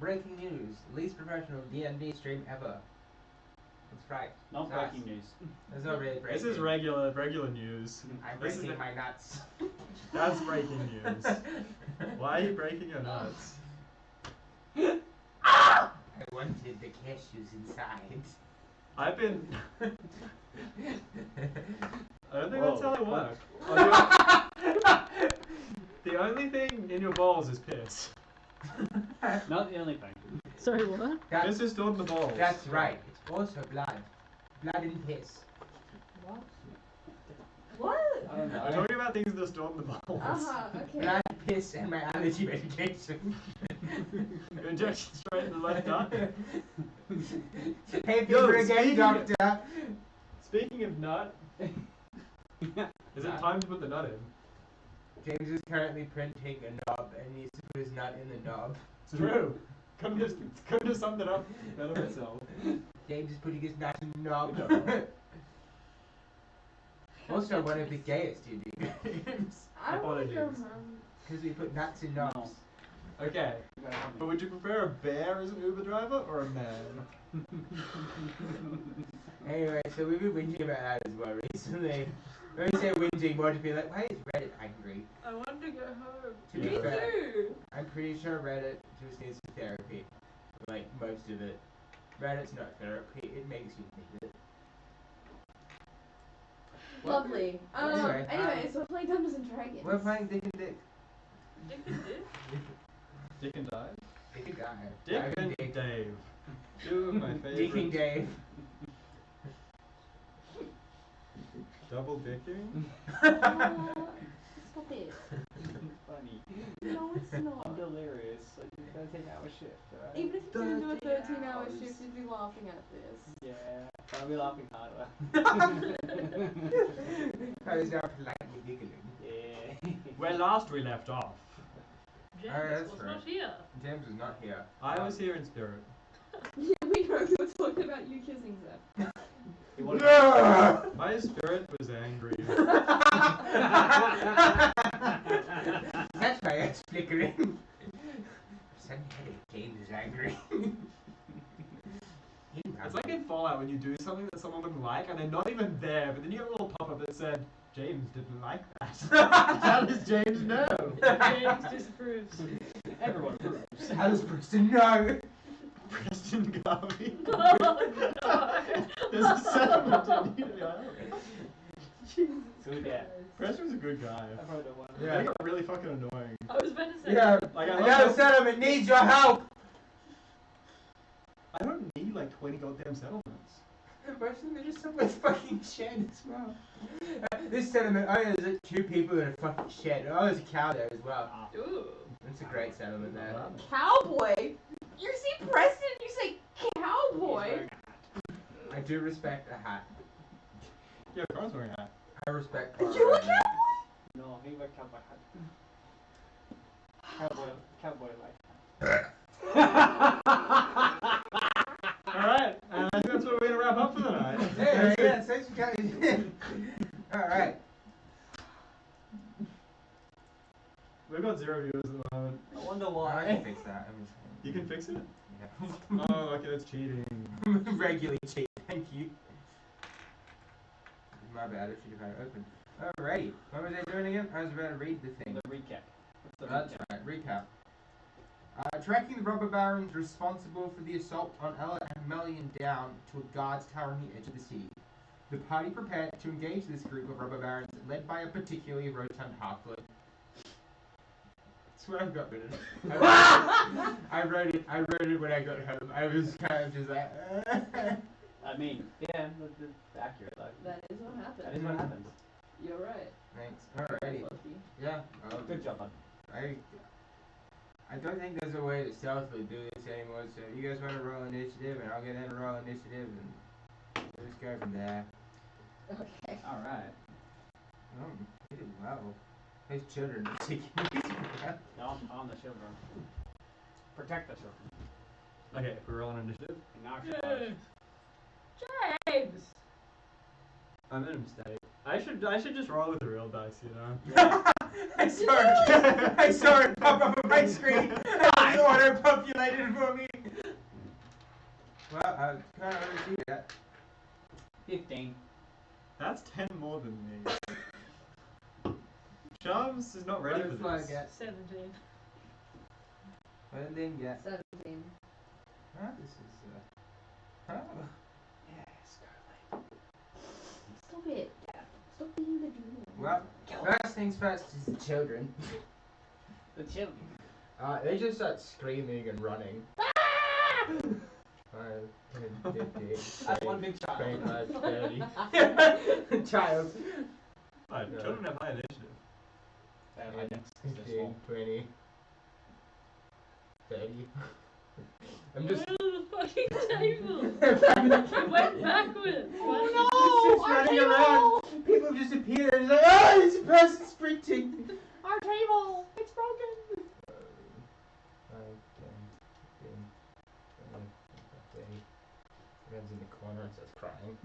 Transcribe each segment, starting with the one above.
breaking news. Least professional D&D stream ever. That's right. Not breaking news. That's not really breaking. This is regular news. I'm This breaking is my nuts. That's breaking news. Why are you breaking your nuts? I wanted the cashews inside. I've been... I don't think that's how it works. The only thing in your balls is piss. Not the only thing. Sorry, what? Piss is stored in the balls. That's right. It's also blood. Blood and piss. What? What? I don't know. I'm talking about things that are stored in the balls. Okay. Blood, piss, and my allergy medication. Your injection straight in the left nut. Hey, Yo, Peter again, doctor. Speaking of nut, is it time to put the nut in? James is currently printing a knob and needs to put his nut in the knob. It's true. Couldn't have summed it up better myself. James is putting his nut in the knob. Also, one of the gayest TV games. I don't want to go Apologies. home. Because we put nuts in knobs. Okay, but would you prefer a bear as an Uber driver or a man? Anyway, so we've been whinging about that as well recently. When we say whinging, more to be like, why is Reddit angry? I want to go home. To be Me fair, too. I'm pretty sure Reddit just needs some therapy. Like, most of it. Reddit's not therapy, it makes you need it. Lovely. Anyway, So we're playing Dungeons and Dragons. We're playing Dick and Dick. Dick and Dick? Dick and Dive? Dick and Dive. Dick Dive and Dick. Dave. Two of my favorites. Dick and Dave. Double dicking? Stop it. Funny. No, it's I'm not. delirious. Like, it's gonna take an hour shift, right? Even if you didn't do a 13 13-hour hours. shift, you'd be laughing at this. Yeah, I'll be laughing harder. I was now politely giggling. Yeah. Where last we left off. James that's was right. not here. James is not here. I was here in spirit. Yeah, we know you were talking about you kissing Zeph. He wanted My spirit was angry. That's why it's flickering. Sudden headache, James is angry. It's like in Fallout when you do something that someone would like and they're not even there, but then you get a little pop-up that said, James didn't like that. How does James know? James disapproves. Everyone approves. How does Preston know? Preston Garvey. Oh no! There's a settlement in New York. Good guy. Preston's a good guy. I've heard of one. Yeah. They got really fucking annoying. I was about to say. Yeah, Like, I another love settlement needs your help! I don't need like 20 goddamn settlements. Preston, they're just somewhere fucking shed as well. This settlement, oh yeah, there's like 2 people in a fucking shed. Oh, there's a cow there as well. Ooh. That's a great settlement there. Cowboy? You see Preston, you say cowboy? I do respect a hat. Yeah, Carl's wearing a hat. I respect Are you a Colorado. cowboy? No, he wear cowboy hat. Cowboy like Alright, I think that's what we're gonna wrap up for the night. Yeah, thanks for coming in. Alright. We've got 0 viewers at the moment. I wonder I why. can fix that. I'm just You can fix it? yeah. Oh, okay, that's cheating. Regularly cheap, thank you. My bad, I should have had it open. Alrighty, what was I doing again? I was about to read the thing. The recap. What's the That's recap? right, recap. Tracking the robber barons responsible for the assault on Ella and Melian down to a guards tower on the edge of the city. The party prepared to engage this group of robber barons led by a particularly rotund halfling. That's what I've got written. I wrote it when I got home. I was kind of just like, I mean, yeah, that's accurate. Like, That is what happened. that is what happens. You're right. Thanks. Alrighty. Lucky. Yeah. Good job, bud. I don't think there's a way to stealthily do this anymore, so you guys want to roll initiative, and I'll get in and roll initiative, and we'll just go from there. Okay. Alright. Oh, you did well. Those children are taking these well. On the children. Protect the children. Okay, if we roll an initiative. And now James! I made a mistake. I should just roll with the real dice, you know. I saw it pop up on my screen. It auto populated for me. Well, I can't really see that. 15. That's 10 more than me. Shamms is not ready for Butterfly this. get. 17. What did they get? 17. This is oh. Yes, Scarlet. Stop it. Stop being the junior. Well, first things first is the children. The children. They just start screaming and running. 5, 10, 15, That's one big child. 25, 30. Child. Children have high initiative. 15, 20, 30. I'm just. Where the fucking table? It went backwards. Oh It's no! just Our running table! around. People have just appeared and it's like, oh, this person's sprinting. Our table! It's broken! 5, 10, 15, 20, 30. Red's in the corner and starts crying.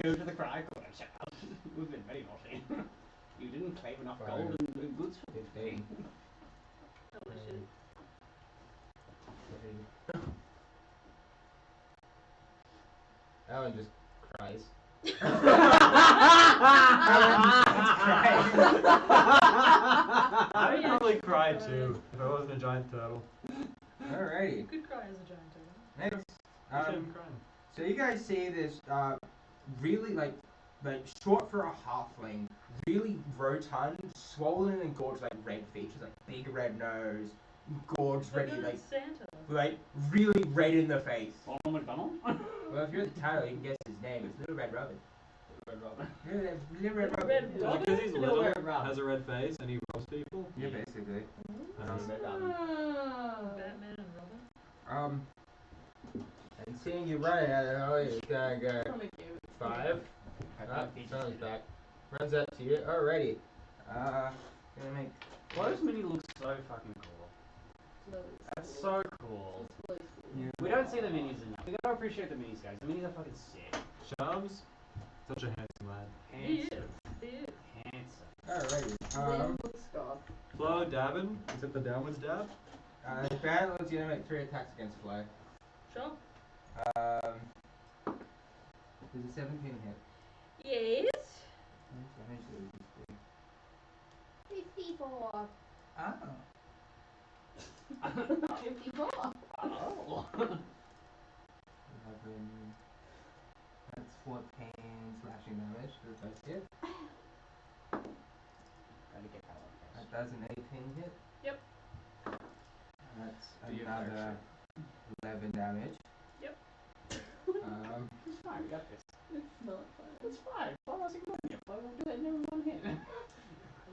Go to the cry corner, child. We've been very naughty. You didn't claim enough Fine. gold and goods for 15. Holy shit. 30. Aulynn just cries. I would probably cry too if I wasn't a giant turtle. Alrighty. You could cry as a giant turtle. Next, I shouldn't cry. so you guys see this really like short for a halfling, really rotund, swollen and gorged like red features, like big red nose, gorged But ready then like it's Santa. really red in the face. Ronald McDonald? Well, if you're the title, you can guess his name. It's Little Red Robin. Red Robin. Little Red Robin. Red Like, Robin? because he's Little little, red Robin. has a red face, and he robs people. Yeah, basically. Red Robin. Batman and Robin? And seeing you running at it, oh, you gotta go Really cute. 5. Sounds back. Runs up to you. Alrighty. Gonna make. Why does Minnie look so fucking cool? That's so cool. Yeah. We don't see the minis enough. We gotta appreciate the minis, guys. The minis are fucking sick. Shamms, such a handsome lad. He is. Handsome. He is. Handsome. Alrighty. Then looks God. Flo dabbing, except the downwards dab. The Bandit's gonna make 3 attacks against Flo. Sure. Does a 17 hit? Yes. 54. Oh. 54. Oh. 11. That's 14 slashing damage for the first hit. Gotta get that one That first. does an 18 hit. Yep. That's Do your another 11 damage. Yep. It's fine, we got this. It's not fun. It's fine. Flo was ignoring you. Flo will do that in every one hit.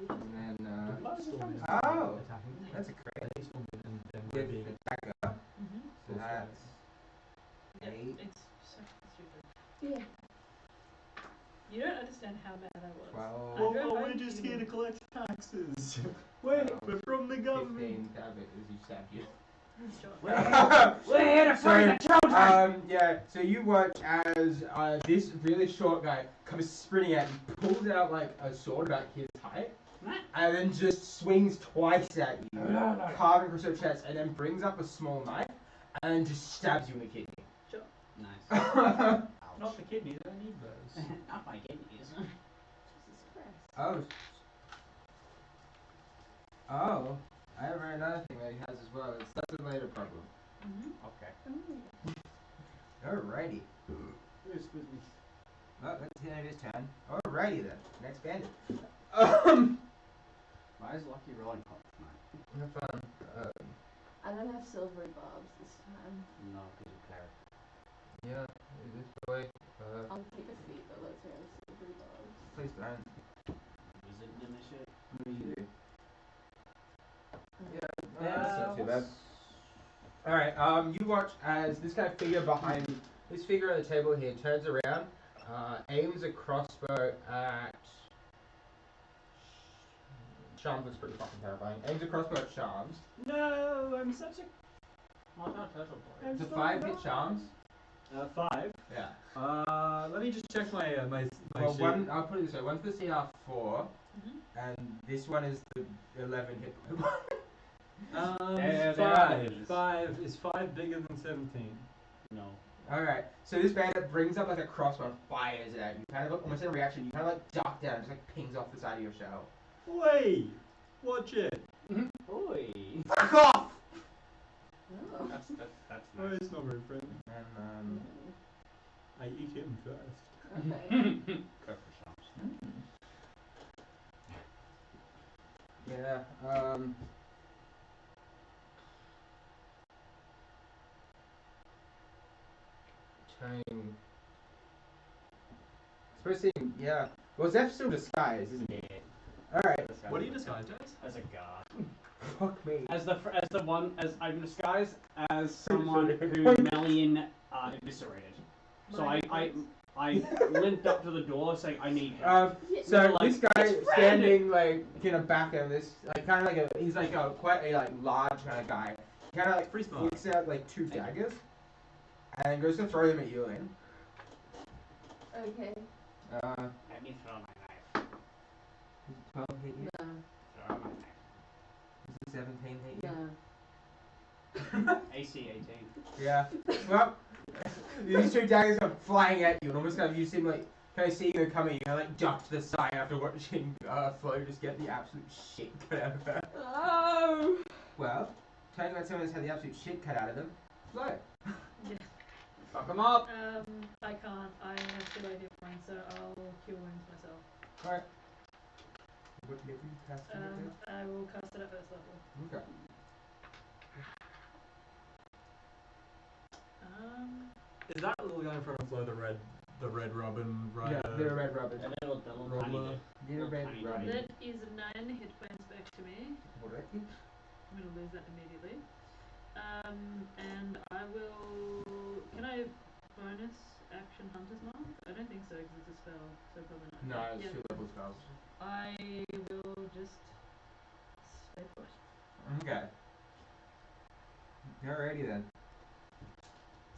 And then, Flo was just trying to- oh, Attacking. that's a crit. And then With being attacker. Mm-hmm. So that's Yep. 8. It's so stupid. Yeah. You don't understand how mad I was. 12. I drove home we're just to here you. to collect taxes. Wait, we're from the government. 15 damage as you stab you. Sure. We're here to find the children! Yeah, so you watch as this really short guy comes sprinting out and pulls out like a sword about his height and then just swings twice at you, carving across your chest, and then brings up a small knife and then just stabs you in the kidney. Nice. Not the kidneys, I need those. Not my kidneys. Jesus Christ. Oh, I have another thing that he has as well. That's a later problem. Mm-hmm. Okay. Alrighty. Excuse me. Well, that's the end of his turn. Alrighty then. Next bandit. Why is Lucky rolling hot tonight? Have fun. I don't have silvery barbs this time. No, because of Clara. Yeah, this boy. I'll take a seat that lets me have silvery barbs. Please don't. Is it initiate? What do you do? Yeah. That's not too bad. Alright, you watch as this kind of figure behind this figure on the table here turns around, aims a crossbow at Shamms. Looks pretty fucking terrifying. Aims a crossbow at Shamms. No, I'm such a. Oh, no, turtle boy. I'm Does a so 5 hit bad. Shamms? 5. Yeah. Let me just check my Well, sheet. one. I'll put it this way. One's the CR 4, Mhm. and this one is the 11 hit point one. There 5. it is. 5 is 5 bigger than 17. No. Alright, so this bandit brings up like a crossbow and fires at you. Kind of almost in a reaction, you kind of like duck down and just like pings off the side of your shell. Wait! Watch it! Oi. Fuck off! Oh. That's Oh, nice. it's not very friendly. And I eat him first. Okay. Go for Shamms. yeah, Tang. Supposed to, yeah. Well, Zeph's still disguised, isn't he? Alright. What are you disguised as? As a god. Fuck me. As I'm disguised as Pretty someone sure. who Melian eviscerated. So My I limped up to the door saying I need help. So like, this guy it's standing like in the back of this, like kind of like he's like a quite a like large kind of guy. He kind of like Free smart. flicks out like 2 daggers, and goes to throw them at Aulynn. Okay. Let me throw my knife. Does 12 hit you? No. Throw my knife. Does 17 hit you? No. AC 18. Yeah. Well, these 2 daggers come flying at you, and almost kind of you seem like kind of seeing them coming. You kind of like duck to the side after watching Flo just get the absolute shit cut out of her. Oh. Well, talking about someone that's had the absolute shit cut out of them. Flo. Yeah. Fuck them up. I can't. I have 2 hit points, so I'll cure wounds myself. Alright. What level you casting it I will cast it at first level. at? Okay. Is that little guy in front of Flo the red robin rider? Yeah, they're red rubbers. A little tiny Roller. bit. They're red Tiny rubbers. bit. That is 9 hit points back to me. Alrighty. I'm gonna lose that immediately. And I will. Can I bonus action Hunter's Mark? I don't think so because it's a spell, so probably not. No, it's Yep. 2 level spells. I will just stay put. Okay. Alrighty then.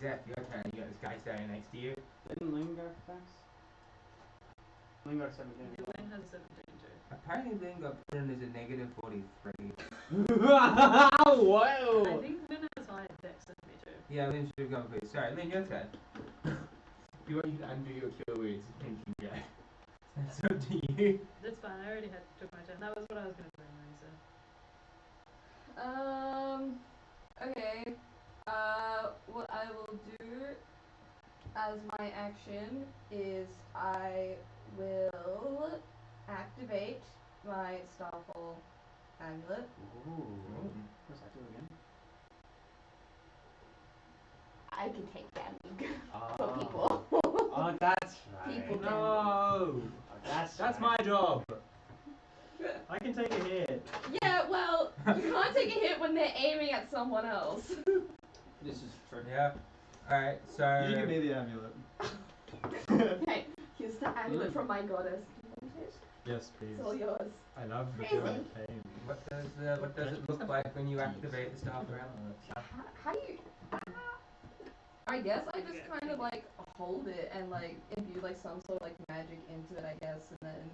Zeph, your turn. You got this guy standing next to you. Didn't Lingard fast? Lingard 17. Aulynn has 17 too. Apparently Lynn got put in as a negative 43. Whoa! I think Lynn has higher dex than me too. Yeah, Lynn should have gone first. Sorry, Lynn, your turn. If you want you to undo your cure wounds, thank you, Jack. That's up to you. That's fine. I already took my turn. That was what I was gonna do anyway. So. Okay. What I will do as my action is I will activate my Starfall amulet. Ooh. What's that do again? I can take damage Oh. from people. Oh, that's right. People No! Oh, that's That's right. my job! I can take a hit. Yeah, well, you can't take a hit when they're aiming at someone else. This is true. Yeah. Alright, so. You give me the amulet. Okay, here's the amulet from my goddess. Do you want it? Yes, please. It's all yours. I love the Crazy. joy of pain. What does it look like when you activate the staff around? How do you? I guess I just kind of like hold it and like imbue like some sort of like magic into it, I guess, and then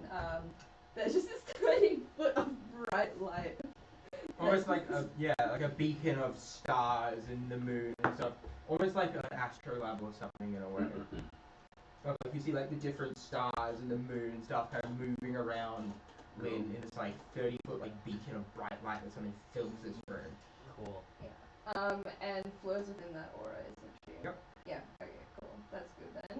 there's just this tiny foot of bright light. Almost like a beacon of stars and the moon and stuff. Almost like an astrolabe or something in a way. But like you see like the different stars and the moon and stuff kind of moving around Lynn in this like 30-foot like beacon of bright light that suddenly fills this room. Cool. And flows within that aura, isn't she? Yep. Yeah. Okay. Cool. That's good then.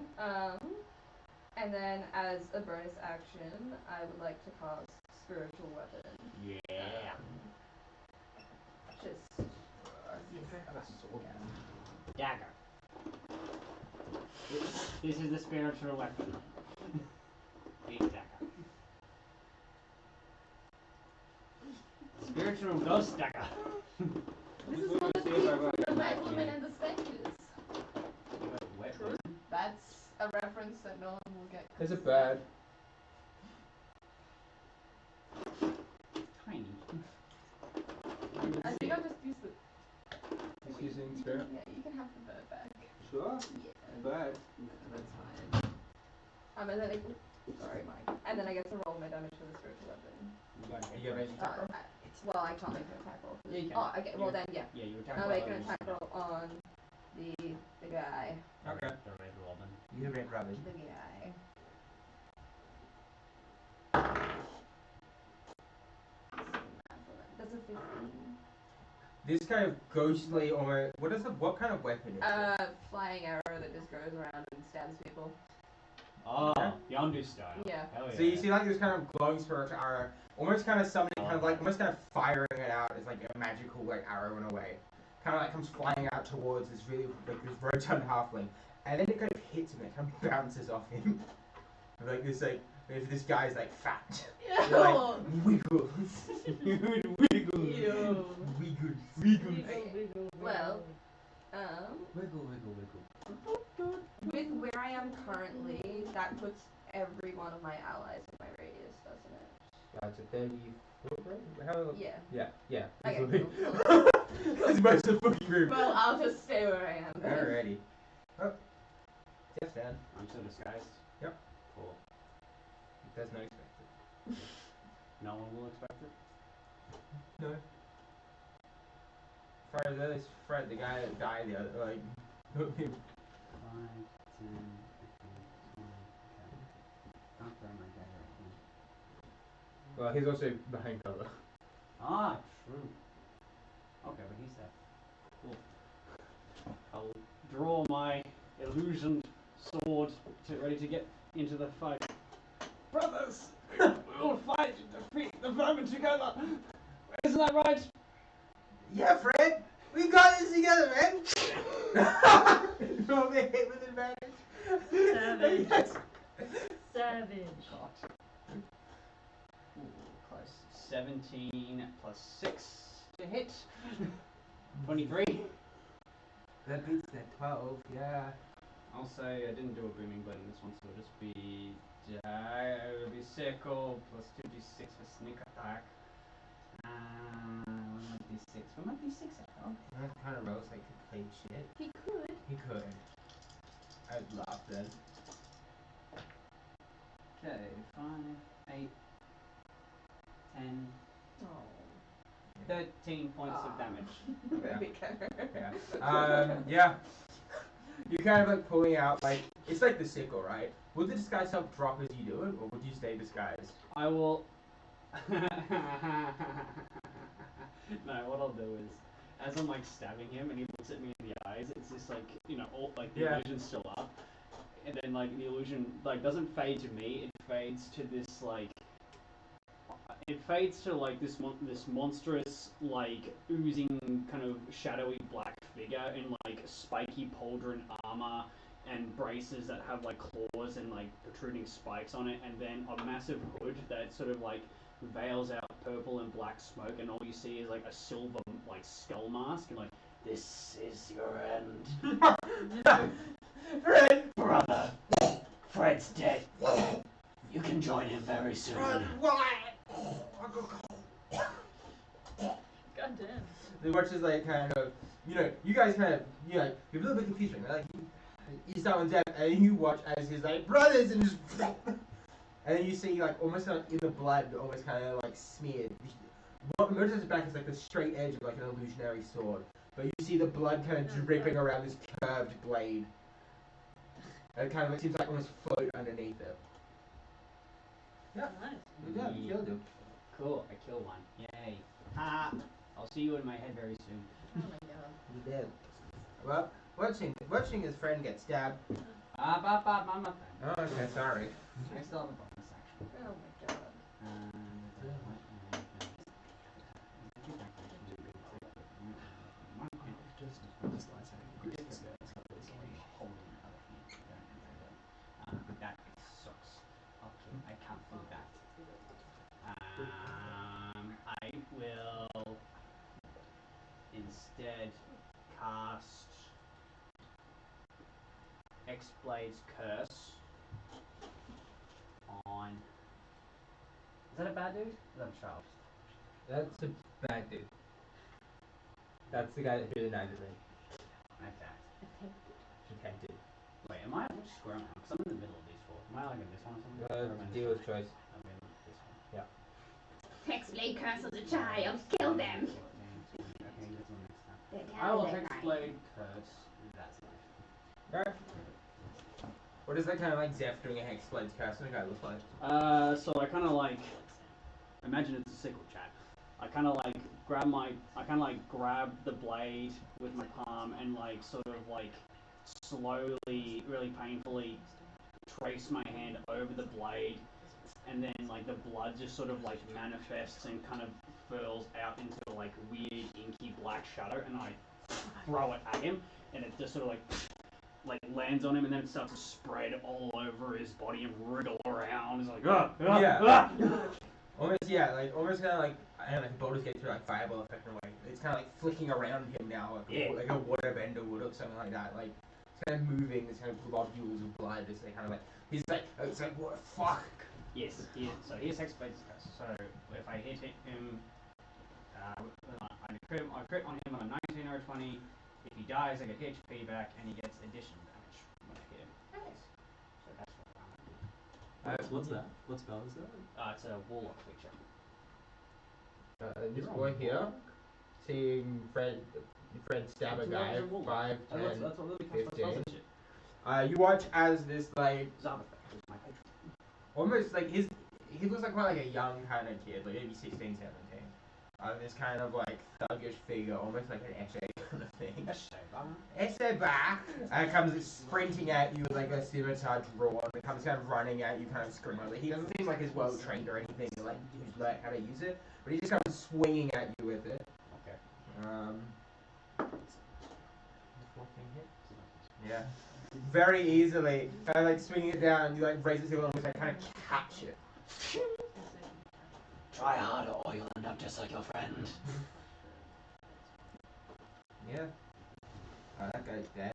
And then as a bonus action, I would like to cast Spiritual Weapon. Yeah. Just. Dagger. This is the spiritual weapon. Big dagger. Spiritual ghost dagger. This is one of the people from the Mad Woman and the Spectres. That's a reference that no one will get. There's a bird. Tiny. I think I'll just use the. Just using spirit. Yeah, you can have the bird back. Sure. Yeah. But That's fine. And then sorry, Mike. And then I get to roll my damage for the spiritual weapon. you got to You have any attack roll? Well, I can't make an attack roll. Yeah, you can. Oh, okay. Well then, yeah. Yeah, you attack. I'll make an attack roll on the guy. Okay. The red robin. You have Red Robin. The guy. That's a 15. This kind of ghostly or what kind of weapon is it? Flying arrow that just goes around and stabs people. Oh, Yeah. Yondu style. Yeah. Hell yeah. So you see like this kind of glowing spiritual arrow, almost kind of summoning, kind of like almost kind of firing it out as like a magical like arrow in a way. Kind of like comes flying out towards this really like this rotund halfling, and then it kind of hits him and it kind of bounces off him. Like this guy's like fat. Yeah. Like wiggles. Wiggle. Ew. Wiggles. Well, Wiggle, wiggle, wiggle. with where I am currently, that puts every one of my allies in my radius, doesn't it? That's a 30 foot. How? Yeah. Yeah. Okay, easily. cool. That's most of the fucking room. Well, I'll just stay where I am then. Alrighty. Oh. Yes, Dan. I'm still disguised. Yep. Cool. That's not expected. No one will expect it. No. As far as that is Fred, the guy that died the other, like, 5, 10, 15, 20. Okay. Can't throw my dagger at him. well, he's also behind cover. Ah, true. Okay, but he's there. Cool. I'll draw my illusioned sword ready to get into the fight. Brothers! We'll fight to defeat the vermin together! Isn't that right? Yeah, Fred! We got this together, man! Roll the hit with advantage. Savage. Yes. Savage. God. Ooh, close. 17 plus 6 to hit. 23. That beats that 12, yeah. I'll say I didn't do a booming blade in this one, so it'll just be it'll be sickle plus 2d6 for sneak attack. What might d6? What might d6 at all? That kind of rolls like complete shit. He could. He could. I'd laugh then. Okay, 5, 8, 10, Oh. 13 points of damage. Very clever. Yeah. Yeah. You're kind of like pulling out, like, it's like the sickle, right? Would the disguise help drop as you do it, or would you stay disguised? I will. No, what I'll do is, as I'm like stabbing him and he looks at me in the eyes, it's just like, all like the Yeah. illusion's still up, and then like the illusion like doesn't fade to me, it fades to this like. It fades to like this monstrous like oozing kind of shadowy black figure in like spiky pauldron armor and braces that have like claws and like protruding spikes on it, and then a massive hood that sort of like veils out purple and black smoke, and all you see is like a silver like skull mask, and like, this is your end. Fred! Brother, Fred's dead. You can join him very soon. Fred, why? God damn. The watch is like kind of, you guys kind of, you're a little bit confused, right? Like, you start with Zeph, and you watch as he's like, brothers, and just, and then you see like almost like in the blood, almost kind of like smeared. What emerges at the back is like the straight edge of like an illusionary sword, but you see the blood kind of dripping around this curved blade. And it kind of, it seems like almost float underneath it. Yeah. Nice. Good job, you killed him. Cool, I kill one. Yay. Ha! I'll see you in my head very soon. Oh my god. You did. Well, watching his friend get stabbed. Mama. Oh, okay, sorry. I still have a bonus action. Oh my god. That sucks. Okay, I can't do that. I will instead cast X-Blade's Curse on. Is that a bad dude? Is that a child? That's a bad dude. That's the guy that threw the knife at me. Okay. Protected. Wait, just screw 'em out? Because I'm in the middle of these four. Am I like in this one or something? Or am I in this Dealer's one? choice. I'm in this one. Hexblade curse of the child. Kill them. Okay, this one next time. They're I will down there, Hexblade Curse. That's life. Alright. What is that kind of like Zeph doing a Hexblade's curse? What guy look like? So I kind of like imagine it's a sickle, chat. I kind of like grab the blade with my palm and like sort of like slowly, really painfully trace my hand over the blade, and then like the blood just sort of like manifests and kind of furls out into like weird inky black shadow, and I throw it at him, and it just sort of like lands on him, and then it starts to spread all over his body and wriggle around. It's like Yeah. Almost, yeah, like almost kind of like I don't know, like Baldur's Gate through like fireball effect in a way. It's kind of like flicking around him now, like a water bender would or something like that. Like it's kind of moving. There's kind of globules of blood. It's like kind of like he's like it's like what the fuck. Yes, so here's Hexblade's Curse. So if I hit him, I crit on him on a 19 or a 20. If he dies, I get HP back, and he gets additional damage when I hit him. Nice. So that's what I'm gonna do. What's that? What spell is that? It's a warlock creature. This boy here, seeing Fred stab a guy, 5, 10, That's what really counts for 15. spells and shit. You watch as this like Zabeth is my patron. almost like he looks like quite like a young kind of kid, like maybe 16, 17. This kind of like thuggish figure, almost like an essay kind of thing. Essay back! Comes sprinting at you with like a scimitar drawn, and comes kind of running at you, kind of screaming. Like, he doesn't seem like he's well trained or anything, to like learn how to use it, but he just comes swinging at you with it. Okay. 14 hit? Yeah. Very easily, kind of like swinging it down, you like raise it to the almost like kind of catch it. Try harder or you'll end up just like your friend. Yeah. That guy's dead.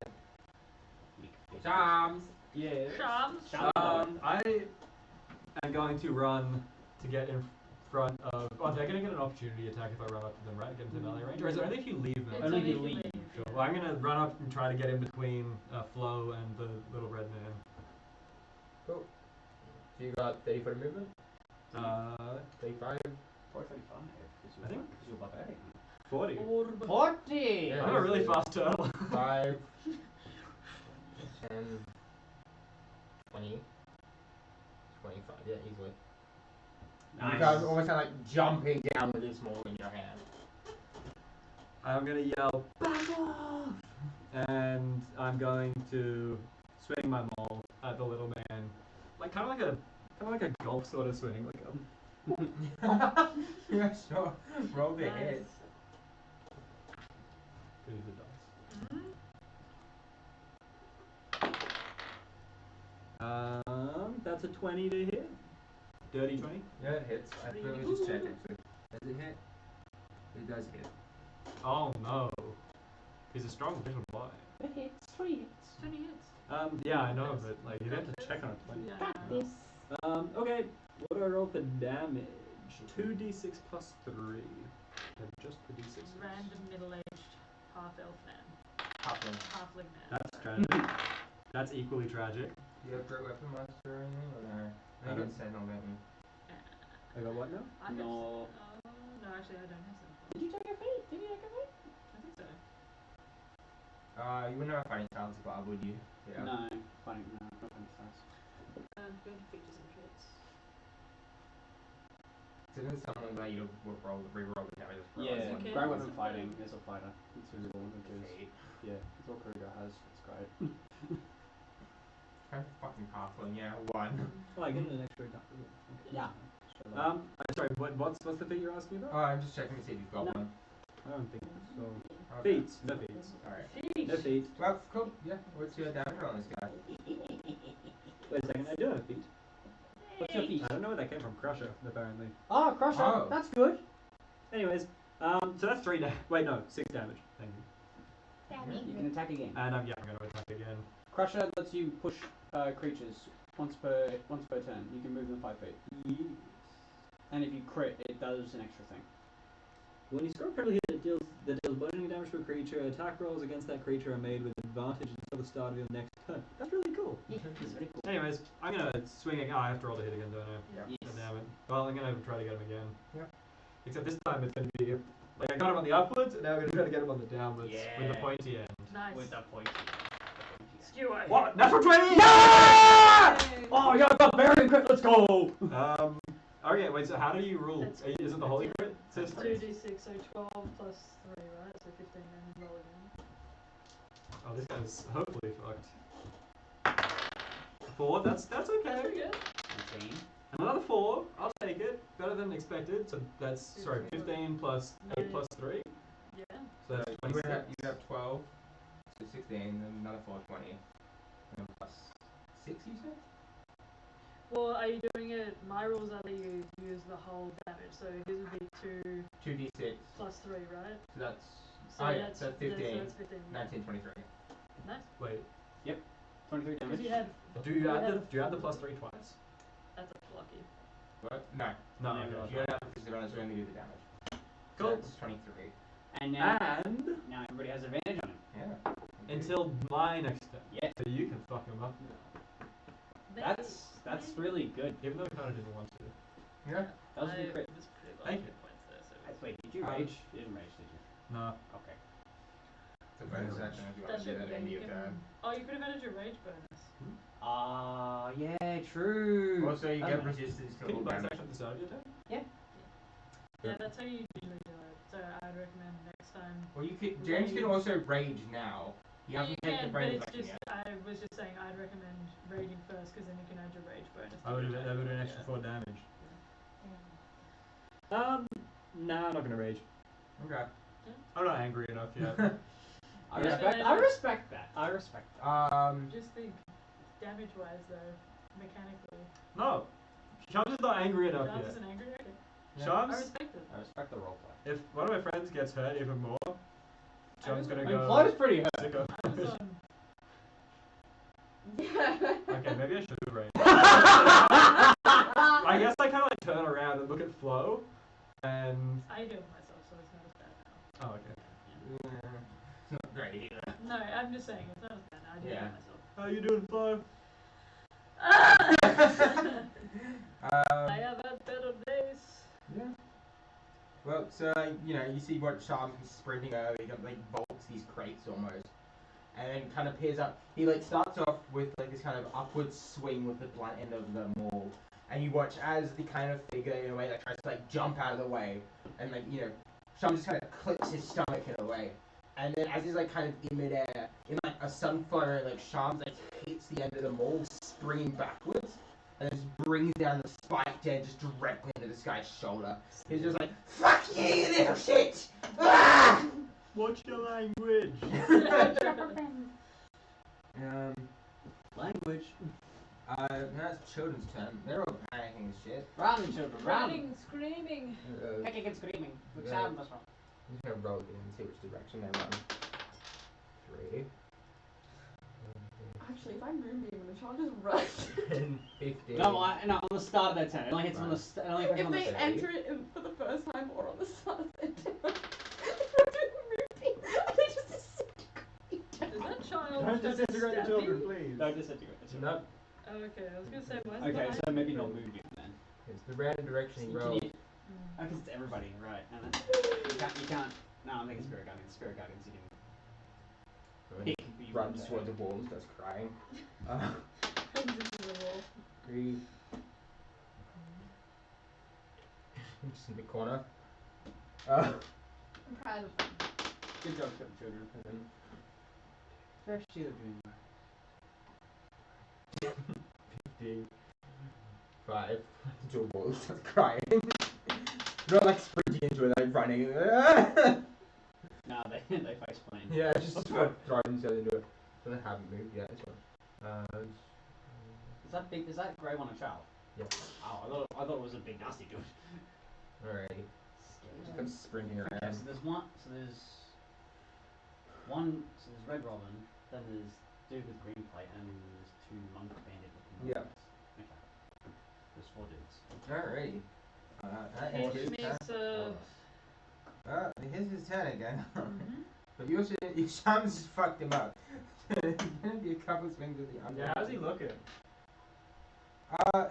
Shamms! Yeah. Shamms. I am going to run to get in front of. Oh, they're going to get an opportunity attack if I run up to them, right? Get into melee range? Or is it only if you leave them? Only if you leave. Sure. Well, I'm going to run up and try to get in between Flo and the little red man. Cool. So you got 30 foot of movement? 35? 45. I think. Because you're barbaric. 40. 40! Yeah. I'm a really fast turtle. 5, 10, 20, 25. Yeah, easily. Nice. You guys almost kind of like jumping down with this maul in your hand. I'm going to yell, back off! And I'm going to swing my maul at the little man. Like, kind of like a golf sort of swing. Like Yeah, sure. Roll the hit. Good as it does. That's a 20 to hit. Dirty 20. Yeah, it hits. I thought we just check actually. Does it hit? It does hit. Oh no. He's a strong little boy. It hits. 3 hits. 20 hits. Yeah, I know, but like you'd have to check on a 20. Yeah. Okay. What do I roll for damage? 2d6 plus 3. Just the d6. Random middle-aged half-elf man. Halfling. Halfling man. That's tragic. That's equally tragic. Do you have great weapon master or anything? Or no? I think it's Sentinel weapon. I got what now? I have No. no, actually, I don't have some. Did you take a feat? Did you take a feat? I think so. You wouldn't have fighting styles as well, would you? Yeah. No. Funny, no. Not funny stars. Go to features and traits. Isn't it something that you re-roll the damage for? Yeah. Okay. Great weapon fighting is a fighter. It's visible because yeah, it's all Kruger has. It's great. Kind of fucking halfling, yeah. 1. Oh, I get an extra die. Yeah. Sorry, what's the feat you're asking about? Oh, I'm just checking to see if you've got one. I don't think so. Okay. Feats. No feats. Alright. No feat. Well, cool. Yeah. What's your damage on this guy? Wait a second, I do have a feat. What's your feat? I don't know where that came from. Crusher, apparently. Oh, Crusher. Oh. That's good. Anyways, so that's 3 damage. Wait, no, 6 damage. Thank you. You can attack again. And I'm going to attack again. Crusher lets you push creatures once per turn. You can move them 5 feet. Yes. And if you crit, it does an extra thing. When you score a critical hit that deals bludgeoning damage to a creature, attack rolls against that creature are made with advantage until the start of your next turn. That's really cool. It's pretty cool. Anyways, I'm gonna swing again. Oh, I have to roll to hit again, don't I? Yeah. Yes. Damn it. Well, I'm gonna try to get him again. Yep. Except this time it's gonna be like I got him on the upwards, and now I'm gonna try to get him on the downwards with the Yeah. pointy end. Nice. With the pointy. Skewer. What? Natural 20! Yay! Oh, you got the bearing crit. Let's go. Okay, wait. So how do you rule? That's- Is it the holy crit system? 2d6, so 12 plus 3, right? So 15, then roll again. Oh, this guy's hopefully fucked. 4. That's That's okay. pretty good. 19. Another 4. I'll take it. Better than expected. So that's sorry, 15 plus 8 plus 3. Yeah. So that's You would 26. have 12, so 16, then another 4, 20, and then plus 6, you said? Well, are you doing it? My rules are that you use the whole damage, so his would be 2 2d6, plus 3, right? so that's, So oh yeah, that's, so 15, that's 15. 19, 23. Nice. Wait. 23 Because damage. you had, Do you add the plus 3 twice? that's lucky. What? No, No. No, Okay. no. you don't have to figure out, so we only do the damage. Cool. So that's 23. And now, And now everybody has advantage on him. Yeah. until my next turn. Yeah. So you can fuck him up. That's really good. Even though I kind of didn't want to. Yeah. That was a I good crit. was pretty low Thank hit you. points there, so Wait, did you rage? You didn't rage, did you? No. Okay. It's a bonus action if you want to do that at the end of your turn. Oh, you could have added your rage bonus. Yeah, true. Also, you That get makes- resistance to Can all you bonus damage. action at the start of your turn? Yeah, that's how you usually do it. So I'd recommend next time. Well, you could. James can also rage now. You haven't you taken the can, but bonus it's action just, yet. I was just saying I'd recommend raging first, because then you can add your rage bonus. I would have an extra 4 damage. Nah, I'm not gonna rage. Okay. I'm not angry enough yet. I Yeah. respect. I respect that. I respect that. Just think, damage-wise though, mechanically. No. Shams is not angry enough Charles yet. isn't angry? Okay. Yeah. I Shams, respect it. I respect the roleplay. if one of my friends gets hurt even more, Shams gonna I go. mean, Floyd is pretty hurt. sicko. I was on. Okay, maybe I should rage. I guess I kind of like turn around and look at Flo, and I healed myself, so it's not as bad now. oh okay. Yeah. It's not great either. No, I'm just saying it's not as bad now. I healed Yeah. myself. How you doing, Flo? I have had better days. Yeah. Well, so you know, you see what Shamms is sprinting over. He like bolts these crates almost, and then kind of peers up. He like starts off with like this kind of upward swing with the blunt end of the maul, and you watch as the kind of figure in a way that tries to like jump out of the way, and like you know, Shamms just kind of clicks his stomach in a way, and then as he's like kind of in midair, in like a sunflower, like Shamms like hits the end of the maul, springing backwards. And just brings down the spiked end just directly into this guy's shoulder. He's just like, "Fuck you, you little shit!" Ah! What's your language? Language. Now it's children's turn. They're all panicking and shit. Run, children, run. Running, screaming. Kicking and screaming. Which Yeah. side must run? I'm just gonna roll it and see which direction they run. 3, Actually, if I'm moonbeam, the child just rush. 10, 15. No, on the start of their turn. It only hits them on the. It only affects If them on the they start. enter it for the first time or on the start of their turn, moonbeam, they just Is that child Don't just disintegrate the stabbing? children, please. No, disintegrate the children. No, Oh, okay, I was gonna say, why is Okay, it so maybe not move you then. it's the random direction he Can rolls. you- Oh, because it's everybody, right? And then you can't. No, I'm thinking spirit guardians. Spirit guardians, you can. He You runs run towards the wall and starts crying. Comes into the wall. 3. Just in the corner. I'm proud of them. Good job, children. They're actually doing. 15. 5. Into a wall and starts crying. Not like sprinting into it, like running. No, they face plant. Yeah, just sort of throwing themselves into it. So they haven't moved yet, this one. Is that big? Is that grey one a child? Yep. Oh, I thought it was a big nasty dude. Alrighty. Just comes sprinting Okay, around. so there's one. So there's one. So there's Red Robin. Then there's dude with green plate, and then there's 2 monk bandit looking. Yeah. Okay. There's 4 dudes. Alrighty. That Hey, ends his Miss, turn. Here's his turn again. mhm. But you also, Shamms just fucked him up. There's gonna be a couple swings with the arm. Yeah, how's he looking?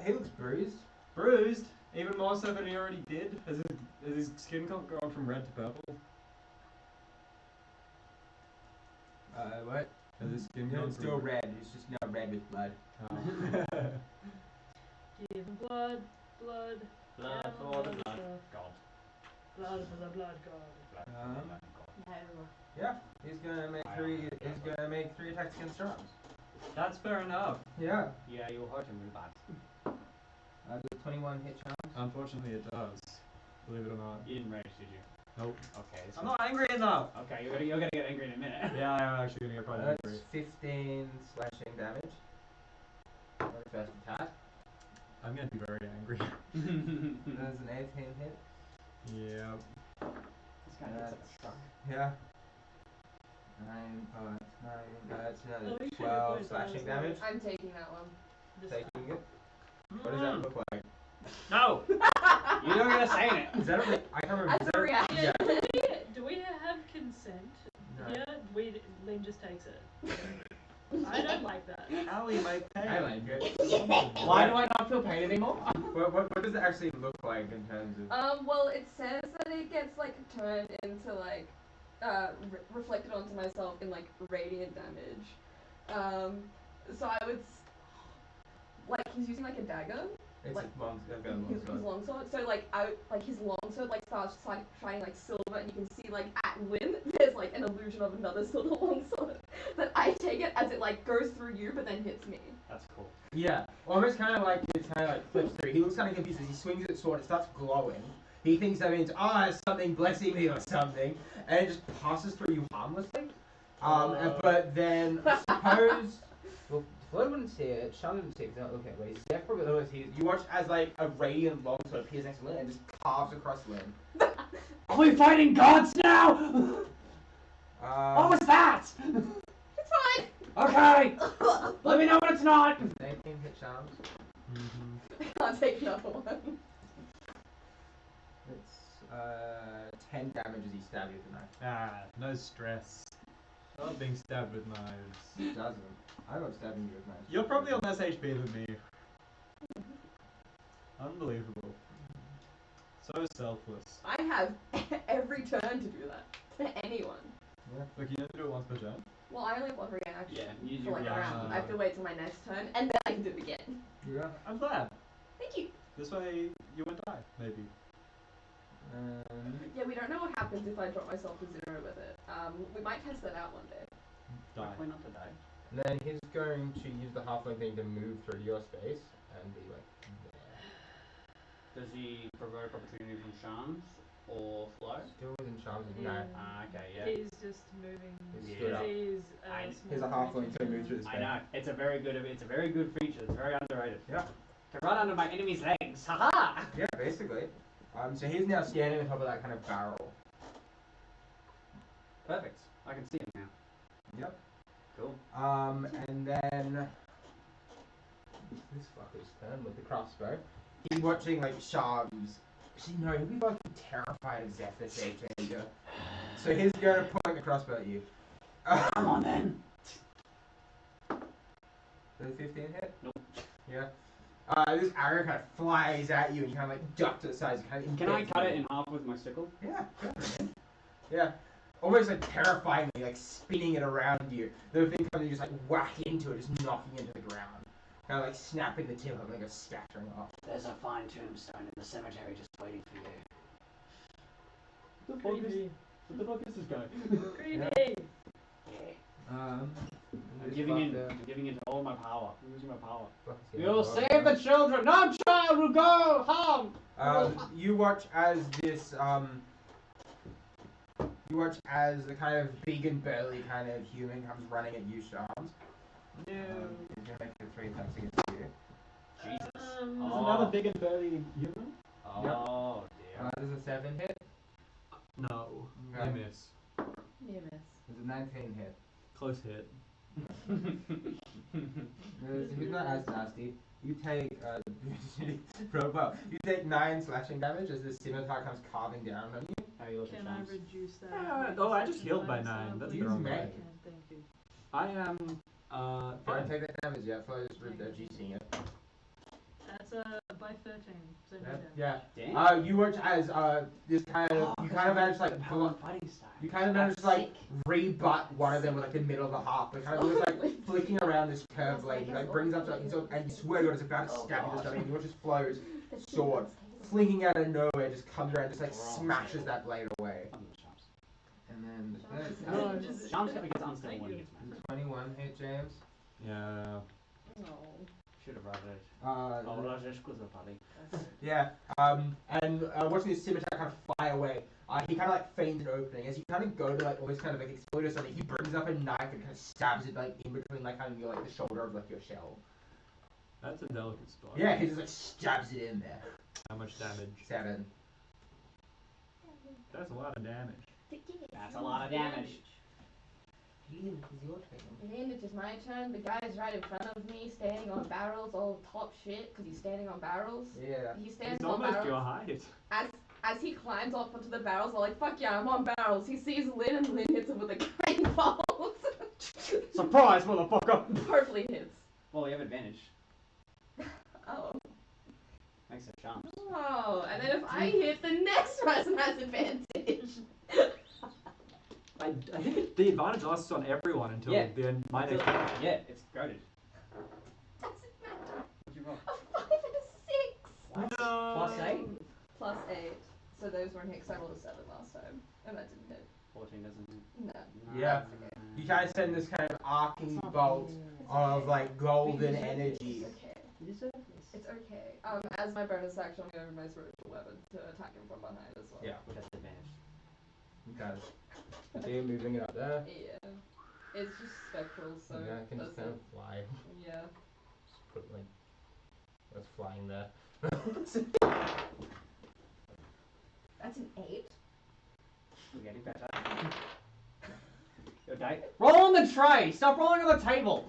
He looks bruised. Bruised? Even more so than he already did? Has his skin gone from red to purple? What? Has his skin No, gone it's from still red. It's just now red with blood. Oh. Give him blood, blood. Blood down for the blood blood stuff. god. Blood for the blood god. Blood for the Um, blood god. No. Yeah, he's gonna make three. He's gonna make 3 attacks against Shamms. That's fair enough. Yeah. Yeah, you'll hurt him really bad. Does 21 hit Shamms? Unfortunately, it does. Believe it or not. You didn't rage, did you? Nope. Okay. I'm not angry enough! Okay, you're gonna get angry in a minute. Yeah, I am actually gonna get quite angry. That's 15 slashing damage. On his first attack. I'm gonna be very angry. There's an 18 hit. Yeah. This guy gets stuck. Yeah. 9 plus 9. That's Oh, another you should 12 have slashing put damage. I'm taking that one. This Taking it. What does that look like? No! You don't gotta say it. Is that a I can't remember. As a reaction. Yeah. Do we have consent? No. Yeah, Lynn just takes it. I don't like that. Allie, my pain. I like it. Why do I not feel pain anymore? What does it actually look like in terms of? Well, it says that it gets like turned into like reflected onto myself in like radiant damage. So I would like he's using like a dagger. It's like, a long, His longsword. So like his longsword like starts shining like silver, and you can see like at Lynn there's like an illusion of another silver longsword. But I take it as it like goes through you, but then hits me. That's cool. Yeah, almost kind of like it kind of like flips through. He looks kind of confused as he swings his sword. It starts glowing. He thinks that means it's something blessing me or something, and it just passes through you harmlessly. But then suppose. Well, Flo wouldn't see it. Sean wouldn't see it. He's not looking at it. Zeph probably knows. You watch as like a radiant longsword appears next to Lynn and just carves across Lynn. Are we fighting gods now? What was that? It's fine. Okay. Let me know when it's not. 19 hit Shamms. Mm-hmm. I can't take another one. It's 10 damage as he stabs you with the knife. Ah, no stress. I love being stabbed with knives. It doesn't. I love stabbing you with knives. You're probably on less HP than me. Unbelievable. So selfless. I have every turn to do that to anyone. Yeah. Look, you have to do it once per turn. Well, I only have one reaction Yeah, use for your like a reaction. round. I have to wait till my next turn, and then I can do it again. Yeah. I'm glad. Thank you. This way you won't die, maybe. Yeah, we don't know what happens if I drop myself to 0 with it. We might test that out one day. Die. Hopefully not today. And then he's going to use the halfling thing to move through your space and be like there. Does he provoke opportunity from Shamms or Flo? Still within Shamms. Yeah. No. Okay, yeah. He's just moving. He's Yeah. stood up. He's He's a halfling, so he moves through the I space. know. It's a very good feature. It's very underrated. Yeah. Can run under my enemy's legs. Haha! Yeah, basically. So he's now standing on top of that kind of barrel. Perfect. I can see him now. Yep. Cool. And then this fucker's turn with the crossbow. He's watching like Shamms. Actually, no, he'll be fucking terrified of Zeph this age anger. So he's going to point the crossbow at you. Come on then. Does a 15 hit? Nope. Yeah. This arrow kind of flies at you and you kind of like duck to the sides. Kind of Can I cut it in half with my sickle? Yeah. Yeah. Almost like terrifyingly, like spinning it around you. The thing comes and you just like whack into it, just knocking into the ground. Kind of like snapping the tip of it and go scattering off. There's a fine tombstone in the cemetery just waiting for you. Creepy. What the fuck is this guy? Creepy. Yeah. I'm I'm giving in all my power. I'm using my power. Yeah, You'll save the children. No child will go harm. You watch as this you watch as the kind of big and burly kind of human comes running at you, Shamms. No. He's gonna make the 3 attacks against you. Jesus. There's another big and burly human? Oh dear. Does a 7 hit? No. Okay. I miss. Near miss. Does a 19 hit? Close hit. He's not as nasty. You take well, you take 9 slashing damage as the scimitar comes carving down on you. How are you looking, Can I Shamms? reduce that? I just healed by 9. That's Use the wrong May. way. Okay, thank you. I am Don't fine. take that damage yet. So I just reducing it. That's by 13, so no damage. Yeah. Damn. You watch as this kind of you kind of manage like fighting style. you kind of manage to like rebut one of them with like the middle of the harp. It kind of looks like flicking around this curved blade. He like brings up to and you swear to God, it's about to stab you this time. And you watch his flows sword flinging out of nowhere, just comes around, just like smashes that blade away. And then the third Shamms gets unstable when he gets mad. 21 hit James. Yeah. No. Should have rather it. Rajesh Kuzapali. Yeah. And watching this scimitar kind of fly away, he kind of like feigns an opening. As you kind of go to like almost kind of like explode or something, he brings up a knife and kind of stabs it like in between like kind of your like the shoulder of like your shell. That's a delicate spot. Yeah, he just like stabs it in there. How much damage? 7. That's a lot of damage. That's a lot of damage. Liam, it's your turn. Then it is my turn. The guy's right in front of me, standing on barrels, all top shit, because he's standing on barrels. Yeah. He stands It's on almost barrels. your height. As he climbs up onto the barrels, I'm like, fuck yeah, I'm on barrels. He sees Lynn and Lynn hits him with a guiding bolt. Surprise, motherfucker! Perfectly hits. Well, you have advantage. Oh. Thanks to Shamms. Oh, and then if I hit, the next person has advantage. I think the advantage lasts on everyone until Yeah. the end. My next Yeah, it's goaded. Doesn't matter. What'd you roll? A 5 and a 6. No. Plus 8? Plus 8. So those weren't hit, because I rolled a 7 last time. And that didn't hit. 14 doesn't hit. No. Yeah. That's okay. You kind of send this kind of arcing bolt of like golden It's energy. okay. You deserve this. It's okay. As my bonus action, I'm going to my spiritual weapon to attack him from behind as well. Yeah. Which has advantage. Okay. Okay, moving it up there. Yeah. It's just spectral, so Yeah, I can just that's kind it. of fly. Yeah. Just put like that's flying there. That's an 8. We're getting better. Your die. Roll on the tray! Stop rolling on the table!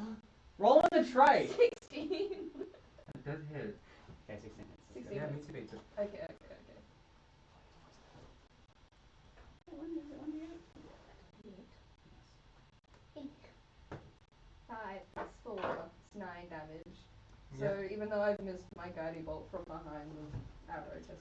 Roll on the tray! 16. It does hit. Okay, 16 hits. That's 16. good. Yeah, me too, me too. Okay. Five plus 4, it's 9 damage. So even though I've missed my guiding bolt from behind, the arrow just...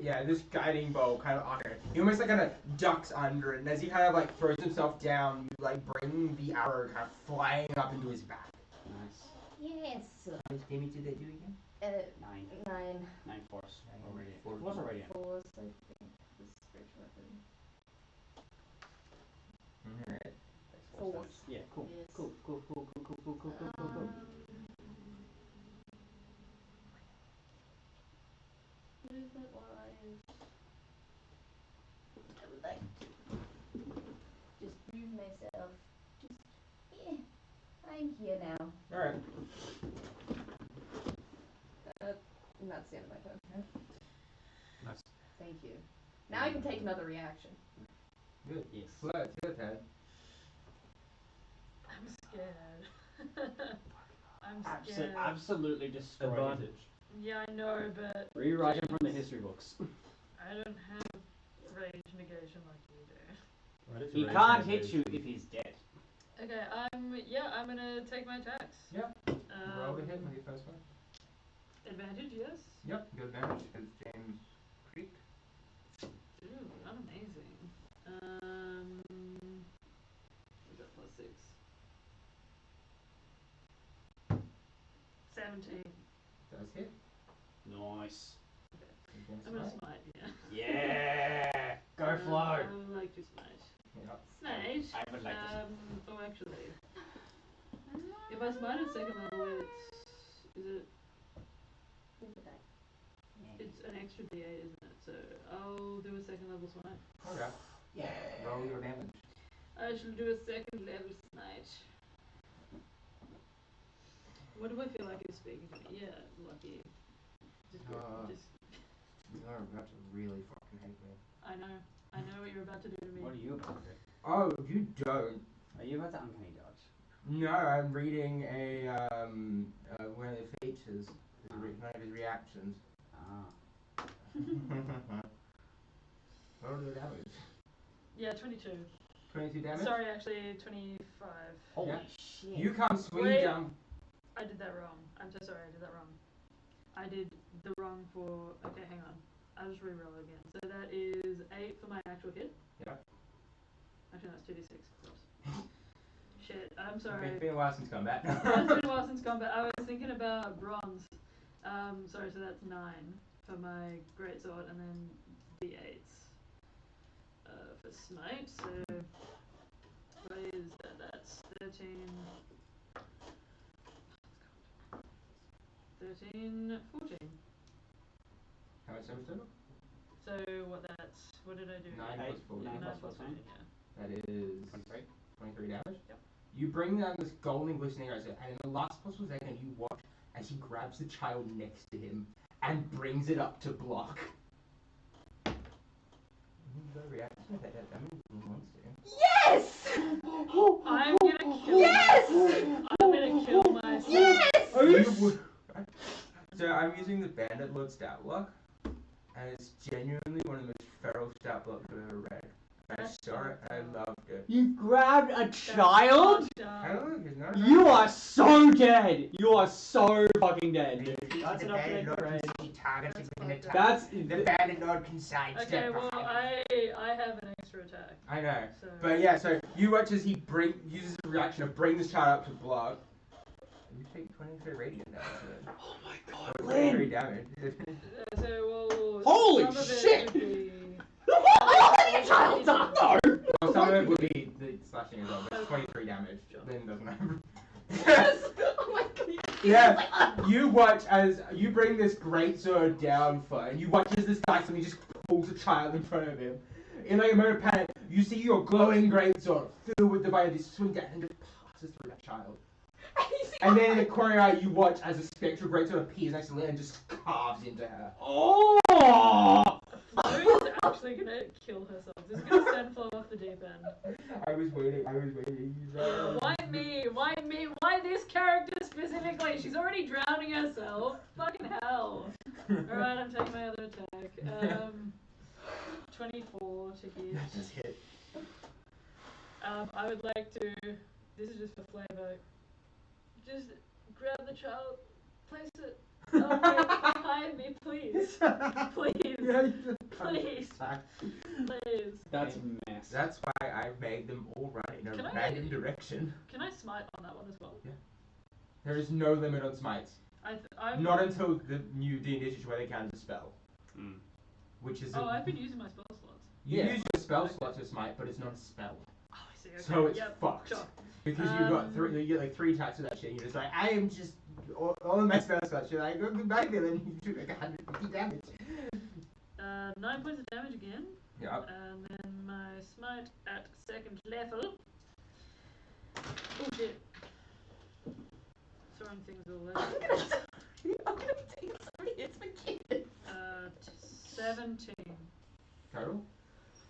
Yeah, this guiding bolt kind of he almost like kind of ducks under it, and as he kind of like throws himself down, you like bring the arrow kind of flying up into his back. Nice. Yes. How much damage did they do again? 9. 9 9 force. Or radiant. Force. What's a radiant? force, I think. The spiritual weapon. Alright. Force. Yeah, cool. Yes. Cool. Movement wise, I would like to just move myself. I'm here now. Alright. And that's the end of my turn. Nice. Thank you. Now I can take another reaction. Good. Yes. Flirt, it's your turn. I'm scared. I'm scared. Absolutely destroyed. Advantage. Yeah, I know, but Rewrite it from the history books. I don't have rage negation like you do. Right, it's He rage can't hit negation. you if he's dead. Okay, I'm gonna take my attacks. Yep. Roll to hit with your first one. Advantage, yes. Yep, good advantage because James creeped. Ooh, not amazing. Is that plus 6? 17. Does hit. Nice. Against I'm gonna smite. smite, yeah. Yeah. Go Flo. I would like to smite. Yep. Smite. I would like to. Oh, actually, if I smite at second level, it's an extra D8, isn't it? So I'll do a second level smite. Okay. Yeah. Roll your damage. I shall do a second level smite. What do I feel like he's speaking to me? Yeah, lucky. Just You're about to really fucking hate me. I know what you're about to do to me. What are you about to do? Oh, you don't. Are you about to uncanny dodge? No, I'm reading a one of the features, one of his reactions. Ah. Roll your damage. Yeah, 22. 22 damage. Sorry, actually, 25. Holy Yeah. shit. You come swinging Wait. down. I did that wrong. I'm so sorry, I did that wrong. I did the wrong for... Okay, hang on. I'll just re-roll again. So that is 8 for my actual hit. Yeah. Actually, that's 2d6. Oops. Shit, I'm sorry. Okay, it's been a while since combat. Yeah, it's been a while since combat. I was thinking about bronze. Sorry, so that's 9 for my greatsword, and then d8s for smite. So what is that? That's 13, 14. How much damage total? So what did I do? 9 plus 14. 9 plus 14, 14. yeah. That is 23. 23 damage. Yep. You bring down this golden glistening razor, and in the last possible second, you watch as he grabs the child next to him and brings it up to block. Yes! I'm gonna kill Yes! myself. I'm gonna kill myself. Yes! So I'm using the Bandit Lord stat block, and it's genuinely one of the most feral stat blocks I've ever read. I saw it, I loved it. You grabbed a child? I don't know, it's not You are so dead! You are so fucking dead. That's an upgrade grade. targets That's within fucked up. That's the Bandit Lord can sidestep Okay, well, behind. I have an extra attack. I know. So But yeah, so you watch as he uses a reaction to bring this child up to block. You take 23 radiant damage. Oh my god, 23 Lynn! damage. So well, Holy some of it shit! would be- Oh, child up! No! Well, some of it would be the slashing as well, but it's 23 damage. Then doesn't matter. Yes! Oh my god. Yeah, you watch as you bring this greatsword down for, and you watch as this guy suddenly just pulls a child in front of him. In like a moment of panic, you see your glowing greatsword filled with divine energy swing down and just passes through that child. And then in the corner eye, you watch as a spectral greatsword appears next to Leah and just carves into her. Oh! Florián's actually gonna kill herself. This is gonna send Flo off the deep end. I was waiting. Yeah, why me? Why me? Why this character specifically? She's already drowning herself. Fucking hell. Alright, I'm taking my other attack. 24 to hit. Just hit. I would like to, this is just for flavor, just grab the child, place it behind me, please. Please. Please. Please. That's mess. That's why I made them all run in Can a I- random direction. Can I smite on that one as well? There is no limit on smites. I'm Not until the new D&D issue where they count as a spell. Mm. Which is Oh, I've been using my spell slots. you Yeah. use your spell slot to smite, but it's not a spell. Oh, I see. Okay. So it's yep, fucked. Sure. Because you got three, you get like 3 attacks of that shit, and you're just like, I am just all of my spell slots. You're like, oh, goodbye, villain. You took like 150 damage. 9 points of damage again. Yep. And then my smite at 2nd level. Oh shit. Throwing things all over. I'm gonna be taking so many hits for kids. 17. Total?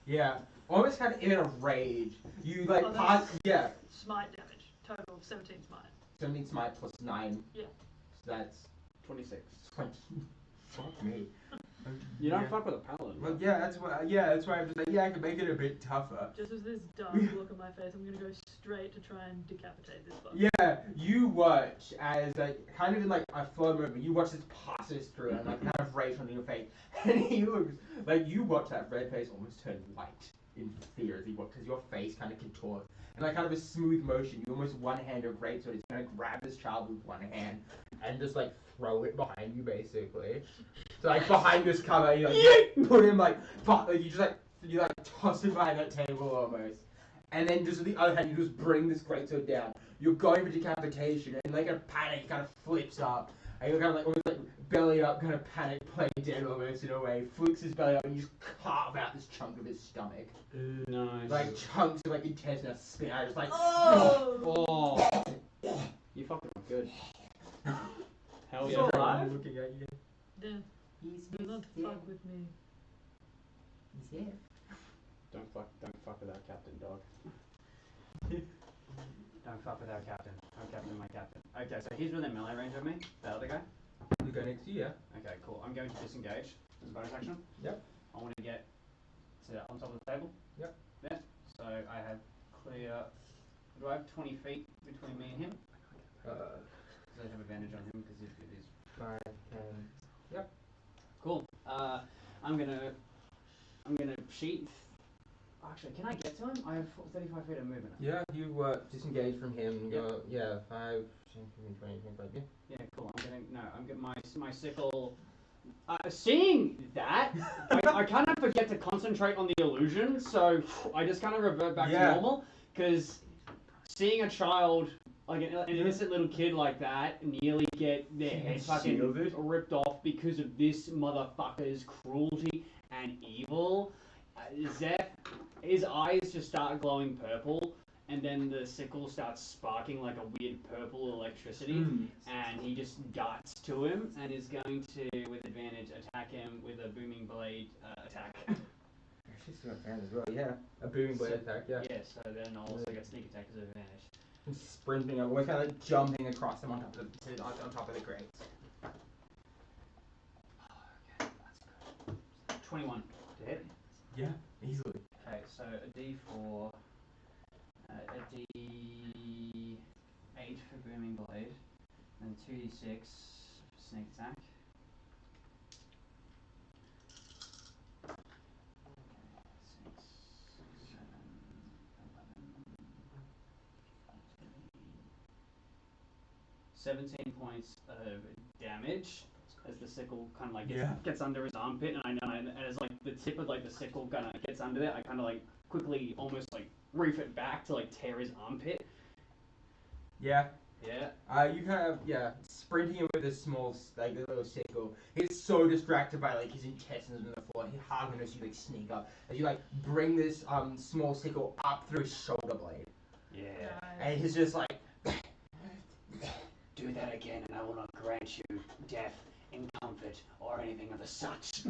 Yeah. Almost kind of in a rage. You like Oh, pass. Yeah. Smite damage. Total of 17 smite. 17 smite plus 9. Yeah. So that's 26. 20. Fuck me. You don't Yeah. fuck with a paladin. Well, yeah, that's why. Yeah, that's why I'm just like, yeah, I can make it a bit tougher. Just with this dark look on my face, I'm gonna go straight to try and decapitate this fucker. Yeah, you watch as like kind of in like a flow moment, you watch this passes through and like kind of rage on your face, and he looks like you watch that red face almost turn white in fear as he watches because your face kind of contorts and like kind of a smooth motion. You almost one hand your great sword. He's gonna grab this child with one hand and just like throw it behind you basically. So like behind this cover, you like put him like you just like you like toss him behind that table almost. And then just with the other hand, you just bring this greatsword down. You're going for decapitation, and like in a panic, he kind of flips up. And you're kind of like almost like belly up, kind of panic, play dead almost in a way. Flicks his belly up, and you just carve out this chunk of his stomach. Nice. Like chunks of like intestine spin out, just like. Oh. You fucking are good. Hell He's yeah. alive? Looking at you. Then He's do not fuck with me. He's here. Don't fuck with our captain, dog. Don't fuck with our captain. Our captain, my captain. Okay, so he's within melee range of me, the other guy. You go next to you, yeah. Okay, cool. I'm going to disengage as a bonus action. Yep. I want to get on top of the table. Yep. Yeah. So So I have clear. Do I have 20 feet between me and him? Because I have advantage on him because it is 5, 10. Yep. cool. I'm gonna sheath. Actually, can I get to him? I have 35 feet of movement. Yeah, you disengage from him. And go, yeah, 5, 10, 15, 20, 25. Yeah. Yeah, cool. I'm getting my sickle. Seeing that, I kind of forget to concentrate on the illusion, so I just kind of revert back to normal. Because seeing a child, like an innocent little kid like that, nearly get their head fucking ripped off because of this motherfucker's cruelty and evil, Zeph, his eyes just start glowing purple. And then the sickle starts sparking like a weird purple electricity, and he just darts to him and is going to, with advantage, attack him with a booming blade attack. She's got advantage as well, yeah. A booming blade attack, yeah. Yeah, so then I'll also get sneak attack as an advantage. And sprinting over, we're kind of jumping across them on top of the crates. Okay, that's good. 21 to hit. Yeah, easily. Okay, so a D4. A D8 for booming blade, and 2D6 for sneak attack. Okay, 6, 7, 11, 17 points of damage as the sickle kind of like gets under his armpit, and as like the tip of like the sickle kind of gets under there, I kind of like quickly almost like reef it back to like tear his armpit. Yeah. Yeah. You kind of sprinting him with a small like a little sickle. He's so distracted by like his intestines on the floor. He hardly knows you like sneak up as you like bring this small sickle up through his shoulder blade. Yeah. And he's just like, do that again, and I will not grant you death in comfort or anything of the such.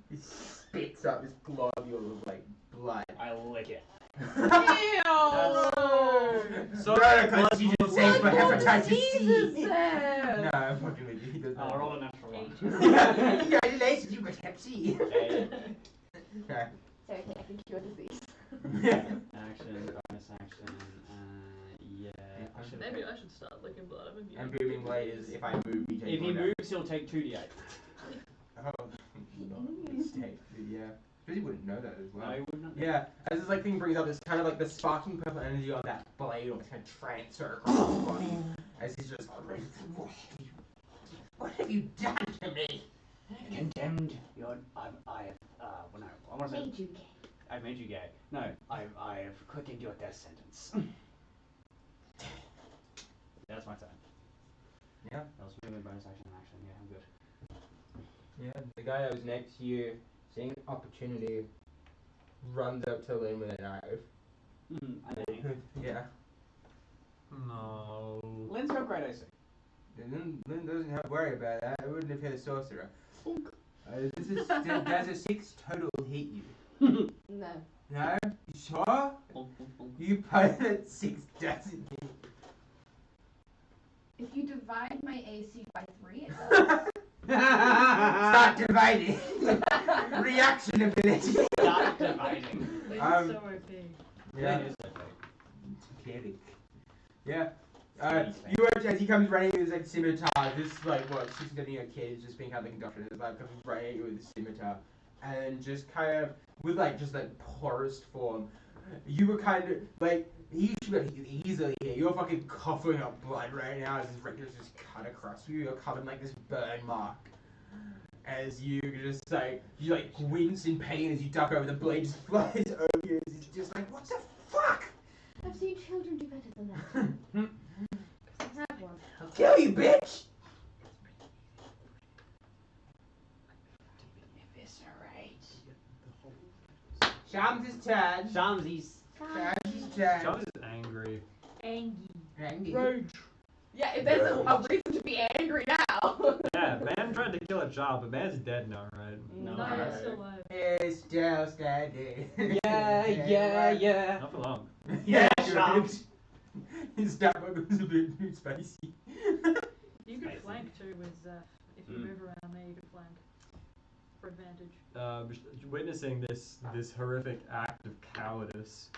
he spits up this globule of like blood. I lick it. Ew! So because you just say for hepatitis Jesus, C. Zeph! No, I'm fucking with you. He doesn't. I'll roll a natural one. Congratulations, you got hep C. Okay. Okay. So I can cure disease. Action, bonus action, yeah. Maybe I should start licking blood. I'm immune. And booming blade is if I move, you take If he one down. moves, he'll take 2d8. Oh, mistake. Yeah. Because you wouldn't know that as well. No, he would not. Yeah, as this like thing brings up, this kind of like the sparking purple energy on that blade will kind of transfer across his body as he's just. What have you done to me? Condemned your. I want to say. Made you gay. I've made you gay. No, I have quickened your death sentence. That's my turn. Yeah. That was movement, bonus action, action. Yeah, I'm good. Yeah, the guy that was next to you, seeing opportunity, runs up to Aulynn with a knife. Yeah. No. Lynn's got great AC. Lynn doesn't have to worry about that. I wouldn't have hit a sorcerer. Does a 6 total hit you? No. No? You sure? You put that 6 doesn't hit. If you divide my AC by 3, it does. Start dividing. Reaction ability. Start dividing. Lynn's so OP. Yeah. Lynn is okay. Clearly. Yeah. You watch as he comes running with his like scimitar, this like what, 6-7-year-old kid is just being kind of like indoctrinated, is like comes running at you with his scimitar, and just kind of with like just like poorest form, you were kind of like he should have hit you easily here. You're fucking coughing up blood right now as his regulars just cut across you. You're covered in like this burn mark. As you just like you like wince in pain as you duck over, the blade just flies over you. As he's just like, what the fuck? I've seen children do better than that. I have one. I'll kill you, bitch! Eviscerate. Shamms' turn. Shamms' Shamms' turn. Shamms is angry. Randy. Rage. Yeah, if there's a reason to be angry now. Yeah, man tried to kill a child, but man's dead now, right? No. No, it's still alive. It's still standing. Yeah. Not for long. Yeah, Shamms. His stab was a bit too spicy. You could flank too with Zeph. If you move around there, you could flank. for advantage. Witnessing this horrific act of cowardice,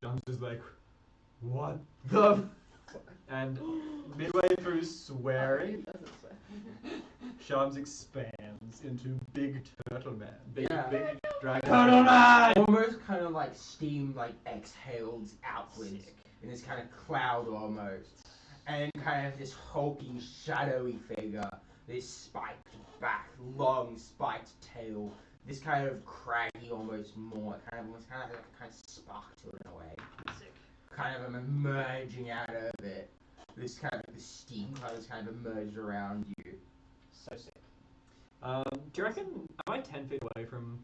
Shamms is like, what the and midway through swearing, Shamms expands into Big Turtle Man. Big dragon. Turtle Man! Almost kind of like steam like exhales outwards in this kind of cloud almost. And kind of this hulking, shadowy figure, this spiked back, long spiked tail, this kind of craggy almost more, kind of spark to it in a way. Sick. Kind of emerging out of it. This kind of the steam clouds kind of emerged around you. So sick. Do you reckon, am I 10 feet away from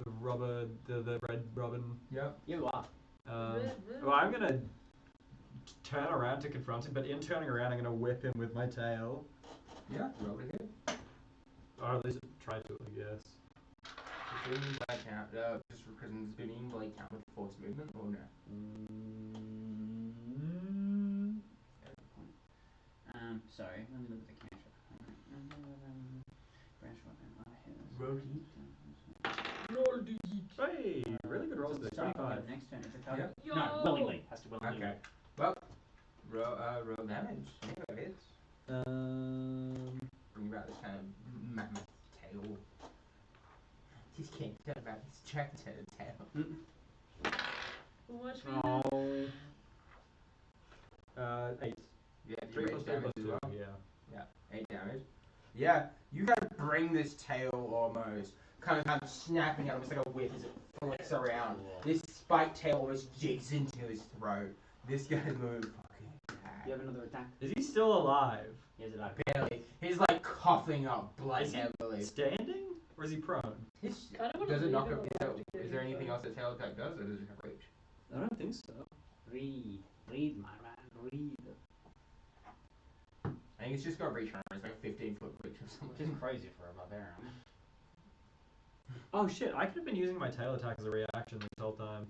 the red robin? Yep. You are. Well, I'm gonna turn around to confront him, but in turning around, I'm gonna whip him with my tail. Yeah, roll it hit. Or at least try to, I guess. Spinning by count, just because spinning by count with force movement, or no? Sorry, let me look at the cantrip. Branch weapon. Roll heat. Roll the heat. Hey, really good rolls there. 25. Next turn, it's a target. Yo! No, willingly. Has to willingly. Okay. Well, roll damage. Yeah, it is. Bring about this kind of mammoth tail. Just can't tell about this dragon's head and tail. Watch me. Oh. 8. Yeah, 3 plus 2 damage plus as 2. well. Yeah. 8 damage. Yeah, you kind of bring this tail almost, kind of snapping at him, it's like a whip as it flicks around. This spiked tail almost jigs into his throat. This guy's moving fucking bad. You have another attack? Is he still alive? Yes, it is. Barely. He's like coughing up blood Is he heavily. standing? Or is he prone? Kind of wanna Does it leave knock him him? alive to get Is there him anything back. else that tail attack does, or does it have reach? I don't think so. Read, my man, read. I think it's just got reach on it. It's like a 15-foot reach or something. Which is crazy for a barbarian. Oh shit, I could have been using my tail attack as a reaction this whole time.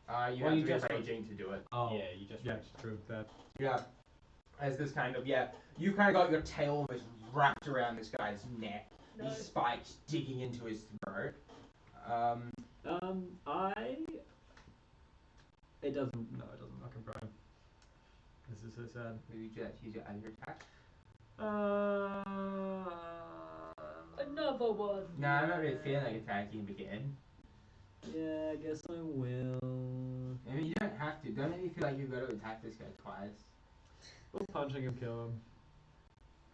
You Well, have you to just- be raging to do it. Oh. Yeah, you just reached. True. That. Yeah. As this kind of, you kind of got your tail almost wrapped around this guy's neck. These Nice. spikes digging into his throat. It doesn't. No, it doesn't knock him prone. This is so sad. Maybe you just use your other attack. Another one. No, I'm not really feeling like attacking him again. Yeah, I guess I will. I mean, you don't have to. Don't you feel like you've got to attack this guy twice? Will punching him kill him?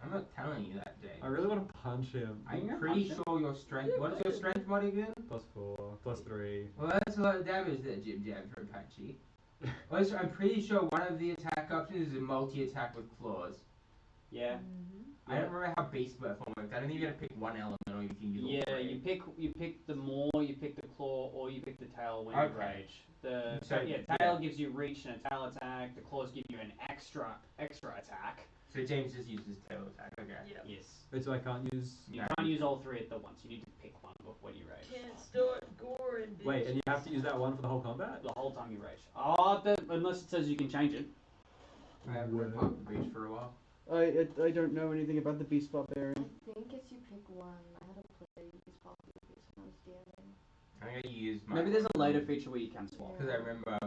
I'm not telling you that, Jay. I really want to punch him. I'm You're pretty punching. sure your strength. What is your strength mod again? +4, +3. Well, that's a lot of damage there, Jim Jam for Apache. Also, I'm pretty sure one of the attack options is a multi-attack with claws. Yeah. I don't remember how beast form works. I don't think you gotta pick one element or you can use all Yeah, three. you pick the maw, you pick the claw, or you pick the tail when you Okay. rage. The So, tail gives you reach and a tail attack. The claws give you an extra attack. So James just uses tail attack. Okay. Yeah. Yes. Wait, so I can't use. You can't use all three at the once. You need to pick one before you rage. Can't start goring, bitch. Wait, and you have to use that one for the whole combat? The whole time you rage. Unless it says you can change it. I haven't read Pop the Beast for a while. I don't know anything about the beast barbarian. I think it's you pick one. I had to play these Poppy Beast when I was DMing. I'm gonna use my. Maybe there's a later feature where you can swap. Because I remember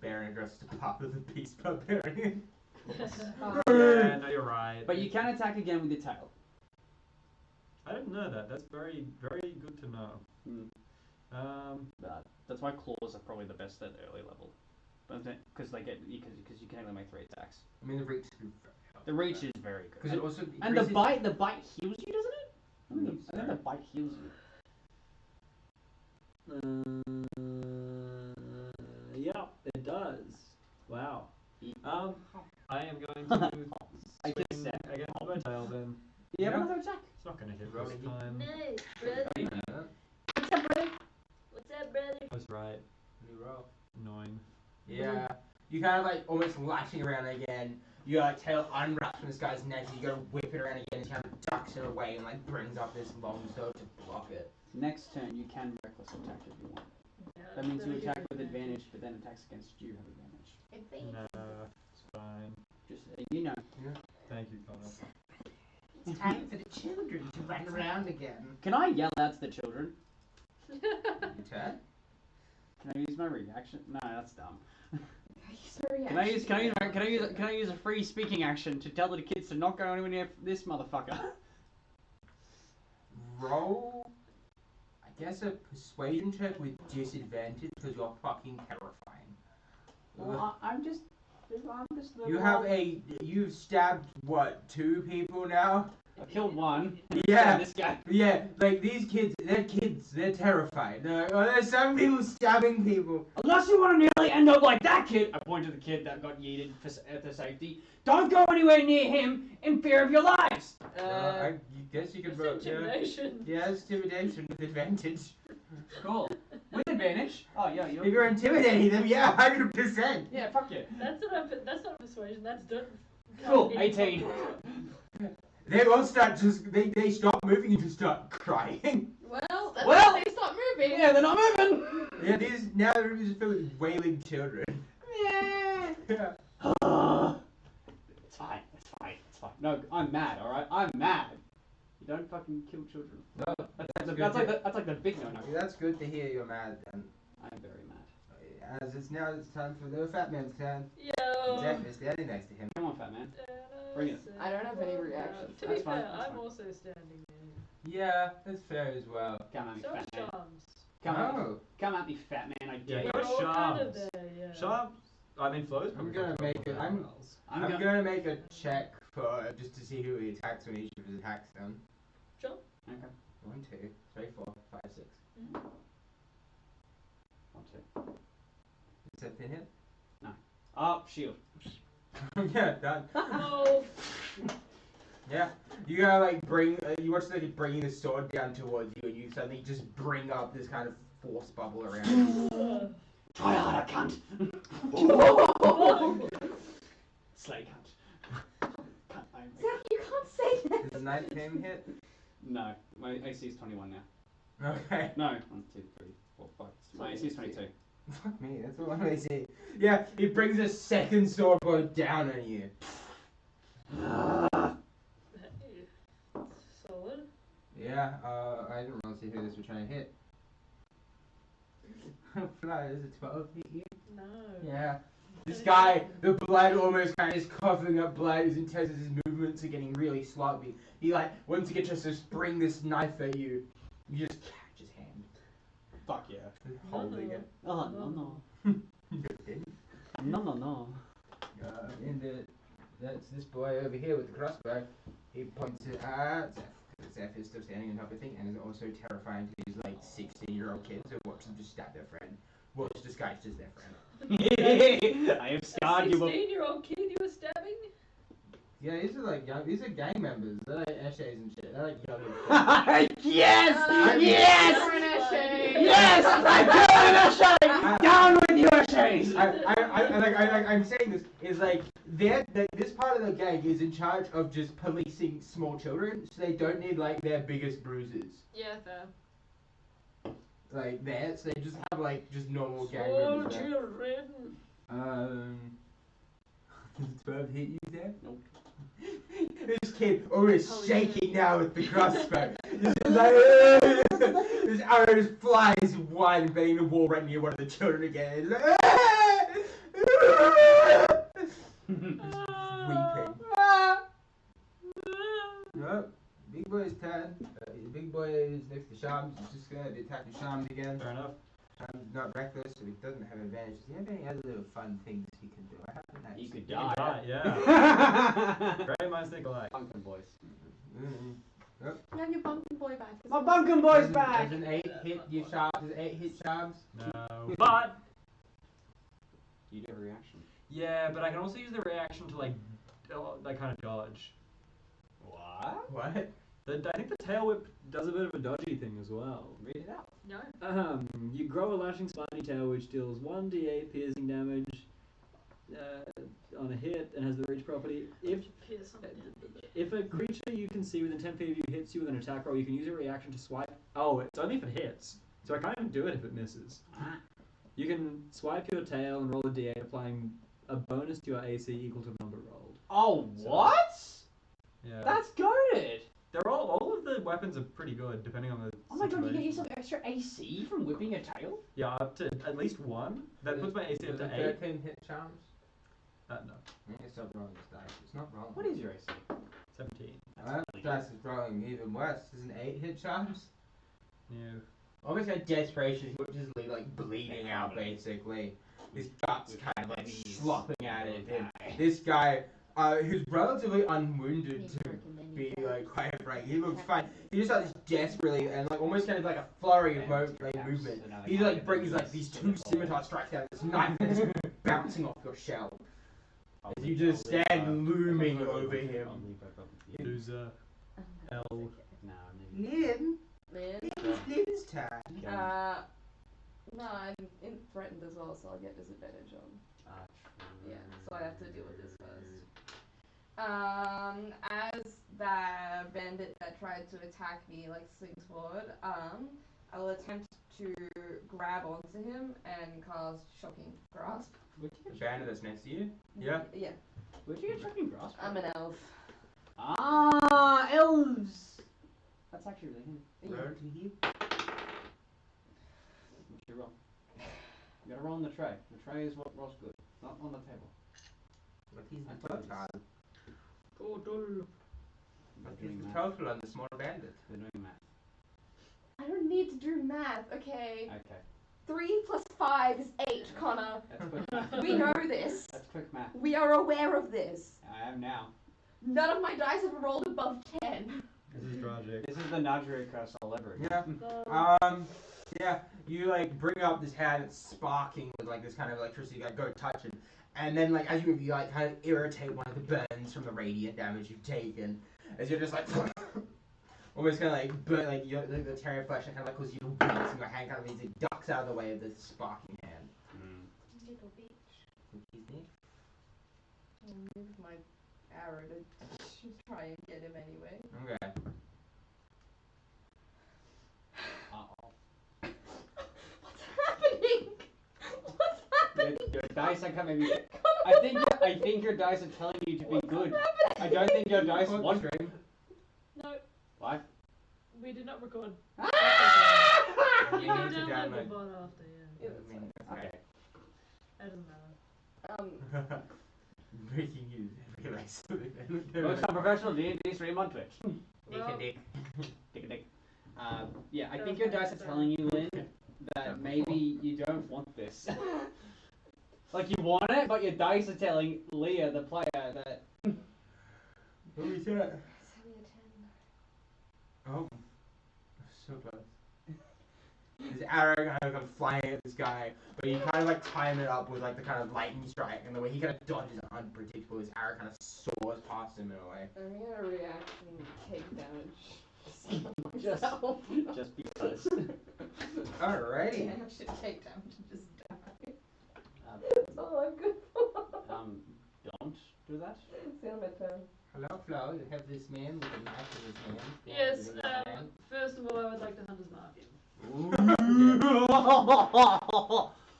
Baron addressed to Pop of the Beast Barbarian. Yeah, no, you're right. But you can attack again with your tail. I didn't know that. That's very, very good to know. That's why claws are probably the best at early level. Because they get because you can only make 3 attacks. I mean, the reach is very The reach is very good. Because it also And the increases- bite heals you, doesn't it? I think the bite heals you. Yeah, it does. Wow. I am going to I swing just said. against my tail then. You have another attack. It's not going to hit Roll this it. time. Nice, I brother. didn't know that. What's up, brother? What's up, brother? That's right. New roll. 9. Yeah. You kind of like almost lashing around again. Your like, tail unwraps from this guy's neck. You gotta whip it around again. He kind of ducks it away and like brings up this long sword to block it. Next turn, you can reckless attack if you want. Yeah, That means you that'll attack give with you advantage, but then attacks against you have advantage. No, it's fine. Just you know. Thank you, Connor. time for the children to run around again. Can I yell out to the children? Your turn? Can I use my reaction? No, that's dumb. Sorry, Can I use a free speaking action to tell the kids to not go anywhere near this motherfucker? Roll, I guess, a persuasion check with disadvantage because you're fucking terrifying. Well, I'm just You've stabbed, what, 2 people now? I killed one. Yeah. This guy. Yeah, like these kids, they're terrified. They're like, oh, there's some people stabbing people. Unless you want to nearly end up like that kid. I point to the kid that got yeeted for safety. Don't go anywhere near him in fear of your lives. I guess you could It's vote. intimidation. Yeah, it's intimidation with advantage. Cool. With advantage. Oh yeah, If you're intimidating them, yeah, 100%. Yeah, fuck yeah. That's not persuasion. That's done. Cool. 18. They all start they stop moving and just start crying. Well, that's Well- why they stop moving. Yeah, they're not moving. Yeah, now the room is filled with wailing children. Yeah. Yeah. It's fine. It's fine. It's fine. No, I'm mad. All right, I'm mad. You don't fucking kill children. No, That's like the big no-no. That's good to hear you're mad then. I'm very mad. As it's time for the fat man's turn. Yo. Zeph is standing next to him. Come on, fat man. Bring it. I don't have any reactions. To That's be fine, fair, that's I'm fine. also standing there. Yeah, that's fair as well. Come at me, So fat is man. Shamms. Come at me, fat man. I dare you. Yeah, We're all kind of Shamms. there, yeah. Shamms. I mean, Flo's I'm probably gonna got make trouble it- with I'm- everyone else. I'm gonna make a check for just to see who he attacks when each of his attacks done. Sure. Okay. 1, 2, 3, 4, 5, 6. 1, 2. Is that pin hit? Oh, shield. Yeah, done. Oh. Yeah, you gotta like you watch like bringing the sword down towards you, and you suddenly just bring up this kind of force bubble around you. Try harder, cunt. Slay cunt. Zach, you can't say that. Does 19 hit? No, my AC is 21 now. Okay. No, 1, 2, 3, 4, 5. My AC is 22. Fuck me, that's all I see. Yeah, he brings a second sword blow down on you. Solid. Yeah, I didn't really see who this was trying to hit. Fly, is it 12 hit you? No. Yeah. This guy, the blood almost kind of is coughing up blood, his intense, his movements are getting really sloppy. He like, once he gets just to spring this knife at you, you just catch his hand. Fuck yeah. Holding it. Oh, no. No. And that's this boy over here with the crossbow. He points it at Zeph. Zeph is still standing on top of the thing and is also terrifying to these like 16-year-old kids who watch them just stab their friend. Watch this guy's just their friend. I have scarred you. 16-year-old kid you were stabbing? Yeah, these are like young. These are gang members. They're like Eshays and shit. They're like young. Yes! Yes! Yes! I'm doing a shade! Down with your shades! I'm saying this is like this part of the gang is in charge of just policing small children, so they don't need like their biggest bruises. Yeah, fair. Like that, so they just have like just normal gang Oh, members. There. children. Does 12 hit you there? Nope. This kid always Holy shaking now with the crossbow. This arrow just flies wide and banging the wall right near one of the children again. He's like, weeping. Nope. Big boy's turn. The big boy is next to Shamms. He's just gonna be attacking Shamms again. Fair enough. Shamms is not reckless, so he doesn't have advantage. Does he have any other little fun things he can do? I haven't You actually. could You can die. yeah. Very minds think alike. Bunkin' boys. You have your pumpkin boy back. My bunkin' boy's Does back! an 8 hit you, Shamms? Does 8 hit Shamms? No. But You do a reaction. yeah, but I can also use the reaction to like kind of dodge. What? What? I think the tail whip does a bit of a dodgy thing as well. Read it out. No. You grow a lashing spiny tail which deals 1d8 piercing damage on a hit and has the reach property. If a creature you can see within 10 feet of you hits you with an attack roll, you can use a reaction to swipe. Oh, it's only if it hits, so I can't even do it if it misses. You can swipe your tail and roll a d8, applying a bonus to your AC equal to the number rolled. Oh, what? Yeah. That's goated! They're all of the weapons are pretty good depending on the Oh my god, you get situation. yourself extra AC from whipping a tail? Yeah, up to at least 1. That puts my AC up to 8. 13 hit Shamms. No. I need to stop rolling this dice. It's not wrong. What is your AC? 17. Dice is rolling even worse. Is an 8 hit Shamms? No. Almost got desperation, which is like bleeding out basically. His guts kind of like slopping at it. And this guy, who's relatively unwounded to be like quite frank, he looks fine. He just like desperately and like almost kind of like a flurry of movement. He like brings like these 2 scimitar strikes down this knife and it's bouncing off your shell. As you just stand looming over him. Loser. L. No, Lynn? Lynn? Lynn's turn. No, I'm threatened as well, so I'll get disadvantage on. Yeah, so I have to deal with this first. As the bandit that tried to attack me like swings forward, I'll attempt to grab onto him and cast Shocking Grasp. The bandit that's next to you? Yeah? Yeah. Where'd you get Shocking Grasp? I'm an elf. Ah, elves! That's actually really handy. Yeah. Roll to heal. What's your roll? You gotta roll on the tray. The tray is what rolls good, not on the table. What is I the thought total? Total. What is Doing the math. total on the small bandit? We're doing math. I don't need to do math, okay? Okay. 3 plus 5 is 8, Connor. That's quick math. We know this. That's quick math. We are aware of this. I am now. None of my dice have rolled above 10. This is tragic. This is the Nadri curse all over again. Yeah. Yeah, you like bring up this hand that's sparking with like this kind of electricity, you like go touch it. And then like as you move, you like kind of irritate one of the burns from the radiant damage you've taken. As you're just like almost kind of like burn like the tearing flesh and kind of like causes you to wince and your hand kind of means it ducks out of the way of this sparking hand. Little bitch. Which is neat. I'll move my arrow to try and get him anyway. Okay. What's happening? What's happening? Your dice are coming. Connor, I think your dice are telling you to be what's good. happening? I don't think your dice What? want. No, What? we did not record. Ah! You You can need to download the download. bot after, yeah. Yeah, that's fine. Okay. That doesn't matter. Breaking news. Realize Most unprofessional D&D stream on Twitch. Well, Dick. Dick a dick. Yeah, I think your dice are telling you, Lynn, that maybe you don't want this. Like you want it, but your dice are telling Leah, the player, that. What was that? It's only a 10. Oh, so close. This arrow kind of comes flying at this guy, but you kind of like time it up with like the kind of lightning strike, and the way he kind of dodges it unpredictable, his arrow kind of soars past him in a way. I'm gonna reaction take damage. Just because. Alrighty. Yeah, I should take damage and just die. Um, That's all I'm good for. Don't do that. It's the end of my turn. Hello, Flo. You have this man with a knife in his hand. yes, In his hand. first of all, I would like to Hunter's Mark him.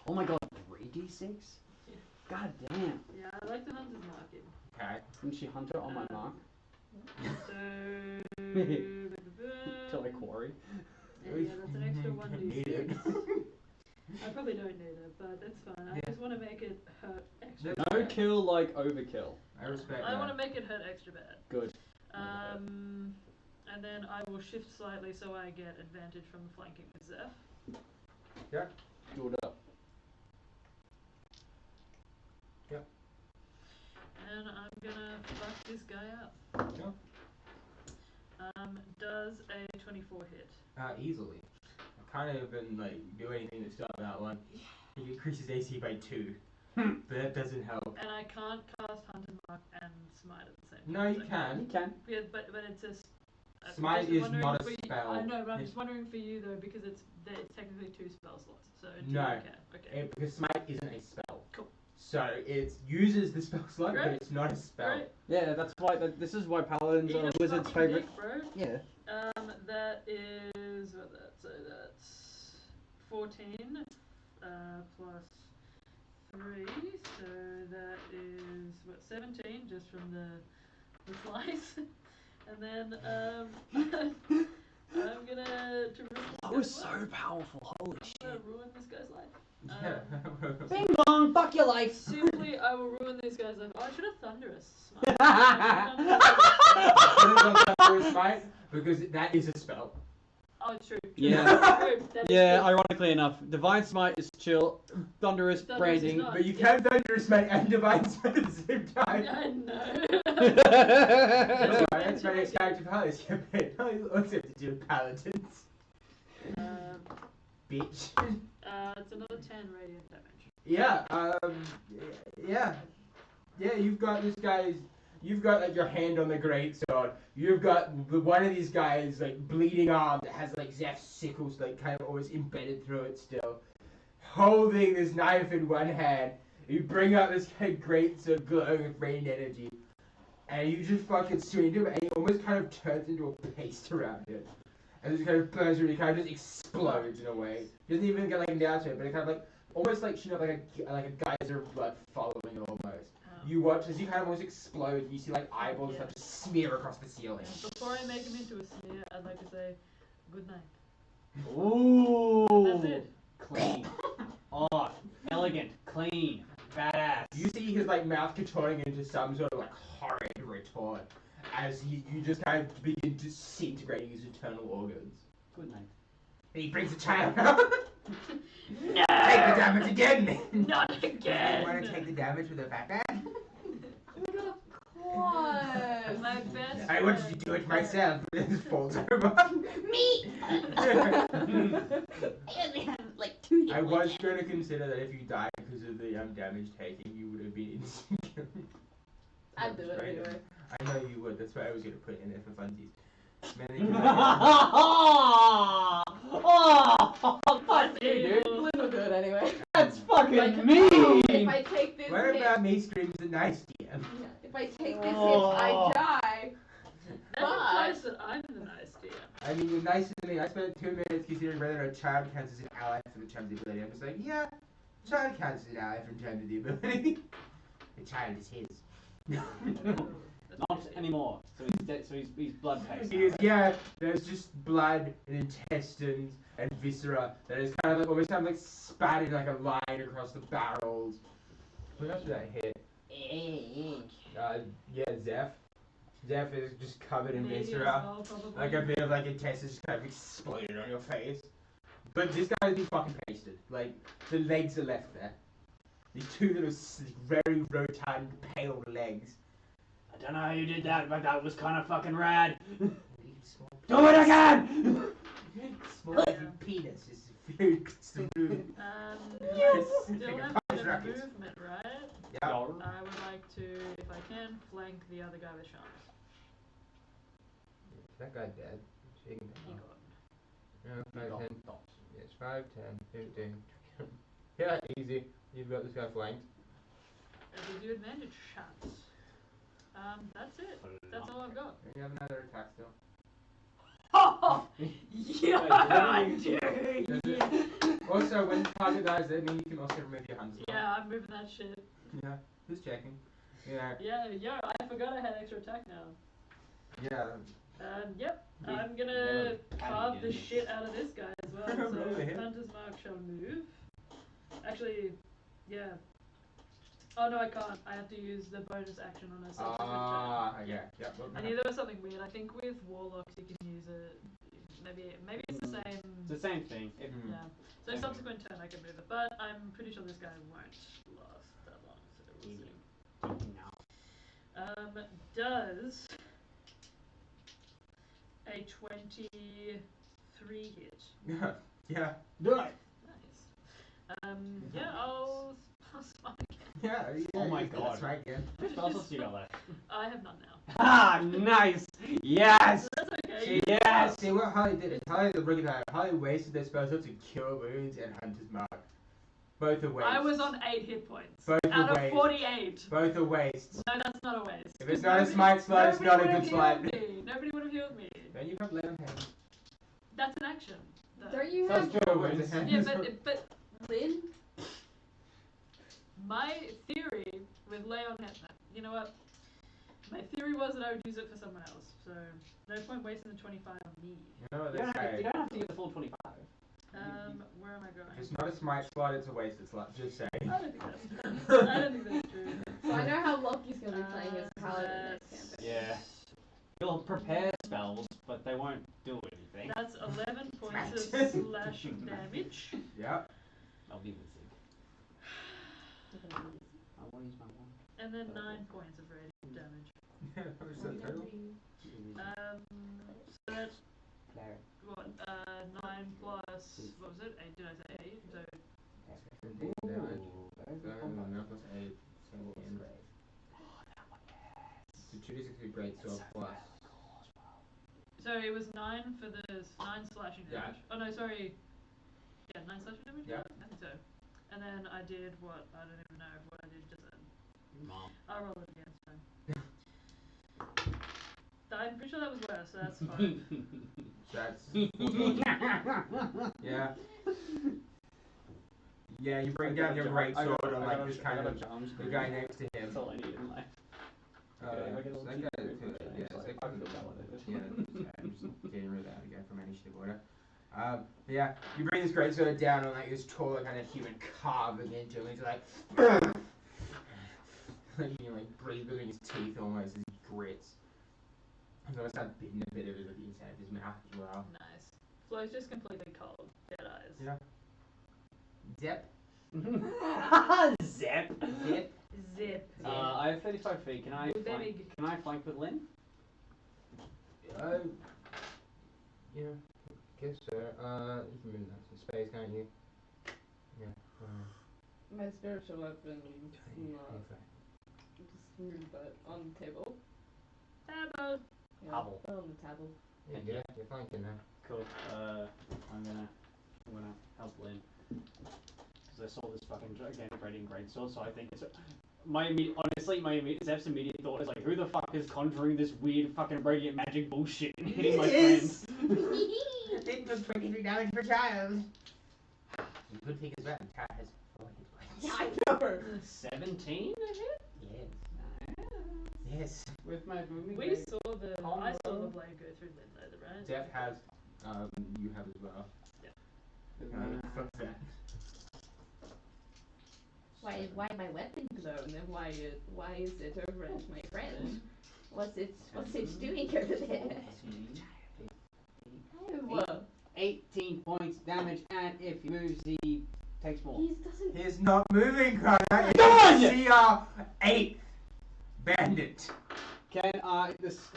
Oh my god, 3d6? God damn. Yeah, I like to Hunter's Mark him. Okay. Can she hunter on my mark? So... Till I quarry. Yeah, that's an extra Need it. 1d6. I probably don't need it, but that's fine. I Yeah. just want to make it hurt extra That's No bad. kill like overkill. I respect I that. want to make it hurt extra bad. Good. And then I will shift slightly so I get advantage from flanking with Zeph. Do it up. Yep. And I'm gonna fuck this guy up. Sure. Does a 24 hit? Easily. I can't even like do anything to stop that one. He increases AC by 2. But that doesn't help. And I can't cast Hunter's Mark and Smite at the same time. No, you so- can. You can. Yeah, but it's just. I'm Smite just is wondering not a for you- spell. I know, but I'm It- just wondering for you though because it's technically 2 spell slots. So do No. you okay. Because Smite isn't a spell. Cool. So it uses the spell slot, but Great. it's not a spell. Great. Yeah, that's why. This is why paladins Eat are a wizards' fucking favorite. dick, bro. Yeah. That is what that. So that's 14 plus 3. So that is what 17 just from the slice. And then I'm gonna to ruin this That was guy's so life. powerful. Holy I'm shit. gonna ruin this guy's life. Yeah. Bing bong, fuck your life. Simply, I will ruin this guy's life. Oh, I should have Thunderous. Thunderous Smite, because that is a spell. Oh, true. Yeah. That is Yeah, true. ironically enough, Divine Smite is chill, Thunderous, Thunderous is branding. not. But you can Thunderous Smite and Divine Smite at the same time. I know. That's why that's my next character Paladins campaign. I also have to do with Paladins. Bitch. It's another 10 radiant damage. Yeah, yeah, you've got this guy's, you've got like your hand on the greatsword, you've got one of these guys like bleeding arm that has like Zeph's sickles like kind of almost embedded through it still, holding this knife in one hand. You bring out this kind of greatsword glowing with radiant energy, and you just fucking swing him, and he almost kind of turns into a paste around it. And it just kind of burns through, it kind of just explodes in a way. He doesn't even get like down to it, but it kind of like almost like shooting up like a geyser of blood following it almost. Oh. You watch as he kind of almost explodes, and you see like eyeballs Yeah. start to smear across the ceiling. And before I make him into a smear, I'd like to say, good night. Ooh. That's it. Clean. Oh, elegant, clean, badass. You see his like mouth contorting into some sort of like horrid retort as you just kind of begin disintegrating his internal organs. Good night. And he brings the child out. No! Take the damage again! Not You again! want to take the damage with a fat man? What? My best I wanted to friend. do it myself, but it just falls over. Me! like 2 years. I was going to consider that if you died because of the damage taken, you would have been instant. I'd do it anyway. I know you would, that's why I was going to put it in there for funsies. Man, they Oh, fuck you, dude. Blue would do it anyway. That's fucking Like, mean. if I take this What hit, about me screaming the nice DM? if I take this Oh. hit, I die. That implies that I'm the nice DM. I mean, you're nicer than me. I spent 2 minutes considering whether a child counts as an ally for the terms of the ability. I'm just like, yeah, a child counts as an ally for the terms of the ability. The child is his. Not anymore. So he's dead. So he's blood paste. Because, yeah, there's just blood and intestines and viscera that is kind of like almost kind of like spattered like a line across the barrels. What else did I hit? Yeah, Zeph. Zeph is just covered in Me as viscera. well, probably. Like a bit of like intestines just kind of exploded on your face. But this guy's been fucking pasted. Like, the legs are left there. These two little very rotund, pale legs. I don't know how you did that, but that was kind of fucking rad. Small, Do it again. small like your penis is very smooth. Yes! Like Still a have punch a bit of racket. movement, right? Yeah. I would like to, if I can, flank the other guy with Shamms. Is that guy dead? He got 5, 10. Yes, 5, 10, 15. Yeah, easy. You've got this guy flanked. That gives you advantage, Shamms. That's it. That's all I've got. And you have another attack still. Yeah, dude! Does it- Also, when target dies, that means you can also remove your hands. Yeah, I'm moving that shit. Yeah. Who's checking? Yeah. Yeah, I forgot I had extra attack now. Yeah. Yep, Yeah, I'm gonna never carve had the it. shit out of this guy as well. Roll the hit. So, Hunter's Mark shall move. Actually, yeah. Oh no, I can't. I have to use the bonus action on a subsequent turn. Okay. Yep. I knew there was something weird. I think with Warlocks you can use it. Maybe it's the same. It's the same thing. It, Mm. Yeah. So subsequent turn I can move it, but I'm pretty sure this guy won't last that long. So we'll Easy. see. No. Does a 23 hit? Yeah. Yeah. Do it. Nice. Yeah, I'll smite again. Yeah. Oh my That's God. right again. How many spell slots you got left? I have none now. Ah, nice. Yes. That's okay. Yes. See what Holly did is Holly the regular Holly wasted their spells to cure wounds and Hunter's Mark. Both are wastes. I was on 8 hit points. Both are out of wastes. 48. Both are wastes. No, that's not a waste. If it's not a smite slot, it's not a good slot. Nobody would have healed me. Then you have 11 hands. That's an action. though. Don't you Sounds have good with the hands. Yeah, but Lynn? my theory with Leon, you know what? My theory was that I would use it for someone else, so no point wasting the 25 on me. You know what You they don't, say? you don't have to get the full 25. Where am I going? If it's not a smite slot, it's a wasted slot. Just saying. I don't think that's true. I don't think that's true. So I know how Loki's gonna be playing his paladin next campaign. Yeah. You'll prepare spells, but they won't do anything. That's 11 points of slashing damage. Yep. I'll be busy. I want to use my one. And then 9 points of radiant damage. How much is that total? So that's what, 9 plus, what was it? 8, did I say 8? So, 15 damage. 7 plus 8. 17. So 2d6 great sword plus. so it was 9 for the 9 slashing Yeah. damage. Oh no, sorry. Yeah, 9 slashing damage? Yeah. I think so. And then I did what? I don't even know what I did just then. Mom. I'll roll it again, so. I'm pretty sure that was worse, so that's fine. That's 14. Yeah. Yeah, you bring down your great sword on like this kind of the guy next to him. That's all I need in life. So that guy, yeah, so they fucking yeah, I'm just getting rid of that again from initiative order. But yeah, you bring this great sword down on like this tall kind of human carving into him. He's like, like you like breathe between his teeth almost as he grits. He's almost like bitten a bit of it at the inside of his mouth as well. Nice. Flo's just completely cold. Dead eyes. Yeah. Zep. Zep. Zep. Zip. I have 35 feet. Can I flank? Big. Can I flank with Lynn? Yeah, guess so. You can move that some space, can't you? Yeah. My spiritual weapon is not just move that on the table. Tabo. Yeah, Table. put it on the table. Yeah, you're flanking now. Cool. I'm gonna help Lynn because I saw this fucking gigantic radiant greatsword. So I think it's Zeph's immediate thought is like, who the fuck is conjuring this weird fucking radiant magic bullshit and hitting my friends? It does 23 damage per child. You could think as well. The cat has 4 hit points. Yeah, I know. 17 to hit? Yes. Yes. With my booming We blade. saw the. I saw the blade go through Lynn though, right? Zeph has. You have as well. Fuck that. Why my weapon glow and then why is it over at my friend? What's it doing over there? Whoa. 18 points damage, and if he moves, he takes more. He doesn't. He's not moving, Connor. Done! CR 8 bandit. Can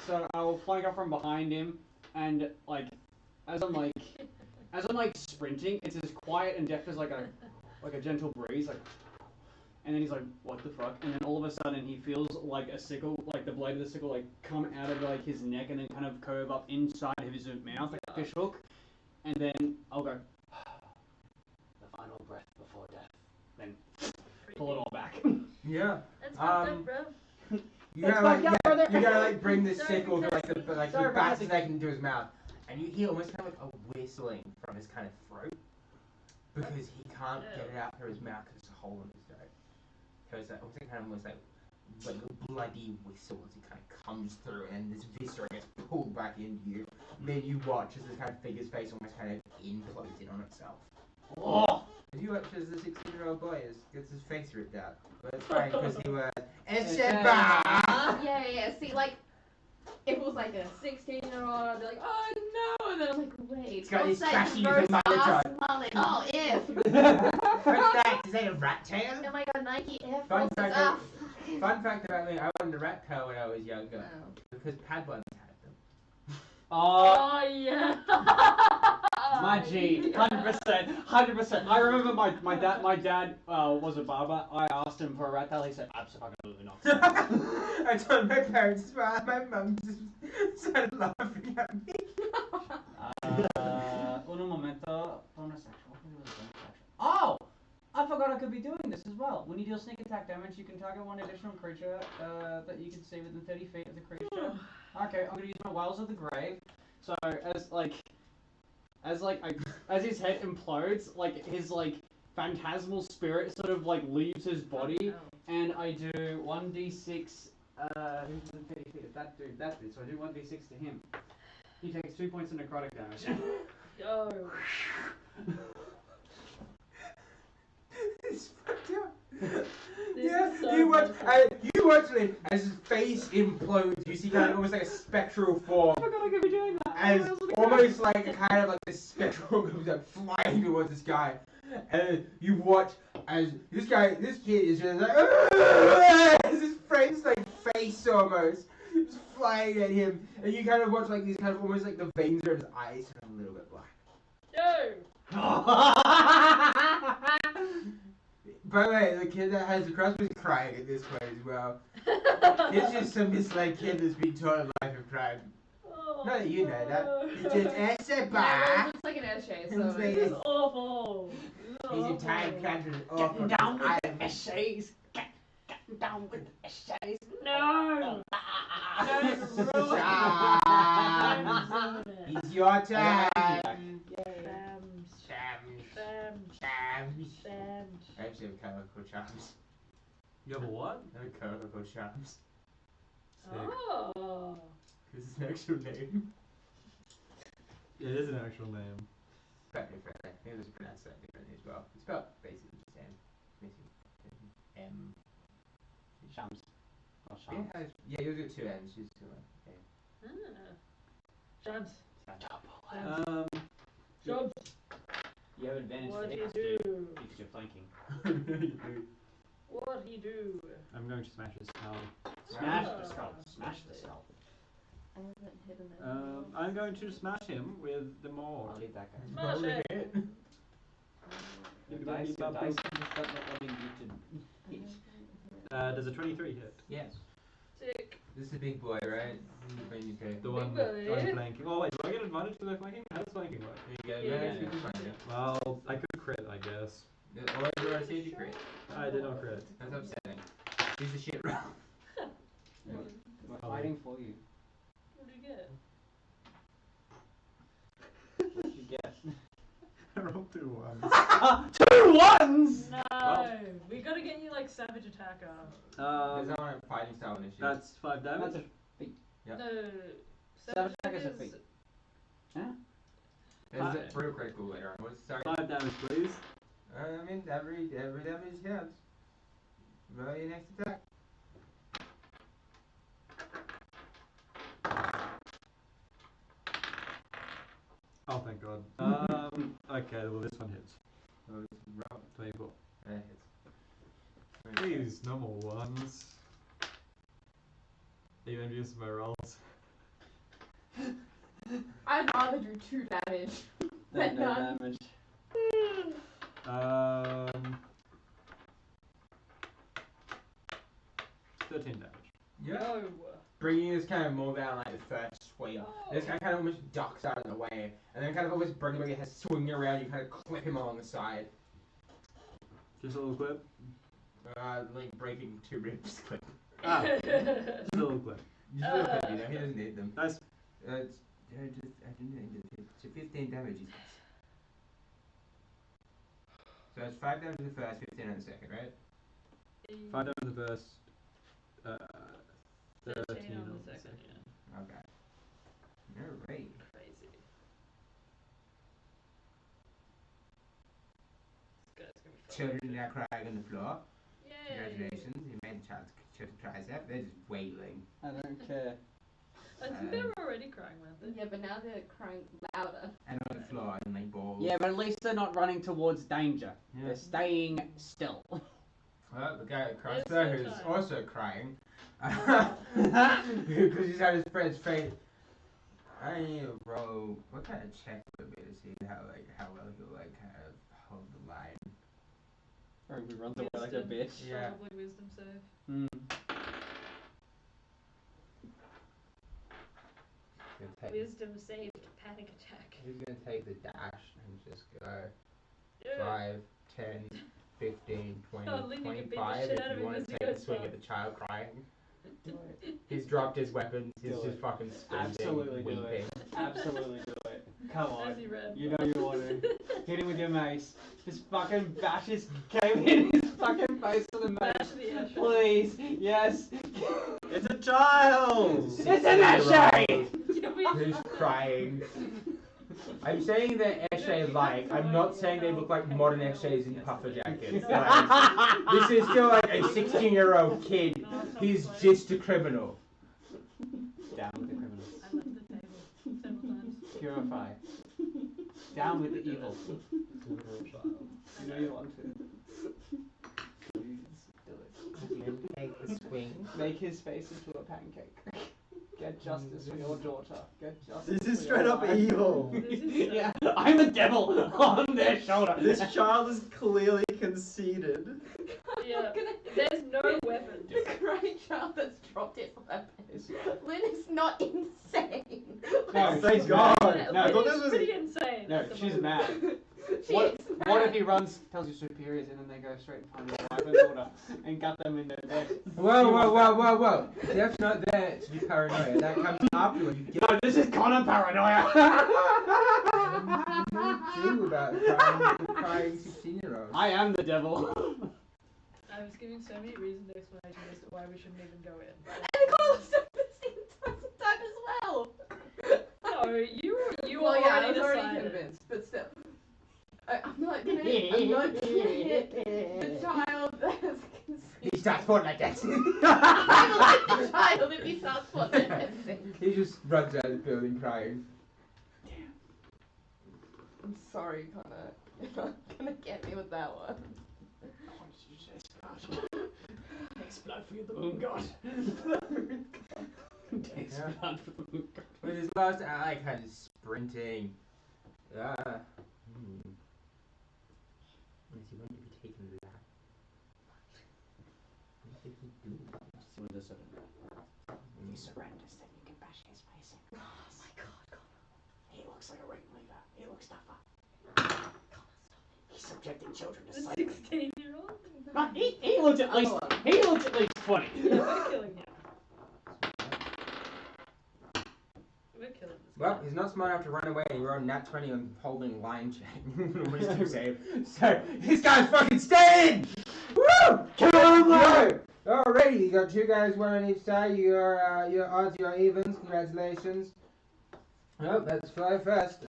so I'll flank up from behind him, and like, as I'm sprinting, it's as quiet and deft as like a gentle breeze, like, and then he's like, what the fuck? And then all of a sudden he feels like a sickle, like the blade of the sickle, like come out of like his neck and then kind of curve up inside of his mouth like a fish hook, and then I'll go, the final breath before death, then pull it all back. Yeah. That's fucked up, bro. You gotta like bring this Sorry, sickle to like the Sorry, bats as they can into his mouth, and you hear almost kind of like a whistling from his kind of throat because he can't get it out through his mouth because it's a hole in his throat. So it's like almost like a bloody whistle as it kind of comes through, and this viscera gets pulled back into you. And then you watch as this kind of figure's face almost kind of implodes in on itself. Oh! As you watch as the 16-year-old boy gets his face ripped out. But it's fine because he was Esteban! Yeah. See, like, if it was like a 16-year-old, I'd be like, oh no! And then I'm like, wait. It's got his what's trashy that little gross mullet ass mullet? Oh, if. What's that? Is that a rat tail? Oh my god, Nike Air Fun Forces. fact, Ah, Fun fact about me, I wanted a rat tail when I was younger. Oh. Because pad buttons had them. Oh, Oh yeah. my G, 100%. I remember my dad was a barber. I asked him for a rat tail. He said, absolutely not. I told my parents to smile. My mum just started laughing at me. Uno momento. Bonus action. Oh! I forgot I could be doing this as well. When you deal sneak attack damage, you can target one additional creature that you can see within 30 feet of the creature. Okay, I'm gonna use my Wells of the Grave. So as his head implodes, like his like phantasmal spirit sort of like leaves his body, and I do 1d6 Who's within 30 feet of that dude? That dude. So I do 1d6 to him. He takes 2 points of necrotic damage. Yo. It's fucked up. This Yeah, is so you watch funny. it as his face implodes. You see kind of almost like a spectral form. I forgot I could be doing that. As almost like a kind of like this spectral goes like flying towards this guy, and you watch as this kid is just like as his friend's like face almost just flying at him, and you kind of watch like these kind of almost like the veins of his eyes turn a little bit black. Yo. By the way, the kid that has the crossbow is crying at this point as well. He's just some misled kid that's been taught a life of crime. Oh, Not that you know that. He just Yeah, well, bah. it looks like an essay, It's so like- This is awful. This is His entire awful. country is Getting awful. down with I the am essays. Getting down with the essays. No. Don't ruin it. Shams. Don't ruin it. It's your time. Shams. Shams. Shams. Shams. Shams. I actually have a color called Shams. You have a what? I have a color called Shams. Sick. Oh. This is an actual name. It is an actual name. But differently. It was pronounced that differently as well. It's spelled basically the same. M. Shams. Or Yeah, Shams. yeah, you'll get two N's. Just two N's. Ah. Shams. Um, Shams. You have advantage What for do you X, dude, do? because you're flanking. What he do? I'm going to smash his skull. Smash Ah. the skull. Smash the skull. I haven't hidden it. I'm going to smash him with the I'll morgue. leave that guy. Smash Roll it. it. Your You're dice gonna just be not letting you to hit. Does a 23 hit? Yes. Sick. This is a big boy, right? This is the thing you say. The one Big that I'm boy. flanking. Oh wait, do I get advantage for the flanking? How does flanking work? You got Yeah. advantage, you can find it. Well, I could crit, I guess. All I do is see if you crit. I did not crit. That's upsetting. Use the shit round. We're fighting for you. What do you get? What did you get? I rolled 2 ones. 2 ones! No. Well. We gotta get you like savage attacker. There's not a fighting style initiative. That's 5 damage. That's Yep. No. Savage attack is a attacker feat. Huh? There's a real critical later on. What's sorry? 5 damage, please. I mean, every damage counts. Roll your next attack. Oh, thank God. Okay, well this one hits. Roll. 24. Hits. Please, no more ones. Are you envious of my rolls? I'd rather do 2 damage. But No none. damage. Um, 13 damage. Yeah. No. Bringing this kind of mold out like the first swing. Oh. This guy kind of almost ducks out of the way, and then kind of almost bringing him has swinging around. You kind of clip him along the side, Just a little clip. like breaking 2 ribs. Clip. Ah, just a little clip. Just a little clip, you know. He doesn't need them. Nice. I didn't need it. So 15 damage. He says. So it's 5 damage in the first, 15 in the second, right? 5 damage in the first. 13 13 on on the second, yeah. Okay. Alright. Crazy. This guy's gonna be Children fucking are now crying on the floor. Yay. Congratulations, you made the children cry, Zeph. They're just wailing. I don't care. I think they were already crying, weren't they? Yeah, but now they're crying louder. And on the floor, and like balls. Yeah, but at least they're not running towards danger. Yeah. They're staying still. Well, the guy across It's there your who's time. also crying. Because he's had his friend's face. I need to roll. What kind of check would it be to see how well he'll like kind of hold the line? Or he runs away like a Wisdom. bitch. Yeah. Probably wisdom save. Hmm. He's gonna take, Wisdom saved panic attack. he's gonna take the dash and just go Yeah. 5, 10, 15, 20, Oh, Lynn, you can beat the 25 shit out if of you him want as to he take a goes swing by. at the child crying. He's dropped his weapons. He's Do just it. fucking screaming, Absolutely do weeping. it. Absolutely do it. Come on. As he ran. You know you want to. Hit him with your mace. Just fucking bash his cave in his fucking face with the mace. Bash the ash. Please. Yes. It's a child! It's an Eshe! Can we Who's crying? I'm saying they're Eshe-like. I'm not saying they look like modern Eshes in puffer jackets. Like, this is still like a 16-year-old kid. He's just a criminal. Down with the criminals. I left the table several times. Purify. Down with the evil. You know you want to. Please do it. Take the swing. Make his face into a pancake. Get justice for your daughter. Get justice. This is for straight your up wife. evil. This is so Yeah, I'm the devil on their shoulder. This child is clearly conceited. Yeah. There's no weapon. The crying child that's dropped its weapon. Lynn is not insane. No, Thank she's God. mad. No, I thought It's this was- pretty insane. No, at the she's moment. mad. She What, is what mad. if he runs, tells his superiors, and then they go straight and find his wife and daughter and gut them in their bed? Whoa. That's not there to be paranoia. That comes afterwards. You get No, this is Connor paranoia. what do you do about crying 16-year-olds? I am the devil. I was giving so many reasoned explanations as to why we shouldn't even go in. And Nicole was so pissed time as well. No, you were Well, yeah, I already was already decided. convinced, but still. I'm not gonna hit the child that has He conceived. starts falling like that. I will hit the child if he starts falling. He just runs out of the building crying. I'm sorry, Connor. You're not gonna get me with that one. Takes blood for you, the moon god. Takes Yeah. blood for the moon god. With his last eye kind of sprinting. Is he going to be taken to that? What did he do? If he surrenders, then you can bash his face in. Oh my god, Connor. He looks like a ringleader. He looks tougher. He's subjecting children to The slavery. 16-year-old? No, he looks at least. He looks at least 20. Yeah, we're killing him. We're killing this Well, guy. he's not smart enough to run away. He rolled nat 20 on holding line chain. Wisdom save. So, this guy's fucking staying! Woo! Kill him, Go! Alrighty, you got two guys, one on each side. Your odds, your evens. Congratulations. Oh, let's fly first.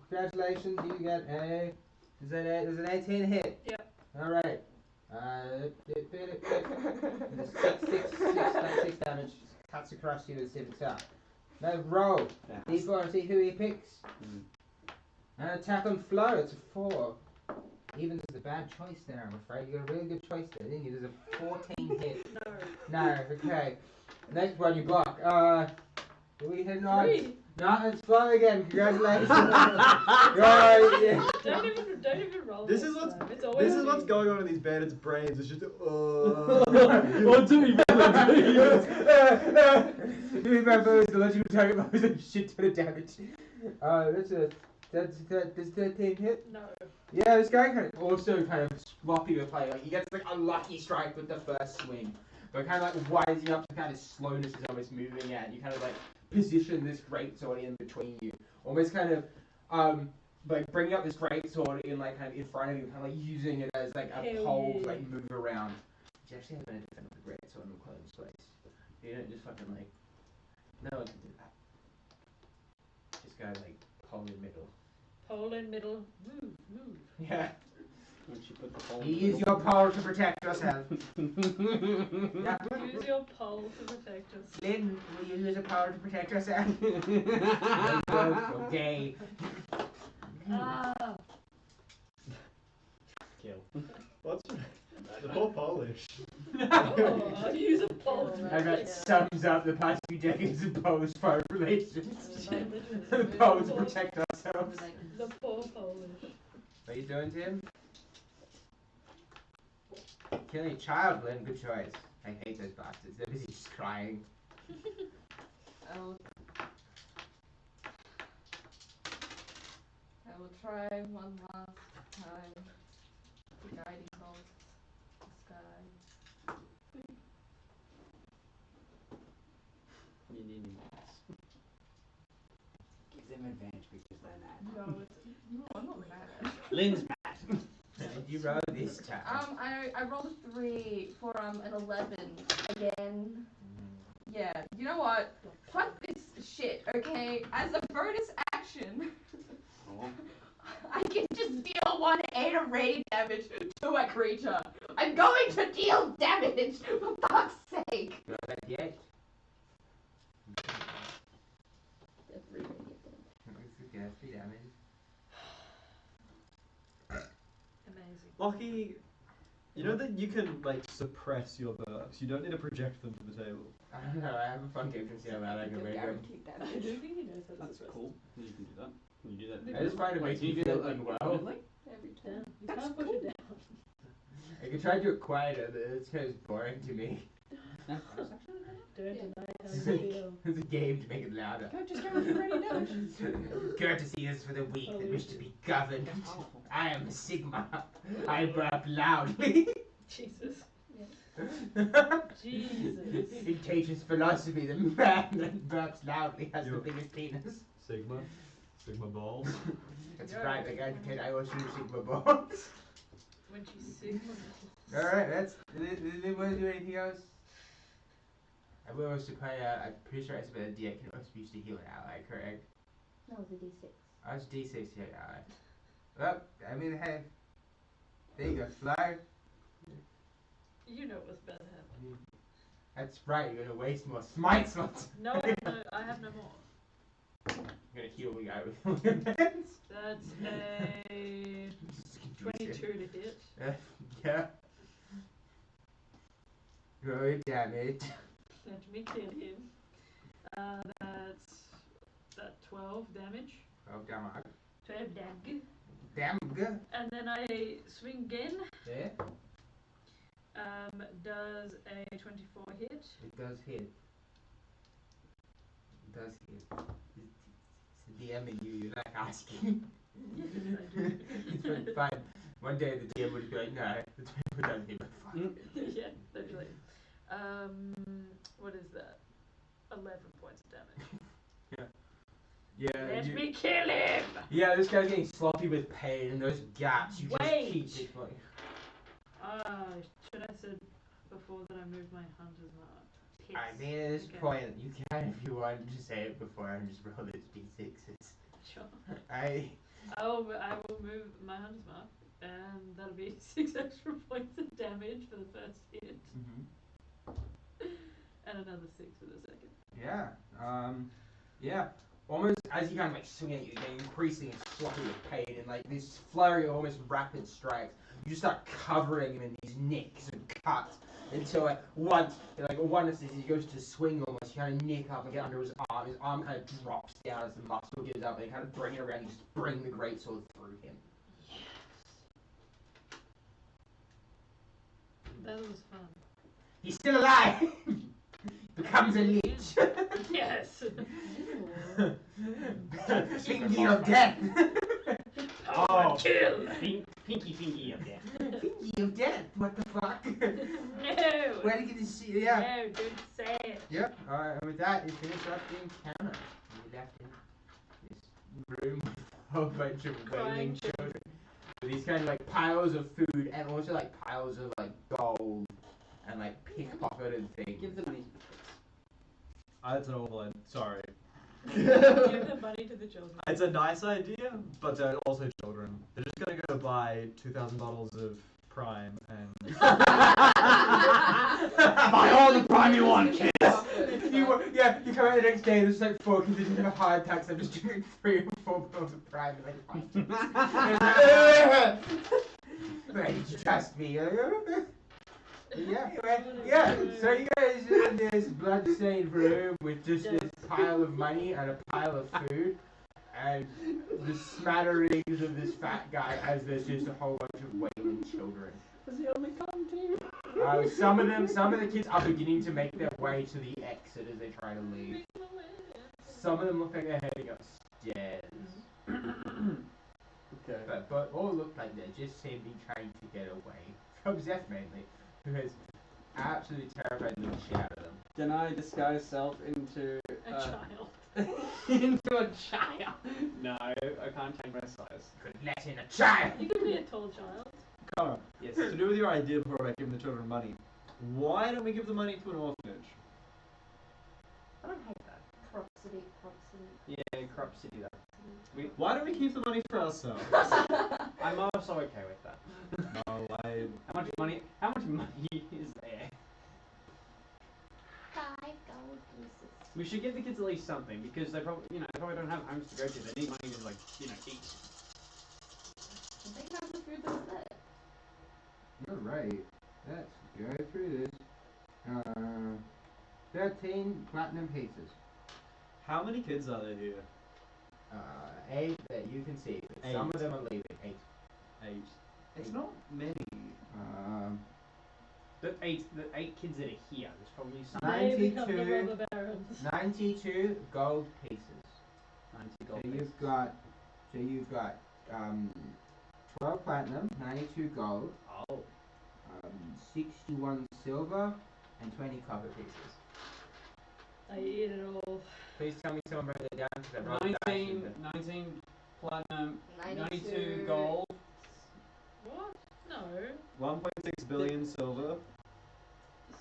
Congratulations, you get a... There's an 18 hit. Yep. Alright. 6 damage. Cuts across you with 7 up. Now roll. D4 and see who he picks. An attack on flow, it's a 4. Evens is a bad choice there, I'm afraid. You got a really good choice there, didn't you? There's a 14 hit. No, okay. Next one you block. Do we hit an odds? 3. No, it's flow again. Congratulations. Right, yeah. Don't even roll. This is what's time. It's always This is what's me. going on in these bandits' brains. It's just To be fair, for the legendary target was a shit ton of damage. That's 13 hit. No. Yeah, this guy kind of also kind of sloppy with play. Like he gets like a lucky strike with the first swing, but kind of like wising up to kind of slowness is almost moving at. You kind of like position this great sword in between you, almost kind of like bringing up this great sword in like kind of in front of you, kind of like using it as like a Hell pole yeah. to like move around. You actually have to defend with a great sword in a closed space. You don't just fucking like no one can do that. Just go like pole in middle. Pole in middle. Move. Yeah. Once you put the pole. You use your pole to protect yourself. Yeah. Use your pole to protect us. Lynn, will you use a power to protect yourself? Okay. Ah. Kill. What's the poor Polish? Oh, use a pole to And that protect sums up the past few decades of Polish-foreign relations. The pole to protect ourselves. The poor Polish. What are you doing, Tim? Killing a child, Lynn. Good choice. I hate those bastards. They're busy just crying. I will try one last time. The guiding bolt. This guy. You need him. Give them advantage because they're mad. No, I'm not mad. Lynn's mad. And you roll this time. I rolled a 3 for an 11 again. Yeah, you know what? Fuck this shit, okay? As a bonus action, Oh. I can just deal 1/8 of radiant damage to a creature. I'm going to deal damage, for fuck's sake. Roll that d8. That's really good. That's 3 damage. Amazing. Lucky, you know that you can like suppress your burps. You don't need to project them to the table. I don't know, I have a fun game to see how loud I can make them. Guaranteed I damage. don't think he knows how to That's suppress cool. You can do that. Can you do that? I just find it makes me feel unwell. Every Yeah, time. you That's can't push cool. it down. I could try to do it quieter, but it's kind of boring to me. Don't Yeah. deny how It's you like, feel. it's a game to make it louder. Just go with ready damage. Courtesy is for the weak that wish to be governed. I am a Sigma. I burp loudly. Jesus. It teaches philosophy. The man that burps loudly has the You- biggest penis. Sigma balls. That's Yeah. right, like I also use Sigma balls. When she's Sigma. Alright, that's. Did anyone do anything else? I will also play, I'm pretty sure I said a D8 can also be used to heal an ally, correct? No, it's a D6. Oh, it's D6 to heal an ally. Well, I mean, hey. There you go, Fly. You know what's about to happen. That's right, you're gonna waste more smite slots. No, I have no more. I'm gonna heal the guy with limits. That's a 22 to hit. Yeah. Roll damage. Let me kill him. That's 12 damage. 12 damage. 12 damage. Damn good. And then I swing again. Yeah, Does a 24 hit? it does hit. It does hit. It's the DM in you, you're like asking. Yes, I do. It's fine. One day the DM would be like, no, the 24 doesn't hit, but fuck. Yeah, literally. What is that? 11 points of damage. Yeah, Let me kill him! yeah, this guy's getting sloppy with pain, and those gaps, you Wait. just keep it Should I said before that I moved my hunter's mark? I mean, at this Okay. point, you can if you want to say it before and just roll those d6s. Sure. I I will move my hunter's mark, and that'll be 6 extra points of damage for the first hit, and another 6 for the second. yeah, yeah. Almost as you kind of like swing at you, you're getting increasingly sloppy with pain, and like this flurry of almost rapid strikes, you just start covering him in these nicks and cuts until like one instance he goes to swing almost, you kind of nick up and get under his arm kind of drops down as the muscle gives up, and you kind of bring it around, you just bring the greatsword through him. That was fun. He's still alive! Becomes a leech! Yes! Finger of death! Oh. Kill! Pinky up there. Finger of death? What the fuck? No! Where did you get this shit? Yeah. No, don't say it. Yep, and with that, we finish up the encounter. We left in this room with a whole bunch of Crying wailing children. With these kind of like piles of food and also like piles of like gold and like pickpocketed things. Give the money to the That's an awful idea. Sorry. Give the money to the children. It's a nice idea, but they're also children. They're just gonna go buy 2,000 bottles of Prime and. Buy all the Prime you want, kids! You come out the next day, there's like 4 kids who have a heart attack, so I'm just drinking 3 or 4 bottles of Prime and like 5 Why did you trust me? Yeah, so you guys are in this blood-stained room with just this pile of money and a pile of food, and the smatterings of this fat guy as there's just a whole bunch of wailing children. Does he only come to? Some of the kids are beginning to make their way to the exit as they try to leave. Some of them look like they're heading upstairs. Okay. But all look like they just seem to be trying to get away. From Zeph mainly, who has absolutely terrified the shit out of them. Can I disguise self into A child. into a child? No, I can't change my size. Could let in a child! You could be a tall child. Connor, Yes. to do with your idea before about giving the children money, why don't we give the money to an orphanage? I don't hate that. Crop City, Crop City. Yeah, Crop City. That. Why do we keep the money for ourselves? I'm also okay with that. No, How much money? How much money is there? 5 gold pieces. We should give the kids at least something because they probably, they probably don't have homes to go to. They need money to eat. They can have the food that's there. You're right. Let's go through this. 13 platinum pieces. how many kids are there here? 8 that you can see, but some of them are leaving. 8. 8. It's not many. The eight kids that are here. There's probably some. They become the 92. robber barons. 92 gold pieces. 90 So gold. you've got 12 platinum, 92 gold, Oh. 61 silver, and 20 copper pieces. I eat it all. Please tell me someone wrote that down because I wrote it down. 19 platinum, 92 92 gold. What? No. 1.6 billion silver.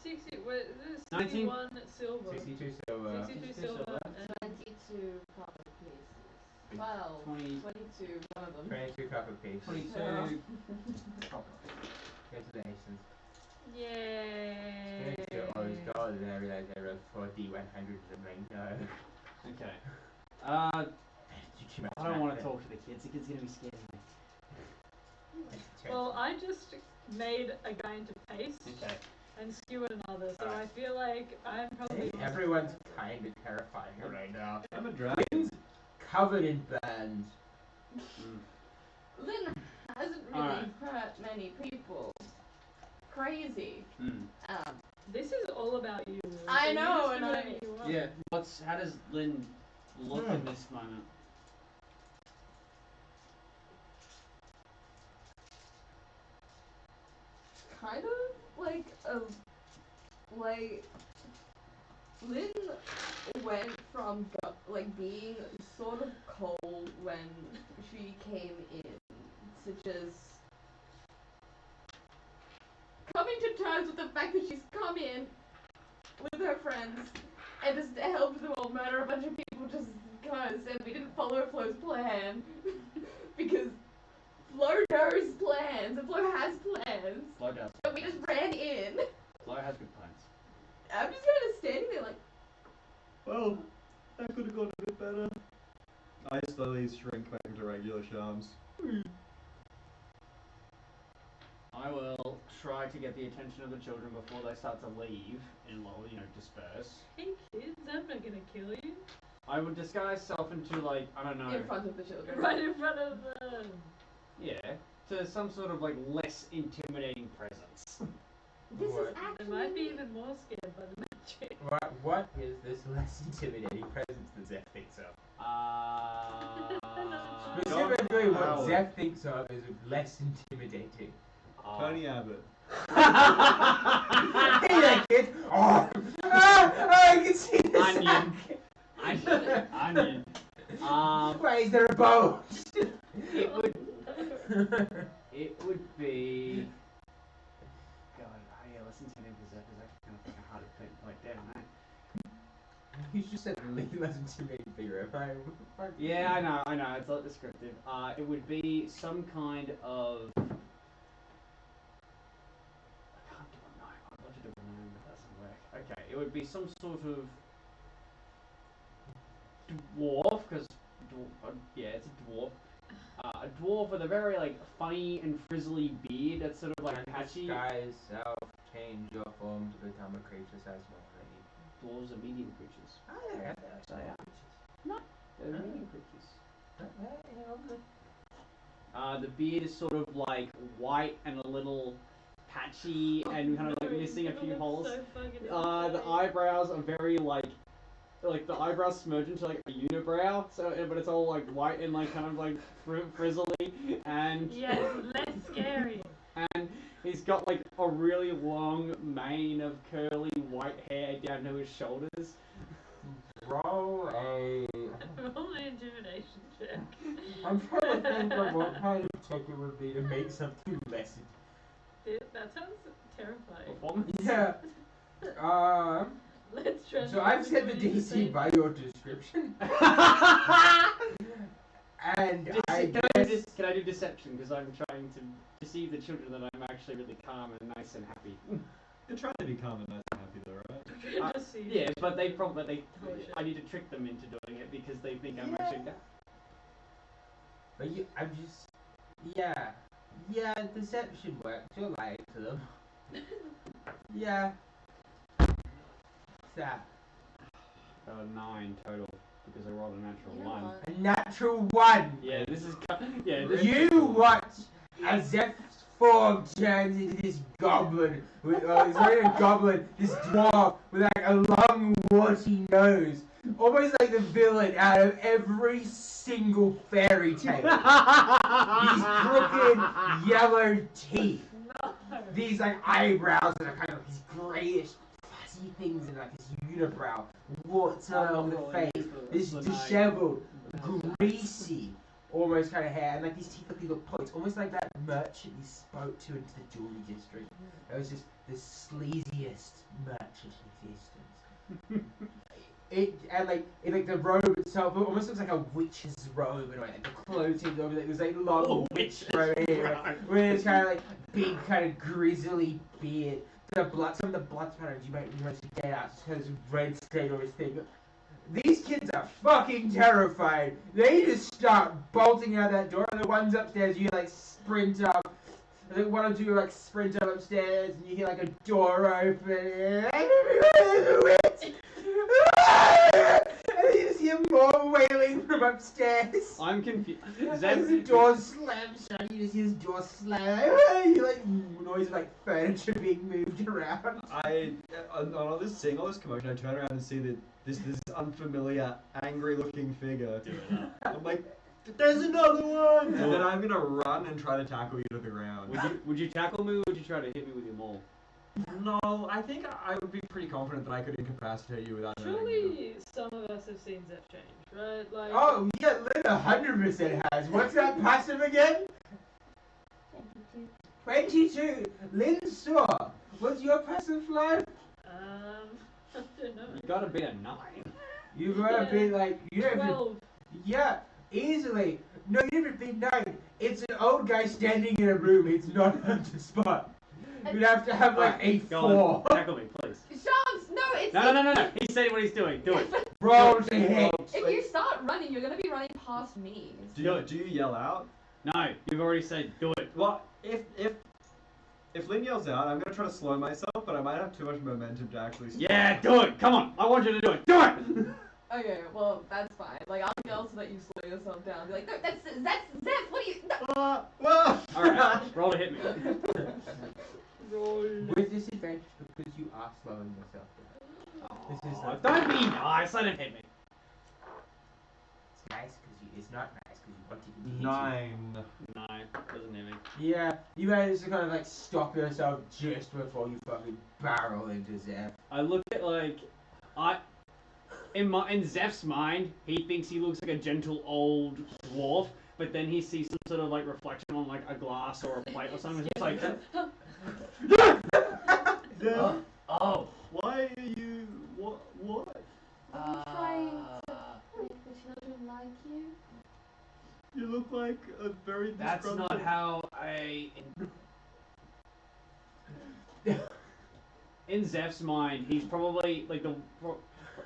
60. Wait, this is 19 61 silver. 62 silver. 62 62 silver. silver. And 22 copper pieces. 12, 20. 22, one of them. 22 copper pieces. 22. Congratulations. yay. 22 orange gold, and I realized I wrote 40, 100, and I'm like, no. Okay. Too much I don't want math to talk to the kids. The kids are gonna be scared of me. there. Well, I just made a guy into paste Okay. and skewered another, so I feel like I'm probably. Everyone's kind of terrifying right now. I'm a dragon. Covered in burns. Lynn hasn't really Alright. hurt many people. Crazy. This is all about you. Lou, I so you know, just do and whatever I- you want. Yeah. How does Lynn look in this moment? Kind of like Lynn went from being sort of cold when she came in to just coming to terms with the fact that she's come in with her friends and just helped them all murder a bunch of people just because, and we didn't follow Flo's plan because Flo knows plans and Flo has plans. Flo does. And we just ran in. Flo has good plans. I'm just kind of standing there like, Well, that could have gone a bit better. I slowly shrink back into regular Shamms. I will try to get the attention of the children before they start to leave and disperse. Hey kids, I'm not gonna kill you. I would disguise self into I don't know. in front of the children. Right in front of them. Yeah, to some sort of less intimidating presence. This is What? They actually. might be even more scared by the magic. What is this less intimidating presence that Zeph thinks of? Specifically, what Howard. Zeph thinks of is less intimidating. Tony Abbott. Hey there, kid! Oh! I can see this! Onion. Onion. Why is there a bow? It would be. God, listen to him because that is actually kind of fucking hard to put down, eh? You just said less intimidating figure. Yeah, I know. It's not descriptive. It would be some kind of. I can't do a gnome. I'd love to do a gnome, but that doesn't work. Okay, it would be some sort of dwarf, because yeah, it's a dwarf. A dwarf with a very funny and frizzly beard that's sort of patchy. Disguise self, change your form to become a creature size more. Dwarves are medium creatures. Oh, yeah, They are. They're medium creatures. The beard is sort of white and a little patchy and kind of missing a few holes. So fucking The insane. eyebrows are very the eyebrows smudge into a unibrow, but it's all white and kind of frizzly, and Yes, less scary. and he's got a really long mane of curly white hair down to his shoulders. Roll a. Roll an intimidation check. I'm trying to think of what kind of check it would be to make something less. That sounds terrifying. Performance. Yeah. Let's try. So I've set the DC by your description, and I guess Can I do deception? Because I'm trying to deceive the children that I'm actually really calm and nice and happy. You're trying to be calm and nice and happy though, right? Just see. Yeah, but they probably Oh, shit. I need to trick them into doing it because they think I'm Yeah. actually. But I'm just, yeah, deception works. You're lying to them. Yeah. What's that? 9 total because I rolled a natural You know 1. what? A natural 1. Yeah, this is You watch as Zeph's form turns into this goblin. He's not even a goblin, this dwarf with like a long, warty nose. Almost like the villain out of every single fairy tale. These crooked, yellow teeth. No. These like eyebrows that are kind of these greyish, fuzzy things in like this unibrow. Warts along the face. This disheveled, greasy, almost kind of hair, and like these teeth look little points, almost like that merchant you spoke to into the jewelry district. It was just the sleaziest merchant in existence. Like the robe itself, it almost looks like a witch's robe, and like the clothing over there, there's like long witch robe here, where it's kind of like big, kind of grizzly beard. Some of the blood patterns you might to get out, just kind of red stain over his thing. These kids are fucking terrified. They just start bolting out that door. The ones upstairs, you like sprint up. I think one of you like sprint up upstairs, and you hear like a door open. And then you just hear more wailing from upstairs. I'm confused. As the door slams shut, you just hear this door slam. You like noise of like furniture being moved around. On all this, seeing all this commotion, I turn around and see that this unfamiliar, angry-looking figure. I'm like, there's another one! And then I'm gonna run and try to tackle you to the ground. Would you tackle me or would you try to hit me with your maul? No, I think I would be pretty confident that I could incapacitate you without hurting you. Surely some of us have seen Zeph change, right? Like. Oh, yeah, Lynn 100% has. What's that passive again? 22. Lynn saw. What's your passive, Flo? I don't know. You gotta be a 9. You gotta be like, you don't have to, 12. yeah, easily. No, you don't have to be 9. It's an old guy standing in a room. It's not hard to spot. You'd have to have like a Go 4. on, tackle me, please. Shamms, no, it's No. He said what he's doing. Do it. Roll to hit. If you start running, you're gonna be running past me. Do you yell out? No, you've already said do it. Well, if Lynn yells out, I'm gonna try to slow myself, but I might have too much momentum to actually stop. Yeah, do it. Come on. I want you to do it. Do it. Okay, well, that's fine. Like, I'll yell so that you slow yourself down. Be like, no, that's Zeph, what are you... No. Alright, roll to hit me. Roll. With disadvantage because you are slowing yourself down. This is like, Don't be nice. Let him hit me. it's nice because it's not nice because you want to hit you. 9. No, doesn't hit me. Yeah, you managed to kind of like stop yourself just before you fucking barrel into Zeph. I look at in Zeph's mind, he thinks he looks like a gentle old dwarf, but then he sees some sort of like reflection on like a glass or a plate or something. It's like, oh, Why are you... What? Are you trying to make the children like you? You look like a very that's disgruntled... not how I. In Zeph's mind, he's probably like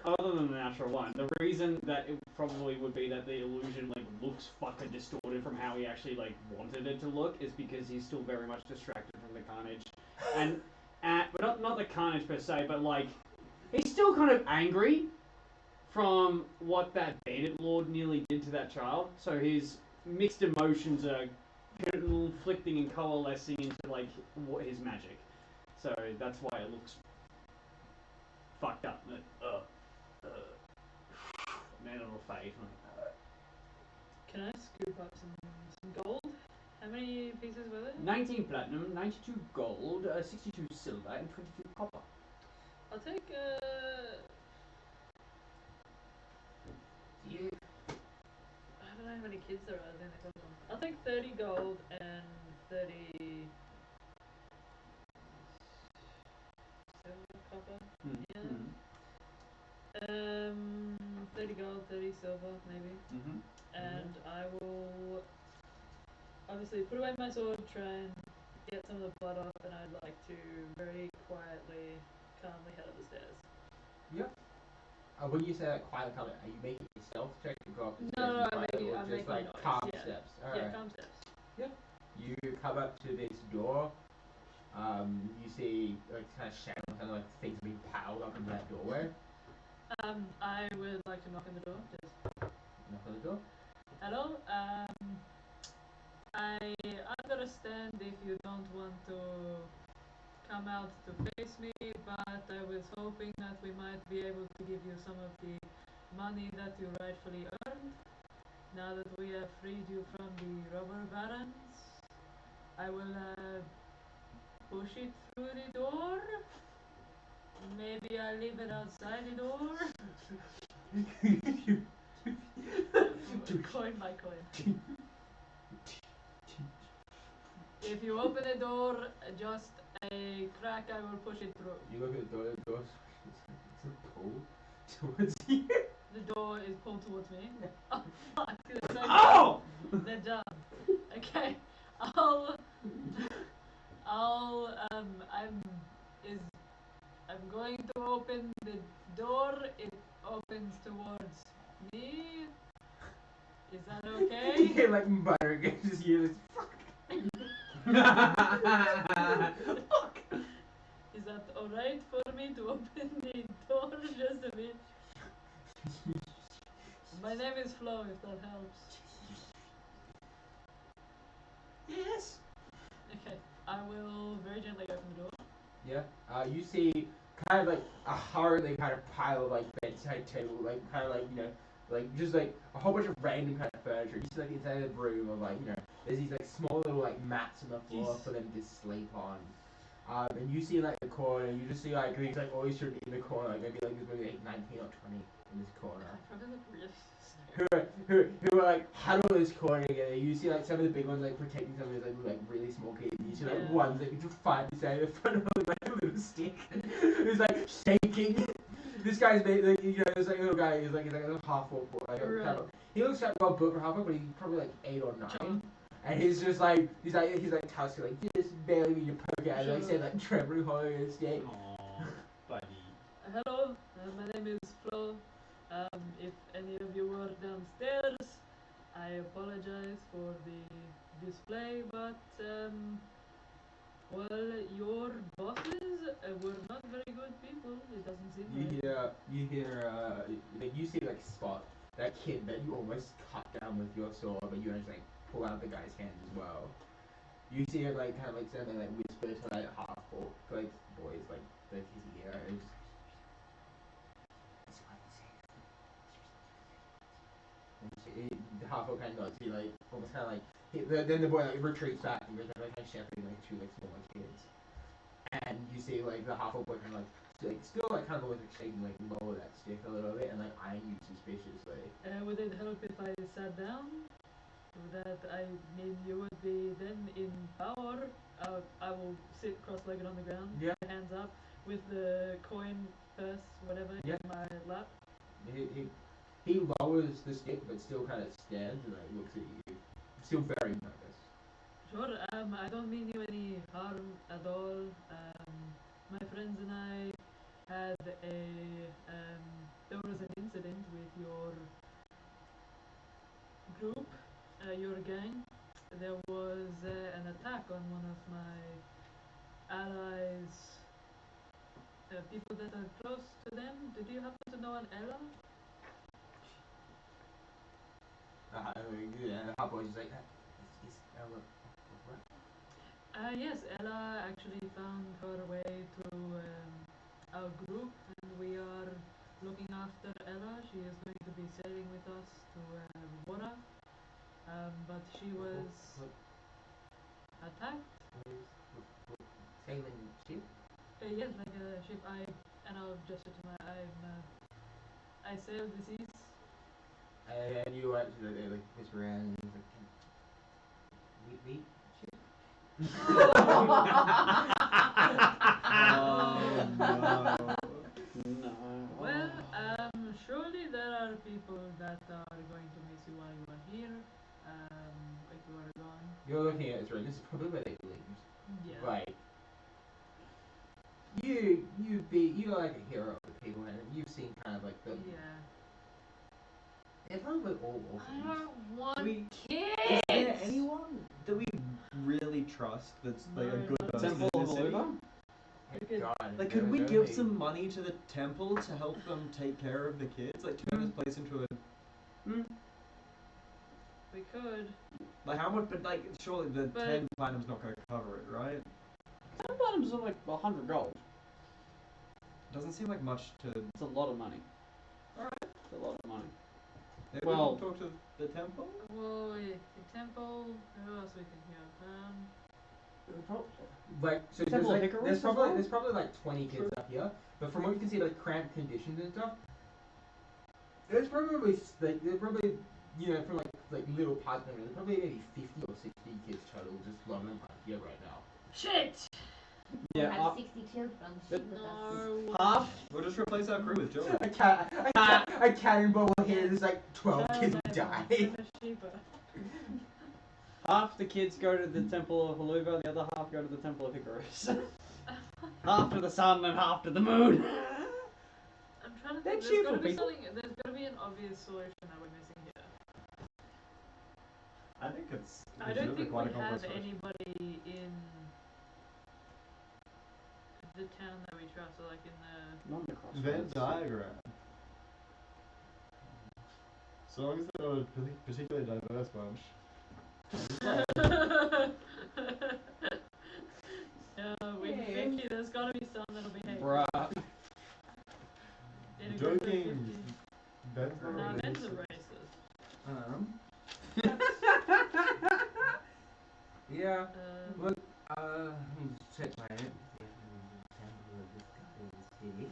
other than the natural 1. The reason that it probably would be that the illusion like looks fucking distorted from how he actually like wanted it to look is because he's still very much distracted from the carnage, but not the carnage per se, but like he's still kind of angry from what that bandit lord nearly did to that child. So his mixed emotions are conflicting and coalescing into like his magic. So that's why it looks fucked up. Man, it'll fade. Can I scoop up some gold? How many pieces were there? 19 platinum, 92 gold, 62 silver, and 22 copper. I'll take You, I don't know how many kids there are in the couple. I'll take 30 gold and 30 silver, copper. Yeah. 30 gold, 30 silver, maybe. Mm-hmm. And I will obviously put away my sword, try and get some of the blood off, and I'd like to very quietly, calmly head up the stairs. Yep. When you say that quiet comment, are you making a stealth check to go up the No, stairs? I'm quietly, making- or I'm just making like noise, calm yeah. steps? Yeah, Alright. calm steps. You come up to this door. You see like kind of shadows, kind of like things being piled up in that doorway. I would like to knock on the door. Just Knock on the door. hello. I understand if you don't want to come out to face me, but I was hoping that we might be able to give you some of the money that you rightfully earned. Now that we have freed you from the robber barons, I will push it through the door. Maybe I leave it outside the door. Coin by coin. If you open the door, just a crack, I will push it through. You look at the door. It's a pull towards you. The door is pulled towards me. Oh fuck! Oh! The job. Okay. I'm going to open the door. It opens towards me. Is that You okay? hear like butter again, just hear this. Fuck. Is that alright for me to open the door just a bit? My name is Flo, if that helps. Yes. Okay, I will very gently open the door. Yeah. You see kind of like a hurriedly kind of pile of like bedside table, like kind of like like just like a whole bunch of random kind of furniture. You see like inside the room of like there's these like small little like mats on the floor for them to sleep on. And you see like the corner, you just see like these like always should be in the corner, like there's maybe like 19 or 20 in this corner. I probably look really Who are like huddled in this corner together. You see like some of the big ones like protecting some of these like really small kids. You see like Yeah. ones that just find this out of the front of like a little stick who's like shaking. This guy's made like this like little guy is like a half orc boy. Like, Right. kind of, he looks like well built for half orc, but he's probably like 8 or 9. And he's just like he's like tusked like just barely need to poke out. Like say like trembling holding a stick. Aww, buddy. Hello, my name is Flo. If any of you were downstairs, I apologize for the display, but well, your bosses were not very good people. It doesn't seem like. You see like Spot, that kid that you almost cut down with your sword, but you just like pull out the guy's hand as well. You see it like kind of like something like whisper to like half orc like boys like his ears. The half orc kind of nods. He like almost kind of like then the boy like retreats back and goes like shepherding like 2 like smaller kids. And you see like the half orc boy kind of like still like kind of always like shaking like lower that stick a little bit and like eyeing you suspiciously. Would it help if I sat down? That I mean, you would be then in power. I will sit cross-legged on the ground, Yeah. hands up, with the coin, purse, whatever, Yeah. in my lap. He lowers the stick but still kind of stands and like looks at you, still very nervous. Sure. I don't mean you any harm at all. My friends and I had there was an incident with your group, your gang. There was an attack on one of my allies, people that are close to them. Did you happen to know an Ella? Half boy's just like is Ella what? Yes, Ella actually found her way through our group, and we are looking after Ella. She is going to be sailing with us to Bora, but she was attacked. Sailing ship? Yes, like a ship. And I'll gesture to I sail the seas. And you actually like this around and like we Oh no. No. Well, are people that are going to miss you while you are here. If you are gone. You're looking at Israel. This is probably where they lived. Yeah. Like, you're like a hero of the people, and you've seen kind of like the. Yeah. They're probably all I orphans. don't want Do we- kids. Is there anyone that we really trust that's like a No, good not person Temple in of the city? Aulynn? Thank God. Like, could we give some money to the temple to help them take care of the kids? Like, turn this place into a... We could. Like, how much... But, like, surely the But- 10 platinum's not going to cover it, right? Some items are like 100 gold. Doesn't seem like much to... It's a lot of money. Alright. It's a lot of money. Maybe Well- we can talk to the temple? Well, yeah, the temple. Who else we can hear? Like, so Temple of there's Icarus as well? there's probably like 20 kids up here, but from what you can see, like cramped conditions and stuff, there's probably you know, from like little parts of them, there's probably maybe 50 or 60 kids total just logging up here right now. Shit! We Yeah, have 60 children. but- Shoot us. No. half. We'll just replace our crew with children. A cannonball here, there's like 12 kids who die. Half the kids go to the Temple of Haluva, the other half go to the Temple of Icarus. Half to the sun and half to the moon. I'm trying to They're think. There's cheerful gotta be people. something. There's gotta be an obvious solution that we're missing here. I think it's... I don't think quite we a complex have question. anybody in the town that we trust, or like in the. Not the crossroads. Venn diagram. So long as they're not a particularly diverse bunch. With Vicky, there's gotta be some that'll behave. Bruh. In a group of Joking. 50. Ben's No, not Ben's a racist. racist. Yeah. Um, Let me just check my example of this guy in the city.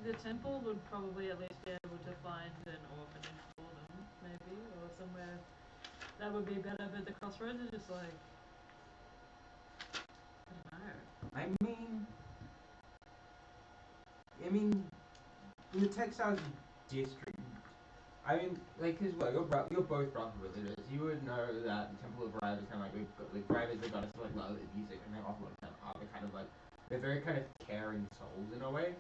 The temple would probably at least be able to find an orphanage for them, maybe, or somewhere that would be better, but the crossroads are just like, I don't know. I mean, in the textiles district, I mean, like, cause well, you're both brother religious. You would know that the Temple of Rive is kind of like Rive is the goddess of like love and music, and they often are kind of like they're very kind of caring souls in a way.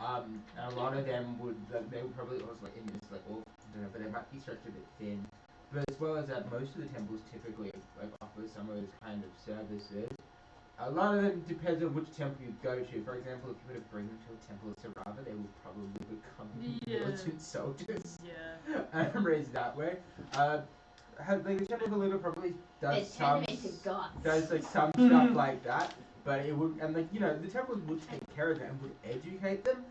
And a lot of them would they would probably also like in this like all but they might be stretched a bit thin. But as well as that, most of the temples typically like offer some of those kind of services. A lot of them depends on which temple you go to. For example, if you were to bring them to the Temple of Sarava, they will probably become militant soldiers. Yeah. Raised that way. Like the Temple of Oliva probably They does turn some them into gods. does like some stuff like that, but it would and like you know the temples would take care of them and would educate them,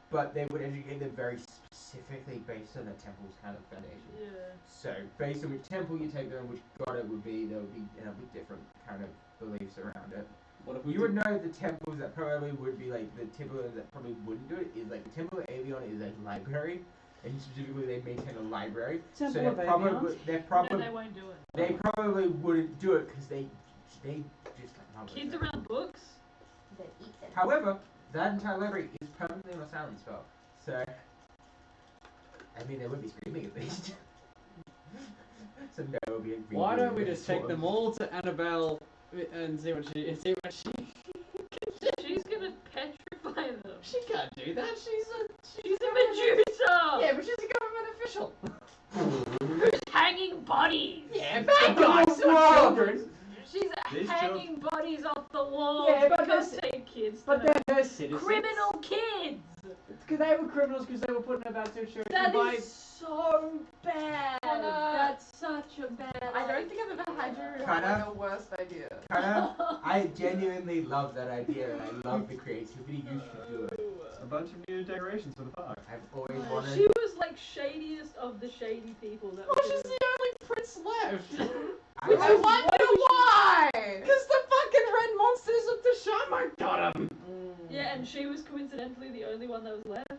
but they would educate them very specifically based on the temple's kind of foundation. Yeah. So based on which temple you take them, which god it would be, there would be with different kind of beliefs around it. What if we You would know the temples that probably would be like the temple that probably wouldn't do it is like the Temple of Avion is a library, and specifically they maintain a library. Temple so of they're Avion? probably No, they won't do it. they probably wouldn't do it because they just like not Kids live there. around books? They eat them. However, that entire library is permanently on a silent spell, so I mean they would be screaming at least. So no, it would be. Why don't we just take them all to Annabelle and see what she She's gonna petrify them. She can't do that. She's a Medusa! Yeah, but she's a government official. Who's hanging bodies? Yeah, bad guys. Children. She's These hanging bodies off the wall. Yeah, but you can't they're- take kids. But to they're her citizens. criminal kids. Because they were criminals because they were putting about to church That by. is so bad. Kinda- That's such a bad. I don't think I've ever had you Kinda. have like a worst idea. Kinda, I genuinely love that idea, and I love the creativity you should do it. A bunch of new decorations for the park. I've always wanted. She was like shadiest of the shady people that Well, were she's the only prince left. I wonder why! Because the fucking red monsters of the shaman got him. Yeah, and she was coincidentally the only one that was left.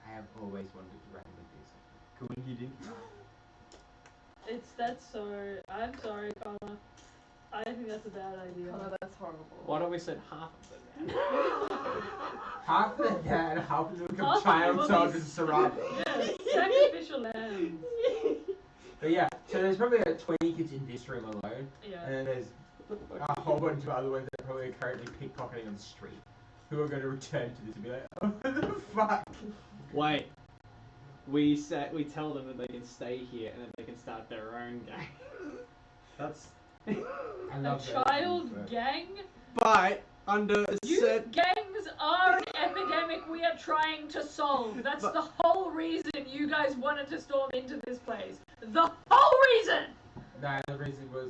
I have always wanted to randomly do something. Coinky dinky. That's so. I'm sorry, Connor. I think that's a bad idea. Oh, that's horrible. Why don't we send half of them then? Half of them dead, half of them become Half of child them will soldiers be- and surrounded. Yeah, sacrificial lambs. But yeah, so there's probably like 20 kids in this room alone, Yeah. and then there's a whole bunch of other ones that are probably currently pickpocketing on the street, who are going to return to this and be like, oh, what the fuck? Wait. We tell them that they can stay here and then they can start their own gang. That's I A love child that. gang? But under a Youth gangs are an epidemic we are trying to solve. That's But- the whole reason you guys wanted to storm into this place. The whole reason! No, the reason was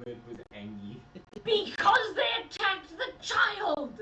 Lid was angry. Because they attacked the child!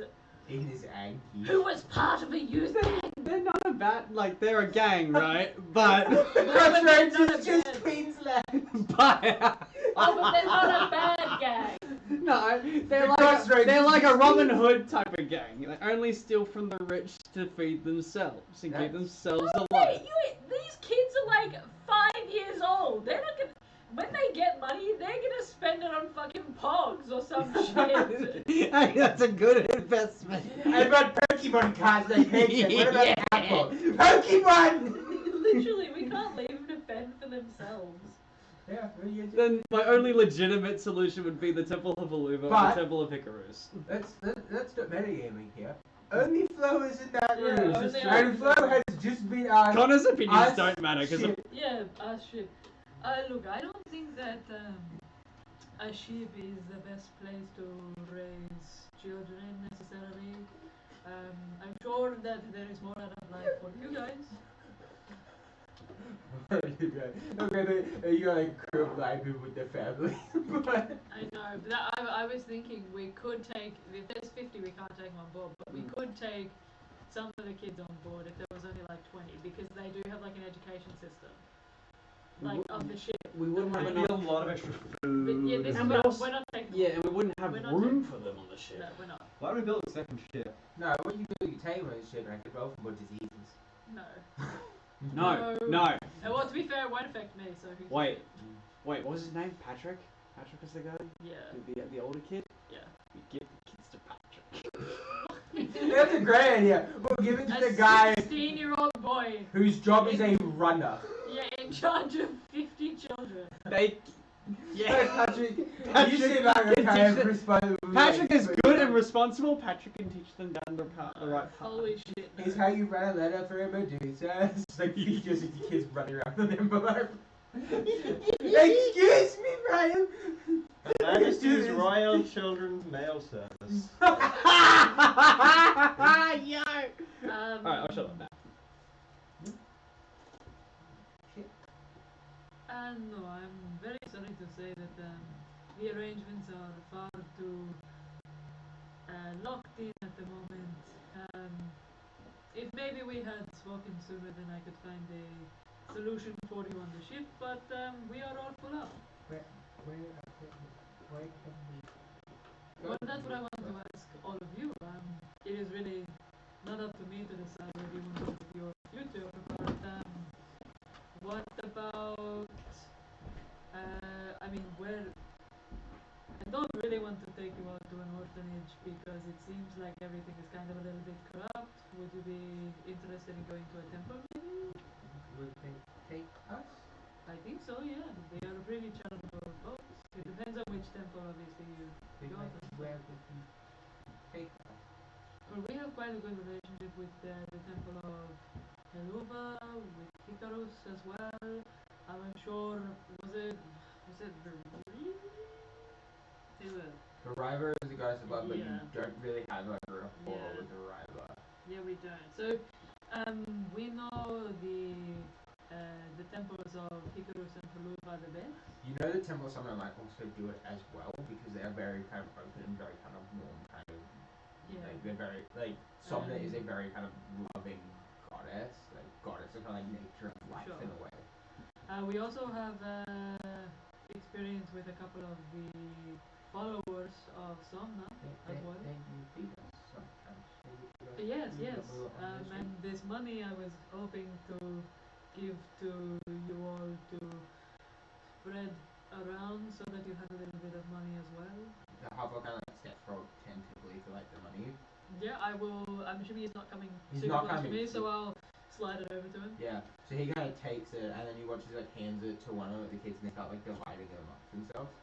It is angry. Who was part of a youth gang. They're not a bad, like, they're a gang, right? But, The No, Crossroads but they're not is a just bad- Queensland. but, Oh, but they're not a bad gang. no, The they're Crossroads like is a just Robin Hood type of gang. They only steal from the rich to feed themselves and keep That's- themselves Oh, alive. wait, these kids are like 5 years old. They're not gonna. When they get money, they're gonna spend it on fucking pogs or some shit. Hey, that's a good investment. I bought Pokemon cards like paycheck. What about Yeah. Apple? Pokemon! Literally, we can't leave them to fend for themselves. Yeah, well, you Then my only legitimate solution would be the Temple of Aluva or But- the Temple of Icarus. Let's not metagaming here. Only Flo is in that Yeah, room. only And Flo has just been asked. Connor's opinions us don't matter because shit. Yeah, shit. Look, I don't think that a ship is the best place to raise children necessarily. I'm sure that there is more out of life for you guys. Okay, you got like crew of black people with their family. But I know, but I was thinking we could take, if there's 50 we can't take them on board, but we could take some of the kids on board if there was only like 20, because they do have like an education system. Like, of the ship. we wouldn't I have need a enough. lot of extra But food. yeah, this is And what also- we're not taking Yeah, them and we wouldn't have We're not room taking- for them on the ship. No, we're not. Why don't we build a second ship? no, what you do, you take on shit and I could roll for more diseases. No. No, No. no. Well, to be fair, it won't affect me, so who's Wait. Wait, what was his name? Patrick? Patrick was the guy? Yeah, The older kid? yeah. We give the kids to Patrick. That's a great idea. We'll give it to A the guy 16-year-old boy, whose job is a runner. yeah, in charge of 50 children. They. Hey, Patrick, you Patrick seem like a can kind of teach them- responsible. Patrick is man. good and responsible. Patrick can teach them down the right path. Holy shit. Here's how you write a letter for a Medusa. It's like just the kids running around with an envelope. Excuse me, Brian. Her Majesty's Royal Children's Mail Service. Yo! Alright, I'll shut up now. No, I'm very sorry to say that the arrangements are far too locked in at the moment. If maybe we had spoken sooner, then I could find a solution for you on the ship, but we are all full up. Well, that's what I want to ask all of you. It is really not up to me to decide where you want to live your future, but what about, I mean, where, I don't really want to take you out to an orphanage because it seems like everything is kind of a little bit corrupt. Would you be interested in going to a temple maybe? Would they take us? I think so, yeah. They are pretty charitable folks. It depends on which temple, obviously, you go to. Where would you take us? Well, we have quite a good relationship with the temple of Helova, with Icarus as well. I'm sure, was it the The River is the goddess above, but you Yeah. don't really have like a rapport Yeah. with the River. Yeah, we don't. So, we know the temples of Icarus and Helova the best. You know the Temple of Summer might also do it as well because they are very kind of open and very kind of warm kind of Yeah. like they're very like Somna is a very kind of loving goddess, like goddess of kind of like nature and life Sure. in a way. We also have experience with a couple of the followers of Somna as well. They do feed us sometimes. They do feed us Yes, food yes. that we're on this And this money I was hoping to give to you all to spread around so that you have a little bit of money as well. The Huffle kind of like steps forward tentatively for like the money. Yeah, I will. I'm assuming he's not coming He's super not close to coming me, to- so I'll slide it over to him. Yeah. So he kind of takes it, and then you watch he like hands it to one of the kids, and they start like dividing them up themselves.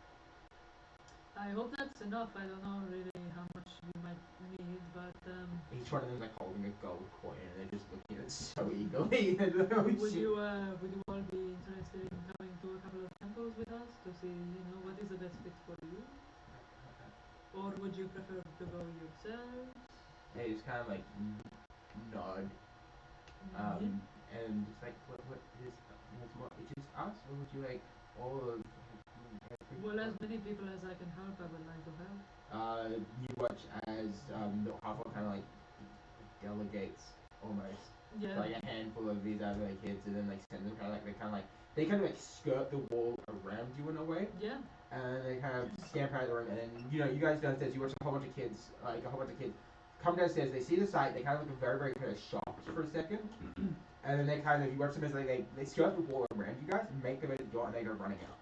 I hope that's enough. I don't know really how much you might need, but Each one of them is like holding a gold coin, and they're just looking at it so eagerly. They're like, "Oh, would shit." you all be interested in coming to a couple of temples with us to see, what is the best fit for you? Or would you prefer to go yourself? They just kind of like nod, and just like, what is more? It's just us, or would you like all of? Well, as many people as I can help, I would like to help. You watch as the Huffle kind of like delegates almost. Yeah. So, like a handful of these other kids, and then like send them kind of like they kind of like skirt the wall around you in a way. Yeah. And they kind of scamper out of the room, and then you guys downstairs. You watch a whole bunch of kids, come downstairs. They see the sight. They kind of look very, very kind of shocked for a second, and then they kind of you watch them as like they skirt the wall around you guys, and make them at the door, and they go running out.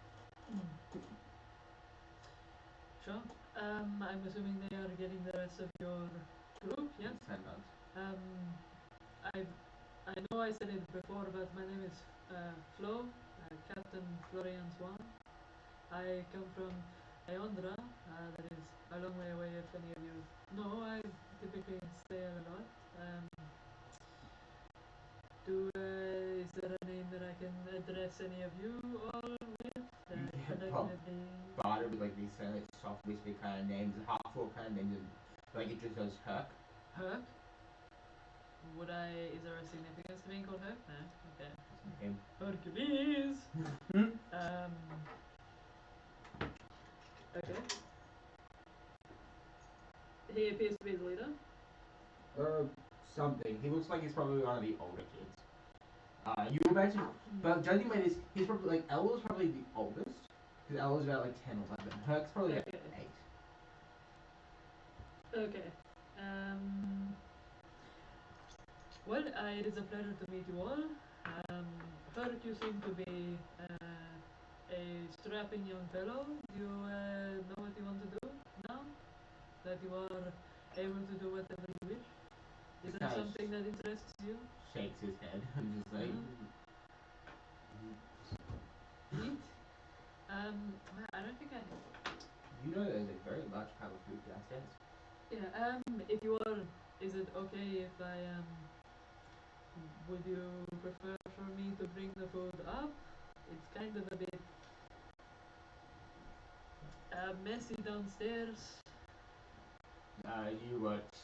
Sure. I'm assuming they are getting the rest of your group. Yeah. I know I said it before, but my name is Flo, Captain Florián Swan. I come from Ayondra, that is a long way away if any of you know. I typically stay a lot. Is there a name that I can address any of you all with? Bard with like these like soft whispery kind of names, half full kind of names, and like it just goes Herc. Herc? Is there a significance to being called Herc? No? Okay. Him. Hercules! Okay. He appears to be the leader. Something. He looks like he's probably one of the older kids. You imagine, but judging by this, he's probably like Ella's probably the oldest, because Ella's about like 10 or 11. Herc's probably like 8. Okay. Well, it is a pleasure to meet you all. Herc, you seem to be a strapping young fellow. Do you know what you want to do now? That you are able to do whatever you wish? Is there something that interests you? Shakes his head and just like... Eat? I don't think I... You know there's a very large pile of food downstairs. Yeah, if you are... Is it okay if I, would you prefer for me to bring the food up? It's kind of a bit... messy downstairs. You watch,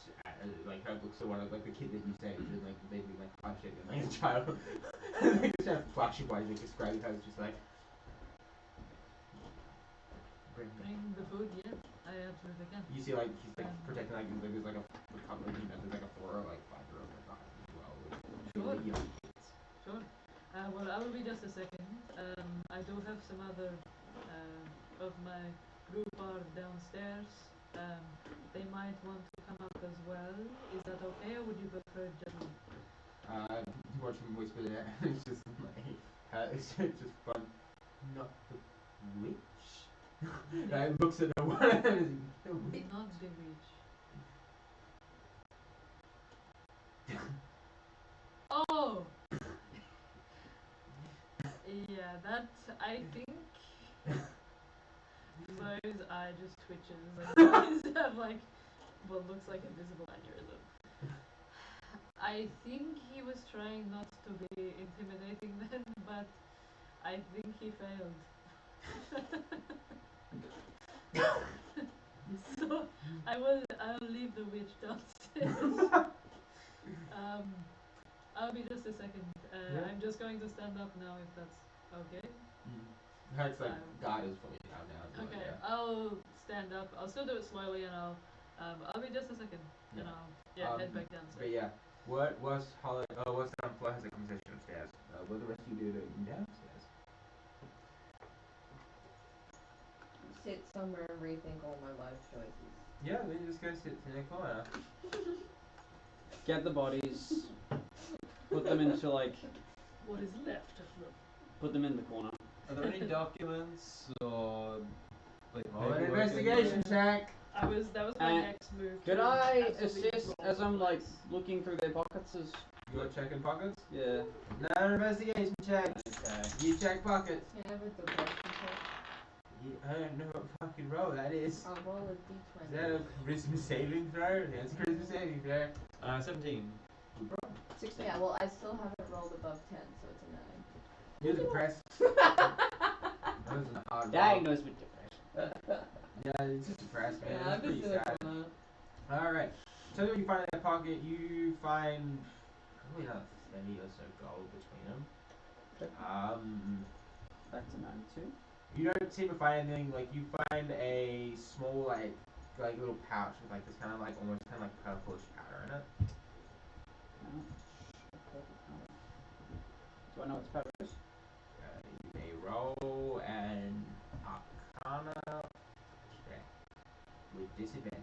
like, Herc looks at one of, like, the kid that you saved, and, like, basically, like, punched it, and, like, a child, like, just kind of flashing by, like, describing how it's just like... Bring the food, yeah. I absolutely can. You see, like, he's, like, protecting, like, there's, like, a couple of, there's, like, a 4 or, like, 5-year-old behind him as well, with really young kids. Sure. Well, I will be just a second. I do have some other, of my group are downstairs. They might want to come up as well. Is that okay, or would you prefer gentlemen? You watch him whisper there, and it's just like, it's just fun. Not the witch? And looks at the one and is the witch. Not the witch. Oh! Yeah, that, I think... Flo's eye just twitches and he's have like what looks like a visible aneurysm. I think he was trying not to be intimidating then, but I think he failed. So I'll leave the witch downstairs. I'll be just a second. Yeah. I'm just going to stand up now if that's okay. Herc's like, God is fully down now. Okay, Yeah. I'll stand up. I'll still do it slowly, and I'll be just a second, and I'll head back downstairs. But yeah, what's Flo has a conversation upstairs. What do the rest of you do downstairs? Sit somewhere and rethink all my life choices. Yeah, then you just go sit in a corner. Get the bodies, put them into like... What is left of them? Put them in the corner. Are there any documents or like Roll an paperwork in investigation there? check. I That was my next move. Could to I absolutely assist roll as I'm the like dice. looking through their pockets? As You're checking pockets? yeah. No investigation check. Okay. You check pockets. Can I have a depression check? I don't know what fucking roll that is. I'll roll a Is d20. that a charisma saving throw? Yeah, it's a charisma saving throw. 17. Yeah, well, I still haven't rolled above 10, so it's a 9. You're depressed. That was a hard roll. Diagnosed with depression. Yeah, it's just depressed, man. Yeah, I'm It's pretty just doing sad. that. Alright. Tell you what you find in that pocket. You find probably not 30 or so gold between them. Back to 92. You don't seem to find anything. Like, you find a small like little pouch with like this kind of like almost kind of like purplish powder in it. Do I know what powder is? You may roll an Arcana check with disadvantage.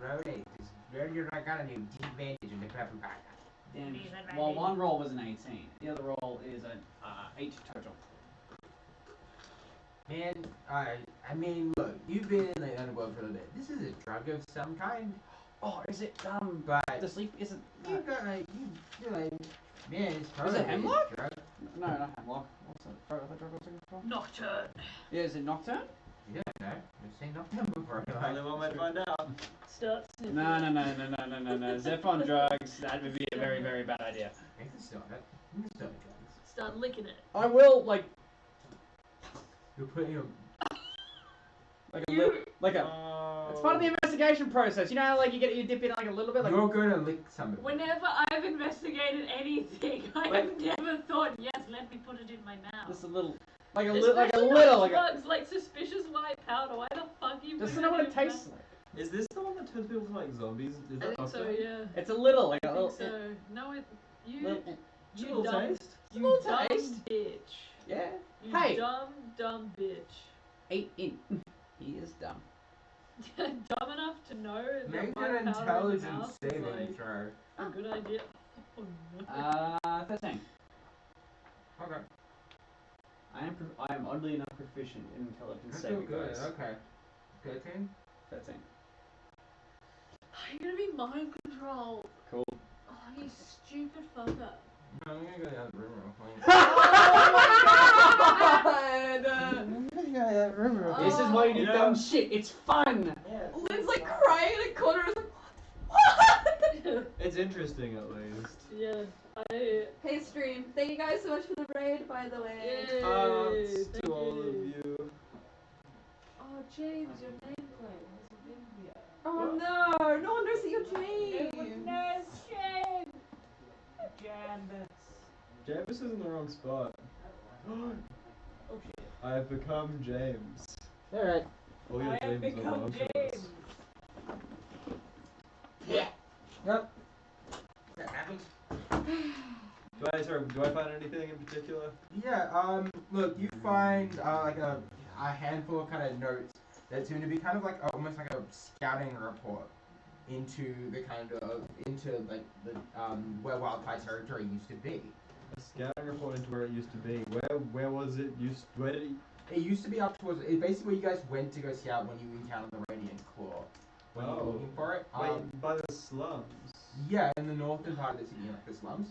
Roll 8. You're not gonna do disadvantage in the purple powder. Damn. Well, one roll was an 18. The other roll is an 8 total. Man, I mean, look, you've been in the underworld for a little bit. This is a drug of some kind. Oh, is it But the sleep isn't? you got like you're like, man, it's probably it hemlock? a drug. No, not hemlock. What's that drug I was looking for? Nocturne. Yeah, is it nocturne? Yeah, no, you've seen nothing before. Only one way to find out. Start sniffing. No. Zeph on drugs. That would be a very, very bad idea. You can start it. You can start the drugs. Start licking it. I will like You're putting your like a. It's part of the investigation process. You know how like you dip in like a little bit like. You're gonna lick some of it. Whenever I've investigated anything, I have never thought, yes, let me put it in my mouth. Just a little, like a Especially little, like like a. drugs, like suspicious white powder. Why the fuck you? Just put to know what in it your tastes mouth? like. Is this the one that turns people into like zombies? Is I that think so. Nocturne? Yeah. It's a little, like I a think little. so. No, you little It's a you little dumb, taste. you Little dumb taste. bitch. Yeah. You Hey. dumb bitch. 8 in. He is dumb. Dumb enough to know that Make white an powder in the intelligence mouth is saving like throw. a good idea. Oh no. 13. Okay. I am oddly enough proficient in intelligence That's saving so good. throws. Okay. 13. 13. You're gonna be mind controlled. Cool. Oh, you stupid fucker. No, I'm gonna go down the room real quick. This is why you do Yeah. dumb shit. It's fun. Lynn's like crying in the corner. Like, what? It's interesting at least. Yeah, I. Hey stream, thank you guys so much for the raid, by the way. Yay. To Thank all of you. you. Oh James, your nameplate hasn't been yet. Oh no, no wonder see your James. James is in the wrong spot. Oh shit. I have become James. Alright. All your I have James are become wrong. James. Yep. That happens. Do I find anything in particular? Yeah. Look, you find like a handful of kind of notes that seem to be kind of like almost like a scouting report into the kind of like the where Wildfire territory used to be. A scouting report into where it used to be. Where was it used? Where did it? It used to be up towards. It basically where you guys went to go scout when you encountered the Radiant Claw. When you were Oh. looking for it. Wait, by the slums. Yeah, in the northern part of the city, like the slums.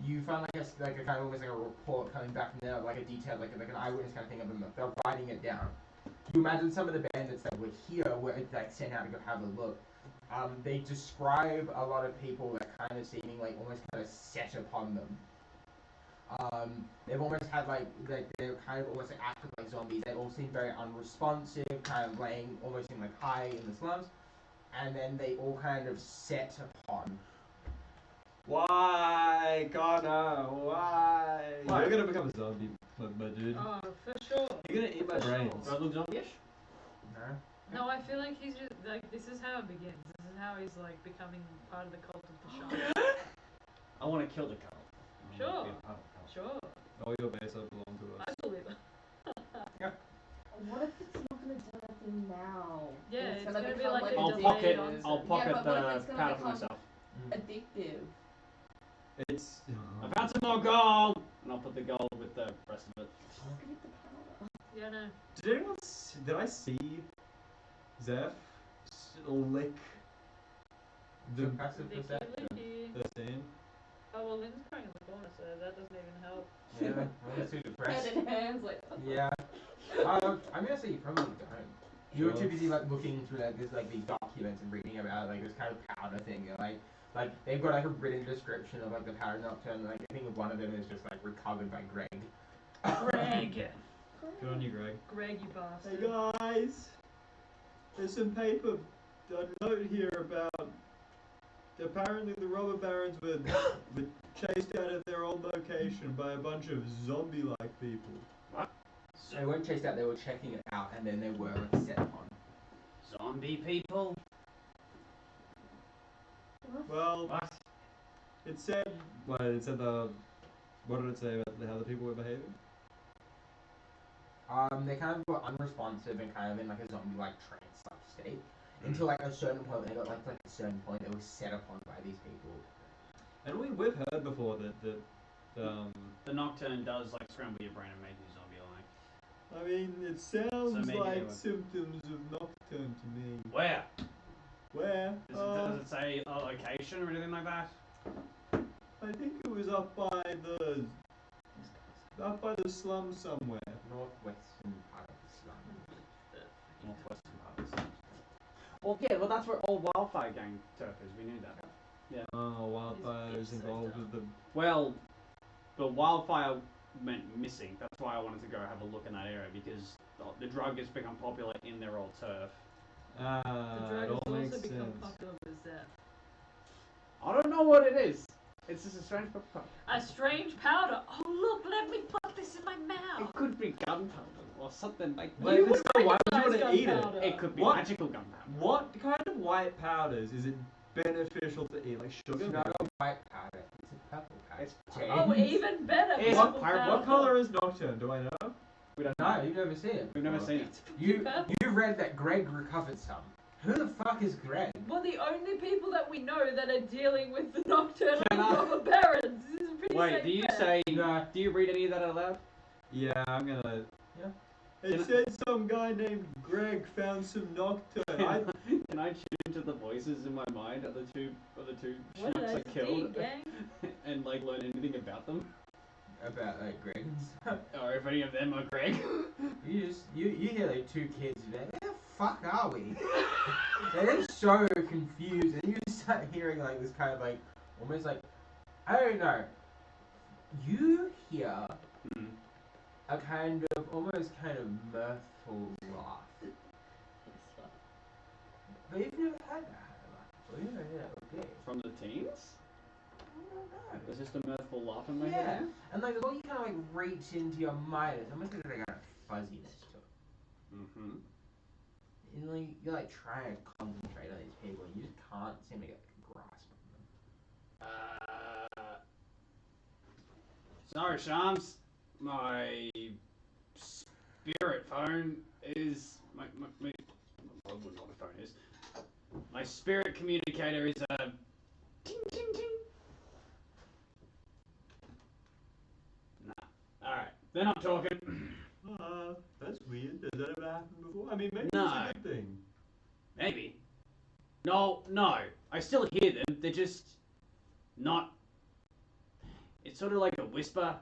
You found like a kind of almost like a report coming back from there, like a detailed, like an eyewitness kind of thing of them. They're writing it down. You imagine some of the bandits that were here were like sent out to go have a look. They describe a lot of people that kind of seeming like almost kind of set upon them. They've almost had like they're kind of almost like acting like zombies. They all seem very unresponsive, kind of laying almost in like high in the slums, and then they all kind of set upon. Why, Connor? Why? You're gonna become a zombie, my dude. Oh, for sure. You're gonna eat my brains. Do I look zombie-ish? No. No, I feel like he's just like this is how it begins. This is how he's like becoming part of the cult of the Shamms. I want to kill the cult. I wanna Sure. be a part of the cult. Sure, All your base belong to us. I believe it. What if it's not gonna do anything now? Yeah, it's it's gonna gonna be become like like a I'll delayed pocket. onset. I'll pocket but what if it's the gonna powder for become- myself. addictive. It's more gold! And I'll put the gold with the rest of it. Yeah, no. Did I see Zeph lick the passive perception. 13? Oh, well, Lynn's crying in the corner, so that doesn't even help. Yeah, I'm too depressed. Head in hands, like. Yeah. I'm gonna say you probably don't. You were too busy like looking through like this like these documents and reading about like this kind of powder thing. And, like they've got like a written description of like the powder nocturne. Like I think one of them is just like recovered by Greg. Greg! Good on you, Greg. Greg, you bastard. Hey guys, there's some paper, a note here about apparently the robber barons were chased out of their old location by a bunch of zombie-like people. What? They weren't chased out. They were checking it out, and then they were like, set upon. Zombie people? Well, What? it said What did it say about how the people were behaving? They kind of were unresponsive and kind of in like a zombie-like trance-like state until like a certain point. They got like a certain point they were set upon by these people. And we've heard before that The nocturne does like scramble your brain and make you zombie-like. I mean, it sounds maybe they like were- symptoms of nocturne to me. Where? Where? Does it say a location or anything like that? I think it was up by the slum somewhere. Northwestern part of the slum. Northwestern part of the slum. Well, yeah, well that's where old Wildfire Gang turf is. We knew that. Yeah. Oh, wildfires It's so involved dumb. with the. Well, the wildfire went missing. That's why I wanted to go have a look in that area because the drug has become popular in their old turf. The It drug all has makes also become sense. popular with Zeph. I don't know what it is. It's just a strange. A strange powder. Oh look, let me put this in my mouth. It could be gunpowder or something like Wait, You if would it's so, why would you want to recognize eat it? gunpowder. It could be What? magical gunpowder. What kind of white powders is it beneficial to eat? Like sugar? It's not a white powder. It's a purple powder. It's Oh, even better. It's purple pirate- powder. What color is Nocturne? Do I know? We don't No, you've never seen it. We've never before. seen it. You read that Greg recovered some. Who the fuck is Greg? Well, the only people that we know that are dealing with the nocturne Can are I- robber barons. This is a pretty Wait, safe do you bet. say? No. Do you read any of that out loud? Yeah, I'm gonna. It said some guy named Greg found some nocturne. Can I tune into the voices in my mind of the two What did schmucks I I killed see, gang? and like learn anything about them? About like Greg and stuff. Or if any of them are Greg? You hear like two kids be like, where the fuck are we? They're so confused, and you just start hearing like this kind of like almost like I don't know. You hear Hmm. a kind of almost kind of mirthful laugh. But you've never had that laugh before. You never heard that okay. From the teens? I don't know. There's just a mirthful laugh in my Yeah, head. and like all you kind of like reach into your mind, it's almost like a kind of fuzziness to it. Mm-hmm. And like you're like trying to concentrate on these people, and you just can't seem to get a grasp on them. Sorry, Shamms. My spirit phone is my I wouldn't know what a phone is. My spirit communicator is a ting ting ting. Nah. All right. Then I'm talking. That's weird. Has that ever happened before? I mean, maybe No. it's a good thing. Maybe. No. I still hear them. They're just not. It's sort of like a whisper,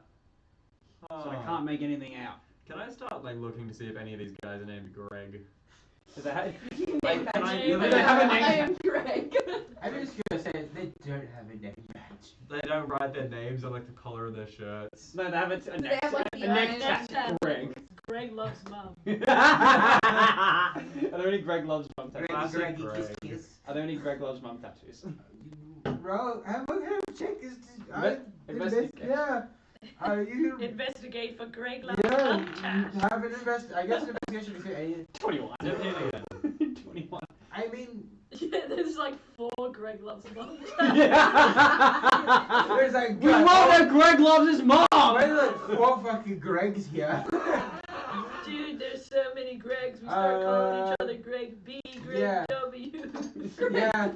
so I can't make anything out. Can I start like looking to see if any of these guys are named Greg? Do they have, Like, can I, name do they it. have a I name? am Greg. I'm just gonna say they don't have a name badge. They don't write their names on like the collar of their shirts. No, they have a Do they neck, have, like, a the neck iron tat. tat? Greg. Greg loves mum. Are there any Greg loves mum tattoos? Classic Greggy Greg. kiss. Are there any Greg loves mum tattoos? Bro, I'm gonna check this. Investigate. Yeah. You Investigate for Greg loves yeah, mum tat. have an I guess an investigation is any. 21. 21. I mean, Yeah, there's like 4 Greg loves mum Yeah. there's like We know that Greg loves his mom. why are there like 4 fucking Gregs here? Dude, there's so many Gregs. We start calling each other Greg B, Greg yeah. W. Yeah,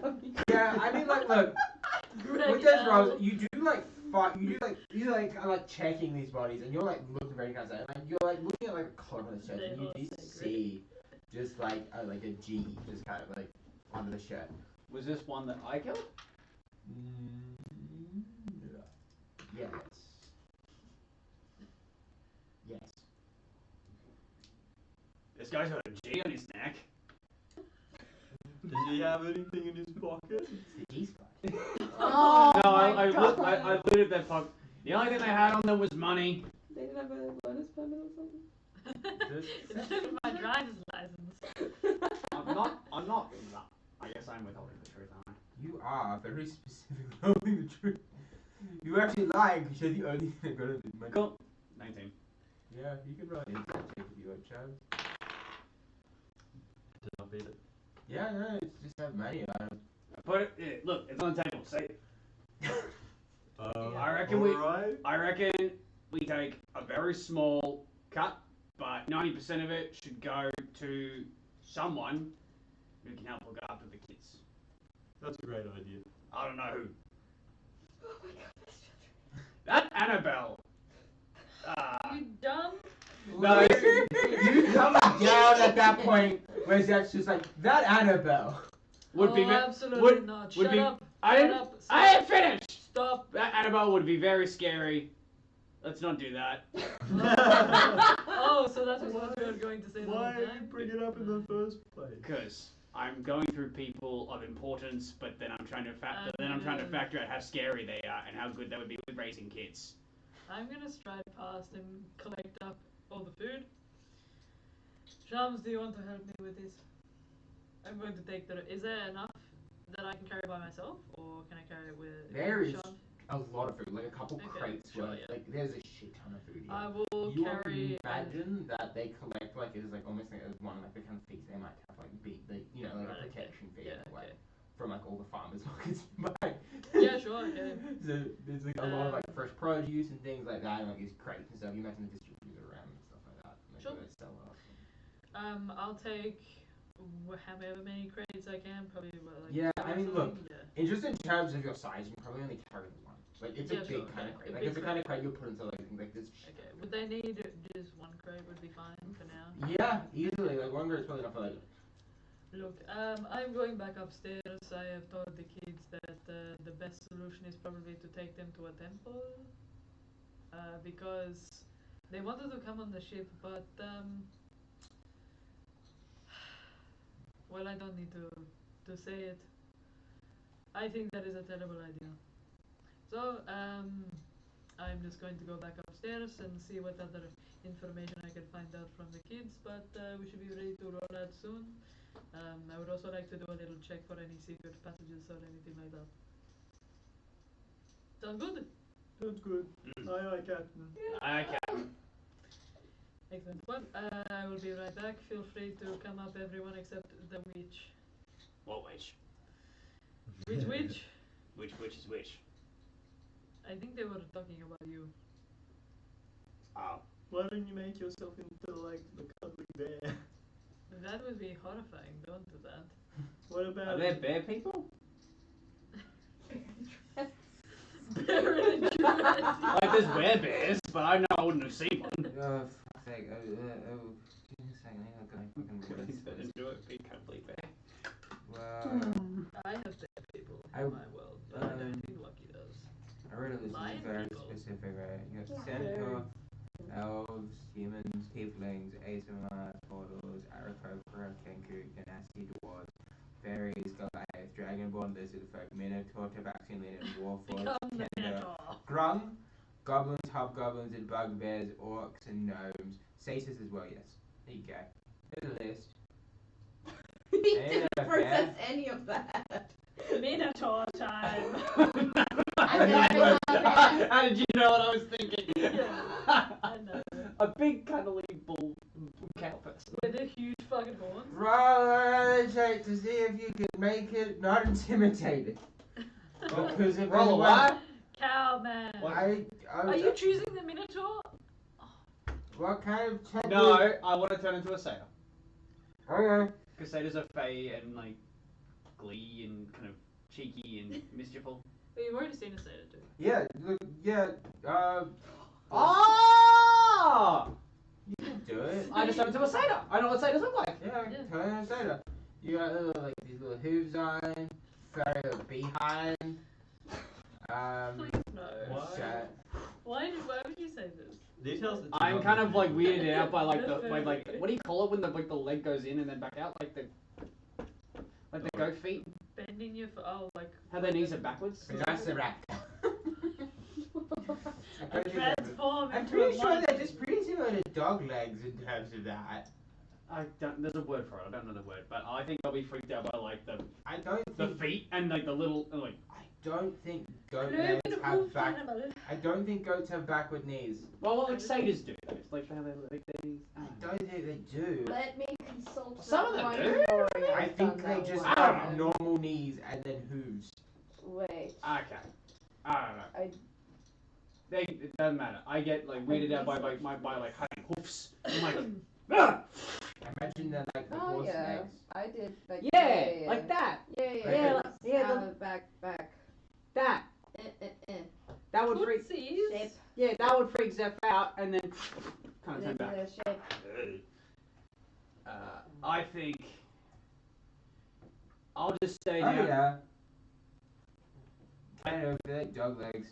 yeah. I mean, like, look, Greg with those L. roles, you do like you're like checking these bodies, and you're like looking very kind of and like you're like looking at like a collar on the shirt, and you just see just like a G just kind of like under the shirt. Was this one that I killed? Yes. Yes. This guy's got a G on his neck. Did he have anything in his pocket? It's the G spot. Oh No, my God. I looted their pocket. The only thing they had on them was money. They didn't have a bonus permit or something? It's in my driver's license. I'm not. I guess I'm withholding the truth, aren't I? You are very specifically holding the truth. You actually lying because you're the only thing that got it. Cool. 19. Yeah, you can roll an insight check if you want, Shamms. Did not beat it. Yeah, no, it's just have money on it. Put it. Look, it's on the table. Say it. I I reckon we take a very small cut, but 90% of it should go to someone who can help look after the kids. That's a great idea. I don't know who. Oh my God, that's children. That Annabelle. You dumb. No, You come down at that point where that's just like that Annabelle. would be absolutely not. Shut be- up. I Shut didn't. up. I ain't finished. Stop. That Annabelle would be very scary. Let's not do that. Oh, so that was what you were going to say the whole Why did you time? bring it up in the first place? Because I'm going through people of importance, but then I'm trying to factor out how scary they are and how good they would be with raising kids. I'm gonna stride past and collect up all the food. Shamms, do you want to help me with this? I'm going to take the. Is there enough that I can carry by myself, or can I carry it with? There is Shamms? a lot of food, like a couple Okay, crates sure, worth. yeah. Like there's a shit ton of food here. I will You carry. imagine that they collect like it's like almost like as one like the kind of fees they might have like big, like a Right, okay. protection fee Yeah, in a way okay. from like all the farmers markets you buy. Yeah, sure, okay. So there's like a lot of like fresh produce and things like that, and like these crates and stuff. You imagine the distributors around and stuff like that. Like, Sure. They sell off. I'll take however many crates I can. Probably like. Yeah, I mean, look, Yeah. and just in terms of your size, you can probably only carry one. Like it's Yeah, a big sure, kind yeah, of crate. a Like big it's the kind of crate. crate you put into like this. Okay. Would they need just one crate? Would be fine for now. Yeah, easily. Like one grade's probably enough for like. Look, I'm going back upstairs. I have told the kids that the best solution is probably to take them to a temple. Because they wanted to come on the ship, but well, I don't need to say it. I think that is a terrible idea. So, I'm just going to go back upstairs and see what other information I can find out from the kids, but we should be ready to roll out soon. I would also like to do a little check for any secret passages or anything like that. Sound good? That's good. Aye, Captain. I can. Excellent. Well, I will be right back. Feel free to come up, everyone except the witch. What witch? Which witch? Which witch is which? I think they were talking about you. Oh. Why don't you make yourself into like the cuddly bear? That would be horrifying. Don't do that. What Are about there bear people? Bear in a dress. Like there's bears, but I know I wouldn't have seen one. Oh, fuck's sake. Give me a second. I got fucking words for this. Enjoy it, big cuddly bear. Well, I have bear people I- in my world, but I don't think Lucky does. I read this Lion is very people. specific, right? You got centaur, elves, humans, tieflings, ASMRs, portals, Aarakocra, Kenku, Ganassi, dwarves, fairies, Goliath, dragonborn, lizard folk, minotaur, tabaxian, and warforged, Become the kender, Minotaur. grung, goblins, hobgoblins, and bugbears, orcs, and gnomes. Satyrs as well, yes. There you go. There's a list. He Yeah, didn't process any of that. Minotaur time. How did you know what I was thinking? I know. A big cuddly bull cow person. With a huge fucking horn. Roll a check to see if you can make it not intimidated. Because if Roll a anyone- what? Cow man. Are you choosing the Minotaur? What kind of check? No, I want to turn into a satyr. Okay. Because satyrs are fey and like glee and kind of cheeky and mischieful. Well, you've already seen a satyr too. Yeah, look, yeah, Oh! you can do it. I just turned into a satyr. I know what satyrs look like. Yeah, Yeah. turn it inside. You got little, like these little hooves on, got a little behind. Please no. Why? Why would you say this? Details. That I'm kind of like weirded out by like the That's by like very what do you call it when the like the leg goes in and then back out like the goat feet? Bending your foot. Oh, like. How their knees are backwards. That's the rat. Transform I'm into pretty a sure monkey. they're just pretty similar to dog legs in terms of that. I don't. There's a word for it. I don't know the word, but I think I'll be freaked out by like I don't the think. feet and like the little like. I don't think goat Could legs have have back. I don't think goats have backward knees. Well, what like satyrs do though. It's like how they like their knees. I don't think they do. Let me consult Some that of them one do. story. I I've think done they that just one. I don't have know. normal knees and then hooves. Wait. Okay. I don't know. I- It doesn't matter. I get like weirded out by like having hoofs. I'm like, ah! Imagine they're like the Oh horse yeah, legs. I did. Like, Yeah, like that. Yeah, Yeah, like, like- yeah, back. That. That would freak. Footsies. Shape. Yeah, that would freak Zeph out, and then kind of turn back. Shape. I think I'll just stay Oh down. yeah. Kind of they're like dog legs.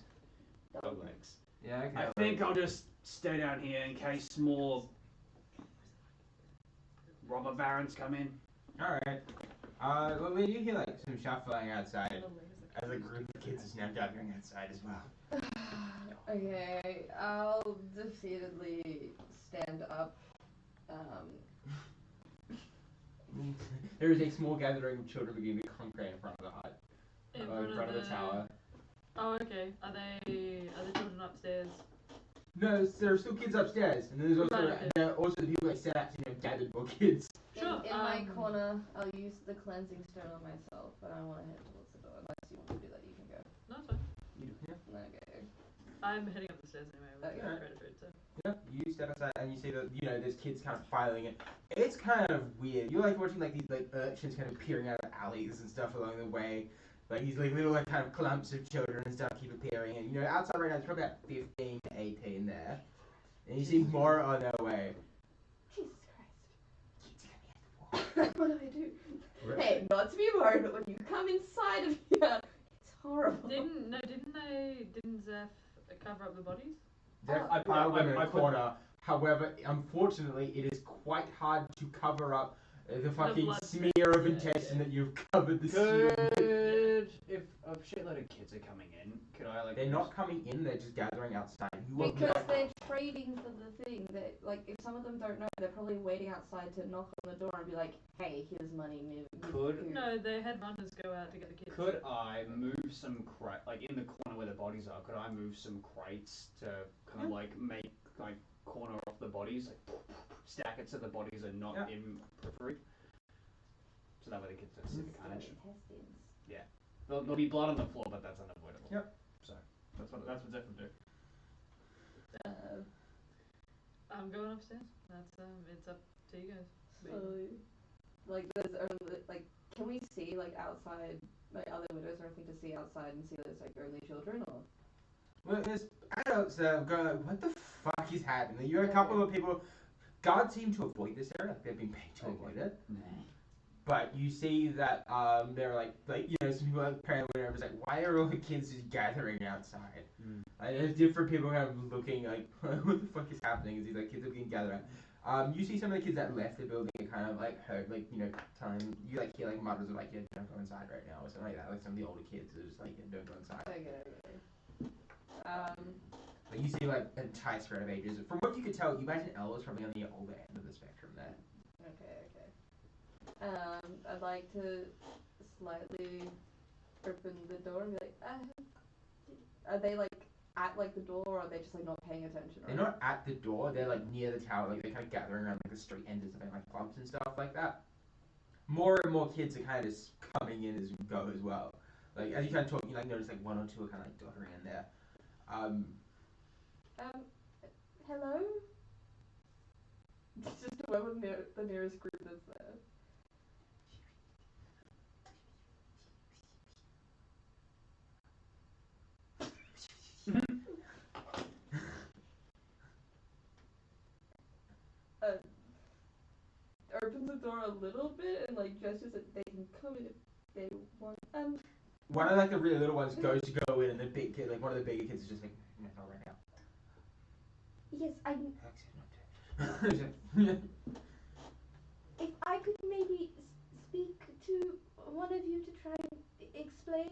Dog legs. Yeah, okay. I think I'll just stay down here in case more robber barons come in. Alright. Well, we do hear like some shuffling outside as a group of kids is now gathering outside as well. Okay, I'll defeatedly stand up. There is a small gathering of children beginning to congregate in front of the hut. In In front of the tower. Oh, okay. Are the children upstairs? No, there are still kids upstairs, and then there's also Right, okay. there are also the people that set out to gathered more kids. Sure. In my corner, I'll use the cleansing stone on myself, but I want to head towards the door. Unless you want to do that, you can go. No, it's fine. You do, yeah. Okay. I'm heading up the stairs anyway with Okay. credit food, so. Yeah, you step outside and you see that there's kids kind of filing it. It's kind of weird. You're like watching like these like urchins kind of peering out of alleys and stuff along the way. Like these like little like kind of clumps of children and stuff keep appearing, and outside right now there's probably about 15 to 18 there, and you see more on their way. Jesus Christ. What do I do? Hey, not to be worried, but when you come inside of here, it's horrible. Didn't Zeph cover up the bodies? I piled them in I a put- corner. However, unfortunately, it is quite hard to cover up the fucking blood smear of stains, yeah, intestine yeah. that you've covered the skin. Could if a shitload of kids are coming in, could I like? They're not coming in, they're just gathering outside. You are Because they're trading for the thing. That like, if some of them don't know, they're probably waiting outside to knock on the door and be like, "Hey, here's money." Could- No, the head runners go out to get the kids. Could I move some like in the corner where the bodies are? Could I move some crates to kind of like make like corner off the bodies, like stack it so the bodies are not Yeah. in periphery, so that way the kids don't see the carnage. Intestines. There'll be blood on the floor, but that's unavoidable. Yep. So that's what Zeph would do. I'm going upstairs. That's it's up to you guys. So, like, there's only like, can we see like outside, like other windows or anything to see outside and see that it's like only children or? Well, there's adults that are going like, what the fuck is happening? You got a couple of people, guards seem to avoid this area, like they've been paid to avoid it. But you see that they're like some people like apparently whatever is like, why are all the kids just gathering outside? Like, there's different people kind of looking like, what the fuck is happening? Is these like kids are being gathered around. You see some of the kids that left the building and kind of like heard like telling you like hear like mutters of like, yeah, don't go inside right now or something like that. Like some of the older kids are just like, yeah, don't go inside. Okay. But you see like an entire spread of ages. From what you could tell, you imagine Elle was probably on the older end of the spectrum there. Okay. I'd like to slightly open the door and be like, are they like at like the door, or are they just like not paying attention? They're not at the door, they're like near the tower, like they're kind of gathering around like the street ends of like clubs and stuff like that. More and more kids are kind of just coming in as you go as well. Like as you kind of talk, you like notice like one or two are kind of like doddering in there. Hello? It's just whoever the nearest group that's there. door a little bit and like gestures that they can come in if they want. One of like the really little ones goes to go in, and the big kid, like one of the bigger kids, is just like, no, not right now. Yes, I. Yeah. If I could maybe speak to one of you to try and explain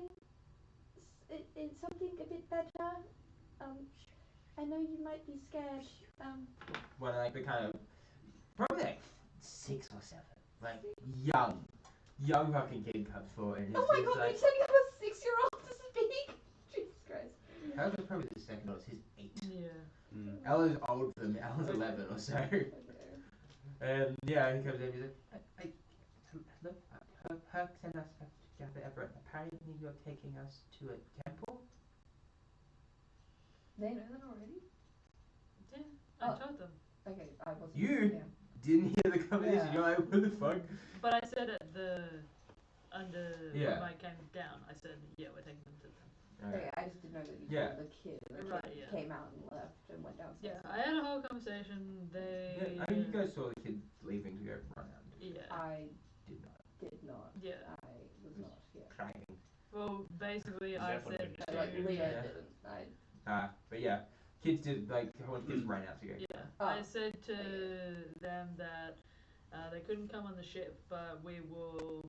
something a bit better. I know you might be scared. One of like the kind of probably like 6 or 7, like young fucking kid comes forward and Oh is my just god, like, you said you have a 6-year-old to speak? Jesus Christ. Ella's probably the second oldest. He's 8. Yeah. Ella's old for me. Ella's 11 or so. Okay. And yeah, he comes in. He's like, look, Herc sent us to gather Everett. Apparently, you're taking us to a temple. They know that already? Yeah, I told them. Okay, I wasn't. You Yeah. didn't hear the conversation. Yeah. You're like, what the fuck? But I said at Yeah. when I came down, I said, yeah, we're taking them to them. Okay, I just didn't know that you Yeah. told the kid. The kid Right, yeah. came out and left and went downstairs. Yeah, I had a whole conversation. They. Yeah, I mean, you guys saw the kid leaving to go run out. Yeah. I Did not. did not. Yeah. I was not here. Crying. Well, basically, I Definitely said didn't to. Like Leah Yeah. didn't. I. But yeah, kids did, like, a whole bunch of kids ran out to go. Yeah, Oh. I said to them that they couldn't come on the ship, but we will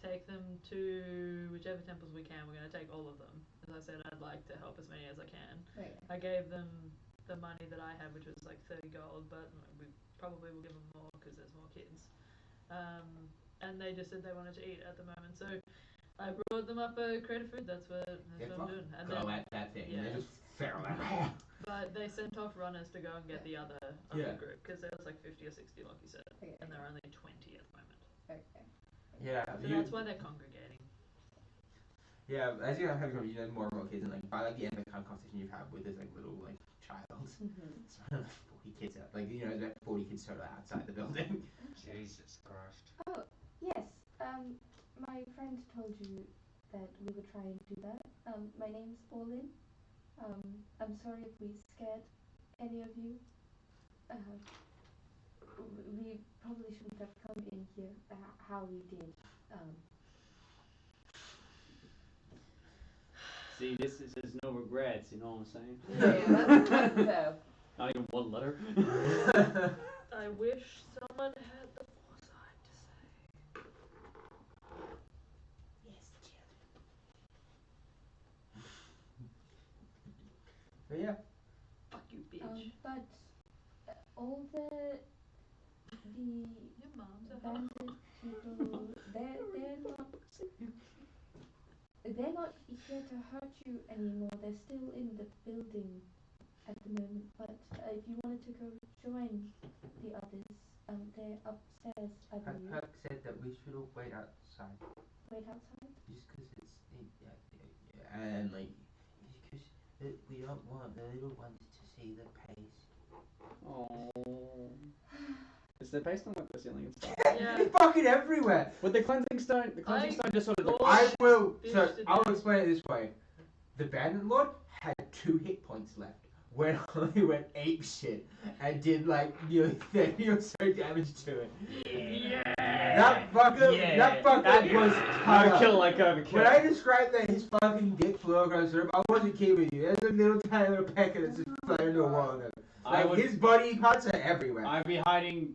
take them to whichever temples we can. We're going to take all of them. As I said, I'd like to help as many as I can. Okay. I gave them the money that I had, which was like 30 gold, but we probably will give them more because there's more kids. And they just said they wanted to eat at the moment, so I brought them up a crate of food. That's what I'm doing. And Go then, at that thing. yeah. They just feral out. but they sent off runners to go and get the other of Yeah. the group because there was like 50 or 60, like you said, Okay. and there are only 20 at the moment. Okay. Yeah, So that's why they're congregating. yeah, as you have conversation, you know more and more kids, and like by like the end of the kind of conversation you've had with this like little like child, Mm-hmm. it's around like 40 kids out, like you know, there's like 40 kids total outside the building. Jesus Christ. Oh, yes. My friend told you that we would try and do that. My name's Aulynn. I'm sorry if we scared any of you. We probably shouldn't have come in here how we did. See, there's no regrets, you know what I'm saying? Yeah, that's so. Not even one letter. I wish someone had the foresight to say. Yes, children. But yeah, Fuck you, bitch. But all the Your mom's a hoe. bandit people, they're not here to hurt you anymore. They're still in the building at the moment. But if you wanted to go join the others, they're upstairs, I believe. Herc said that we should all wait outside, Wait outside. just because and like, because we don't want the little ones to see the pace. Oh. Is there based on like the ceiling and stuff? Yeah. It's fucking everywhere. With the cleansing stone just sort of like, I will. Fish So to I'll death. explain it this way: the Bandit Lord had 2 hit points left. Went ape shit and did like nearly 30 or so damage to it. yeah. That fucker was Overkill like When I overkill. described that his fucking dick flew across the room, I wasn't kidding with you. There's a little tiny little pecker that's just flying into a wall. Like his body parts are everywhere. I'd be hiding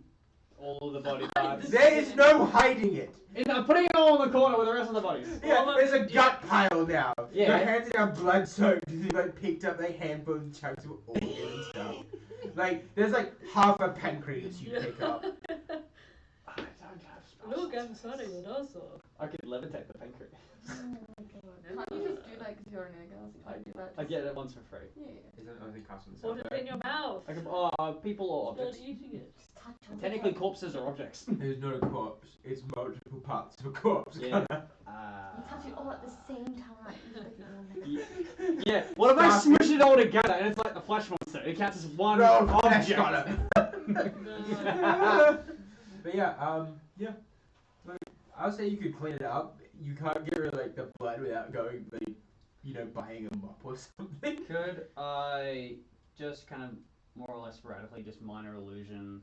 all of the body parts. There is no hiding it. I'm putting it all in the corner with the rest of the bodies. Yeah, there's a gut pile now. Yeah. Your hands are now blood soaked because you like picked up like handfuls and chunks of organ and stuff. Like there's like half a pancreas you pick up. I don't have spells. Look, I'm sorry, it also. I could levitate the pancreas. Oh my god. Can't you just do that because you're an Agaz? You can't do that. I get it once for free. Yeah. Isn't it only custom Put it in your mouth. I can, people or Start objects. eating it. Just touch on Technically, corpses are objects. There's not a corpse. It's multiple parts of a corpse. Yeah. You touch it all at the same time. Yeah. What if I Stop smush it all together and it's like the flesh monster? It counts as one No, flesh object. got it. No. But yeah, yeah. Like, I'll say you could clean it up. You can't get rid of like the blood without going like, you know, buying a mop or something. Could I just kind of more or less sporadically just minor illusion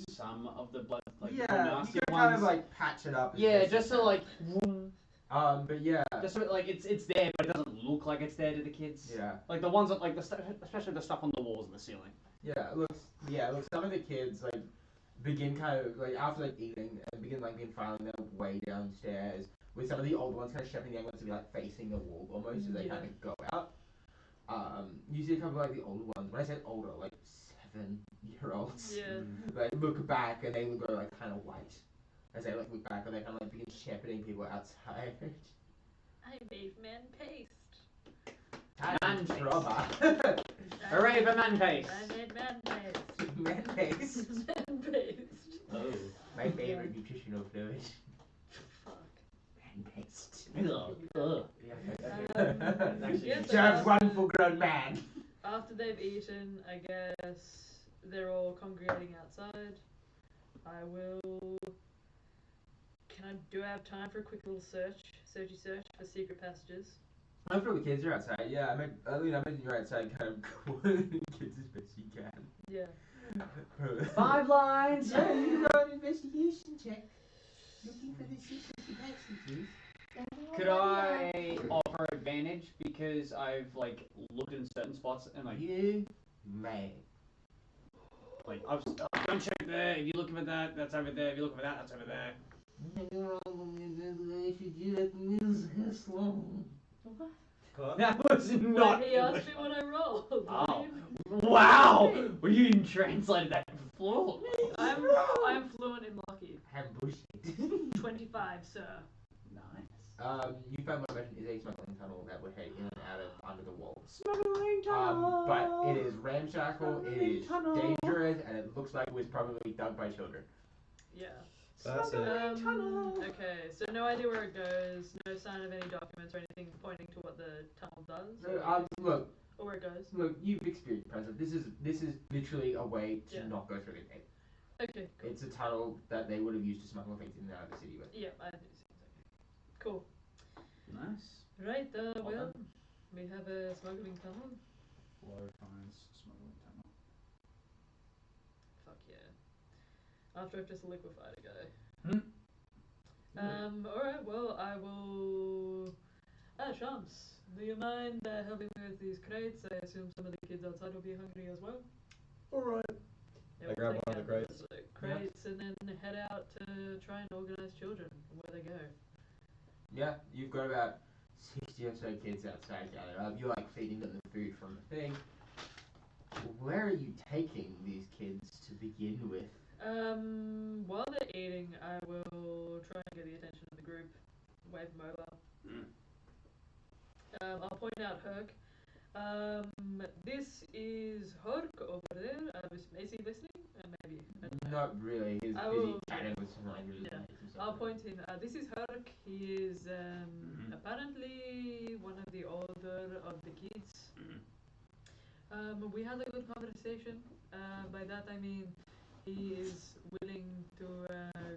some of the blood like yeah, the you nasty can ones. kind of like patch it up. as Yeah, best just you so can. like, But yeah, just so like it's there, but it doesn't look like it's there to the kids. yeah, Like the ones that like especially the stuff on the walls and the ceiling. Look, some of the kids like begin kind of like after like eating and begin like filing their way downstairs. With some of the older ones kind of shoving the young ones to be like facing the wall almost as they Yeah. kind of go out. You see a couple of like the older ones. When I said older, like 7-year-olds. Yeah. Like look back and they go like kind of white as they like look back and they kind of like begin shepherding people outside. I made man paste. Man paste. Rubber. Hooray for man paste. I made man paste. Man paste. Man paste. Oh. My favorite nutritional fluid. Fuck. Man paste. Ugh. Yes, Just after- one full-grown man. After they've eaten, I guess they're all congregating outside. I will. Do I have time for a quick little search for secret passages? I'm sure the kids are outside. Yeah, I mean you're outside, kind of calling the kids as best you can. Yeah. 5 lines. So you got an investigation check. Looking for the secret passages. Could I offer advantage because I've like looked in certain spots and like You may. like I've don't check there. If you're looking for that, that's over there. If you're looking for that, that's over there. What? That was not. Wait, he asked me what I rolled. Oh. Wow! Well, you even translated that fluently. I'm fluent in Lockheed. Bullshit. 25, sir. Nice. You found what I mentioned is a smuggling tunnel that would head in and out of under the walls. Smuggling tunnel. But it is ramshackle, it is Tunnel. dangerous, and it looks like it was probably dug by children. Yeah. That's it. Okay, so no idea where it goes, no sign of any documents or anything pointing to what the tunnel does, Look, or where it goes. you've experienced present. This is literally a way to Yeah. not go through the gate. Okay, cool. It's a tunnel that they would have used to smuggle things in and out of the city with. Yeah, I do see. Cool. Nice. Right, well, done. we have a smuggling tunnel. Flow finds smuggling tunnel. Fuck yeah. After I've just liquefied a guy. Hmm. Alright, well, I will. Shamms, do you mind helping me with these crates? I assume some of the kids outside will be hungry as well. Alright. Yeah, I we'll grab take one of the out crates. those, crates and then head out to try and organize children where they go. Yeah, you've got about 60 or so kids outside gathered up. You're like feeding them the food from the thing. Where are you taking these kids to begin with? While they're eating, I will try and get the attention of the group. Wave them over. I'll point out Herc. This is Herc over there. Is he listening? Maybe. I don't know. Not really. He's I busy will- chatting with some languages. Yeah. and making I'll something. point him. This is Herc. He is apparently one of the older of the kids. We had a good conversation. By that I mean he is willing to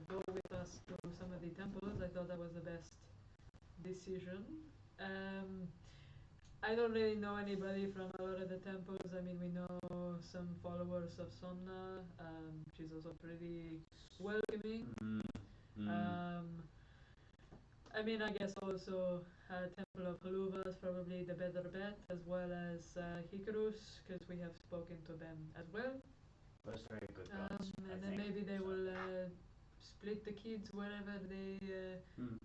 go with us to some of the temples. I thought that was the best decision. I don't really know anybody from a lot of the temples. I mean, we know some followers of Somna. She's also pretty welcoming. I mean, I guess also Temple of Haluva is probably the better bet, as well as Hikarus, because we have spoken to them as well. Those very good gods. And then maybe they will split the kids wherever they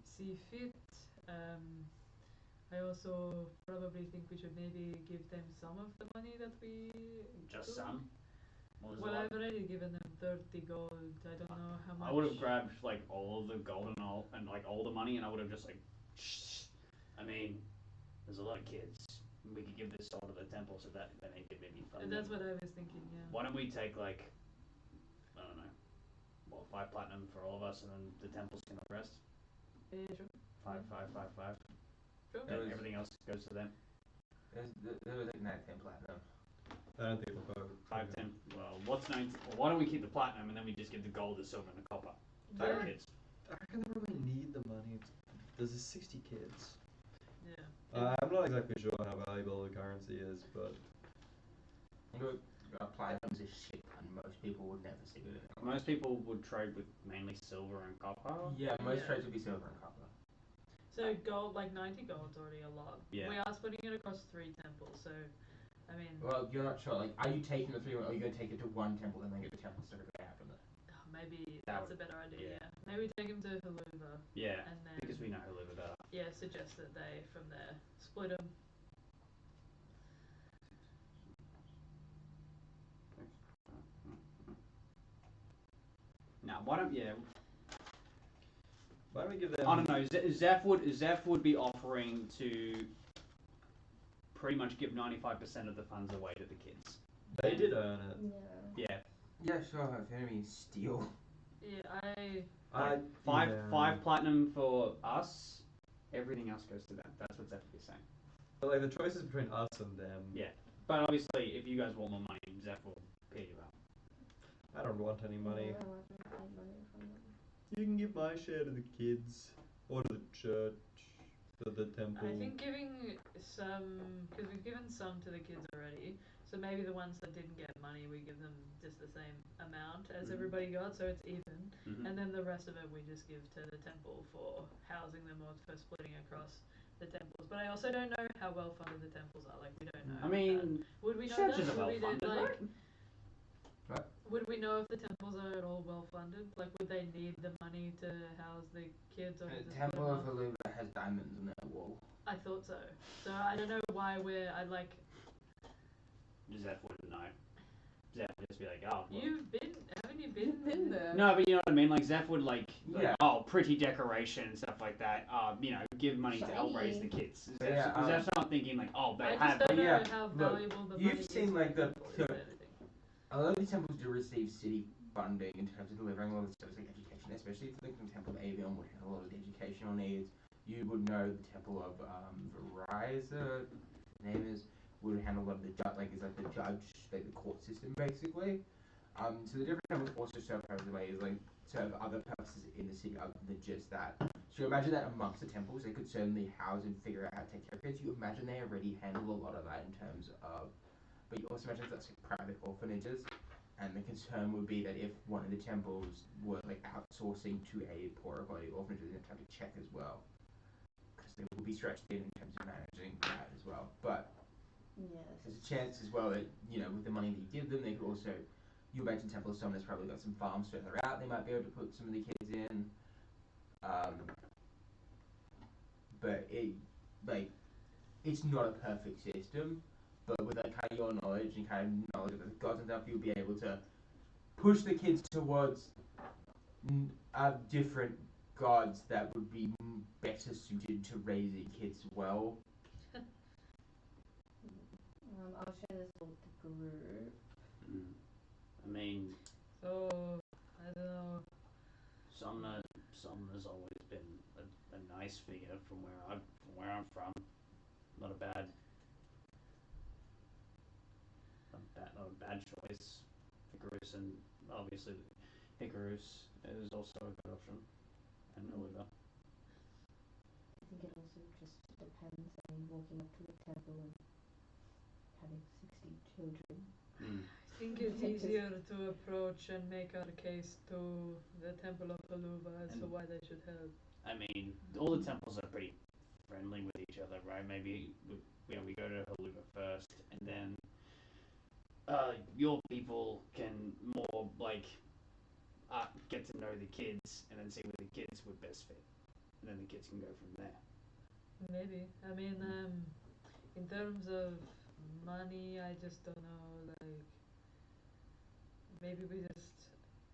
see fit. I also probably think we should maybe give them some of the money that we Just took. some. What was Well, the I've already given them 30 gold. I don't know how much. I would have grabbed like all of the gold and like all the money, and I would have just like, I mean, there's a lot of kids. We could give this all to the temple so that then they could maybe fund And that's them. what I was thinking, yeah. Why don't we take like, I don't know, well, 5 platinum for all of us, and then the temples can have the rest. Sure. 5, 5, 5, 5. Sure. That And was- everything else goes to them. There was like 9-10 platinum. I don't think we'll go. 5, 10. Well, what's 9? Well, why don't we keep the platinum and then we just give the gold, the silver, and the copper to Yeah. the kids? I reckon they probably need the money. There's 60 kids. Yeah. I'm not exactly sure how valuable the currency is, but Look, platinum's a shit ton. Most people would never see it. Most people would trade with mainly silver and copper. Yeah, most Yeah. trades would be silver and copper. So gold, like 90 gold's already a lot. Yeah. We are splitting it across 3 temples, so I mean, Well, you're not sure. Like, are you taking the 3, or are you going to take it to one temple and then get the temple certificate out from there? maybe That that's a would- better idea. yeah. Maybe take him to Haluva, Yeah, and then because we know who live better. yeah, suggest that they from there split them. Now, why don't Why don't we give them? I don't know. Zeph would be offering to pretty much give 95% of the funds away to the kids. They did earn it. Yeah. Yeah, Yeah, sure. If enemies steal. Yeah, five platinum for us. Everything else goes to them. That's what Zeph would be saying. But like the choice is between us and them. Yeah, but obviously, if you guys want more money, Zeph will pay you out. I don't want any money. I want money from them. You can give my share to the kids or to the church, to the temple. I think giving some, because we've given some to the kids already, so maybe the ones that didn't get money, we give them just the same amount as everybody got, so it's even. And then the rest of it we just give to the temple for housing them or for splitting across the temples. But I also don't know how well funded the temples are. Like, we don't know. I mean, would we know churches that? are Would we well funded, like, What? would we know if the temples are at all well funded? Like, would they need the money to house the kids or The to split Temple them of up? Haluva has diamonds on their wall. I thought so. So I don't know why I'd like. Zeph wouldn't know. Zeph would just be like, oh, well. Haven't you You've been there. No, but you know what I mean. Like Zeph would like, Yeah. oh, pretty decoration and stuff like that. You know, give money to help raise the Shiny. kids. But yeah, Zeph's not thinking like, oh, they I have. just don't know yeah, how look, valuable the money you've is seen, like, the- or anything. A lot of these temples do receive city funding in terms of delivering all the service like education, especially if the Temple of Avion would handle a lot of the educational needs. You would know the Temple of Verizon, name is, would handle a lot of the like the judge, like the court system basically. So the different temples also serve ways like serve other purposes in the city other than just that. So you imagine that amongst the temples they could certainly house and figure out how to take care of kids. You imagine they already handle a lot of that in terms of, but you also imagine that's like private orphanages. And the concern would be that if one of the temples were like outsourcing to a poorer quality orphanage, they'd have to check as well, because they will be stretched in terms of managing that as well. But Yes. there's a chance as well that, you know, with the money that you give them, they could also, you imagine Temple of Stone has probably got some farms further out, they might be able to put some of the kids in. But it's not a perfect system, but with that kind of your knowledge and kind of knowledge of the gods and stuff, you'll be able to push the kids towards different gods that would be better suited to raising kids well. I'll share this with the group. I mean, So I don't know. Sumner's always been a nice figure from where I'm from. Not a bad choice. Icarus, and obviously Icarus is also a good option, and Oliver. I think it also just depends. I mean, walking up to the temple and having 60 children. I think it's easier to approach and make our case to the Temple of Haluva as to And- why they should help. I mean, all the temples are pretty friendly with each other, right? Maybe we go to Haluva first, and then your people can more like get to know the kids, and then see where the kids would best fit, and then the kids can go from there. Maybe. I mean, in terms of money, I just don't know. Like, maybe we just.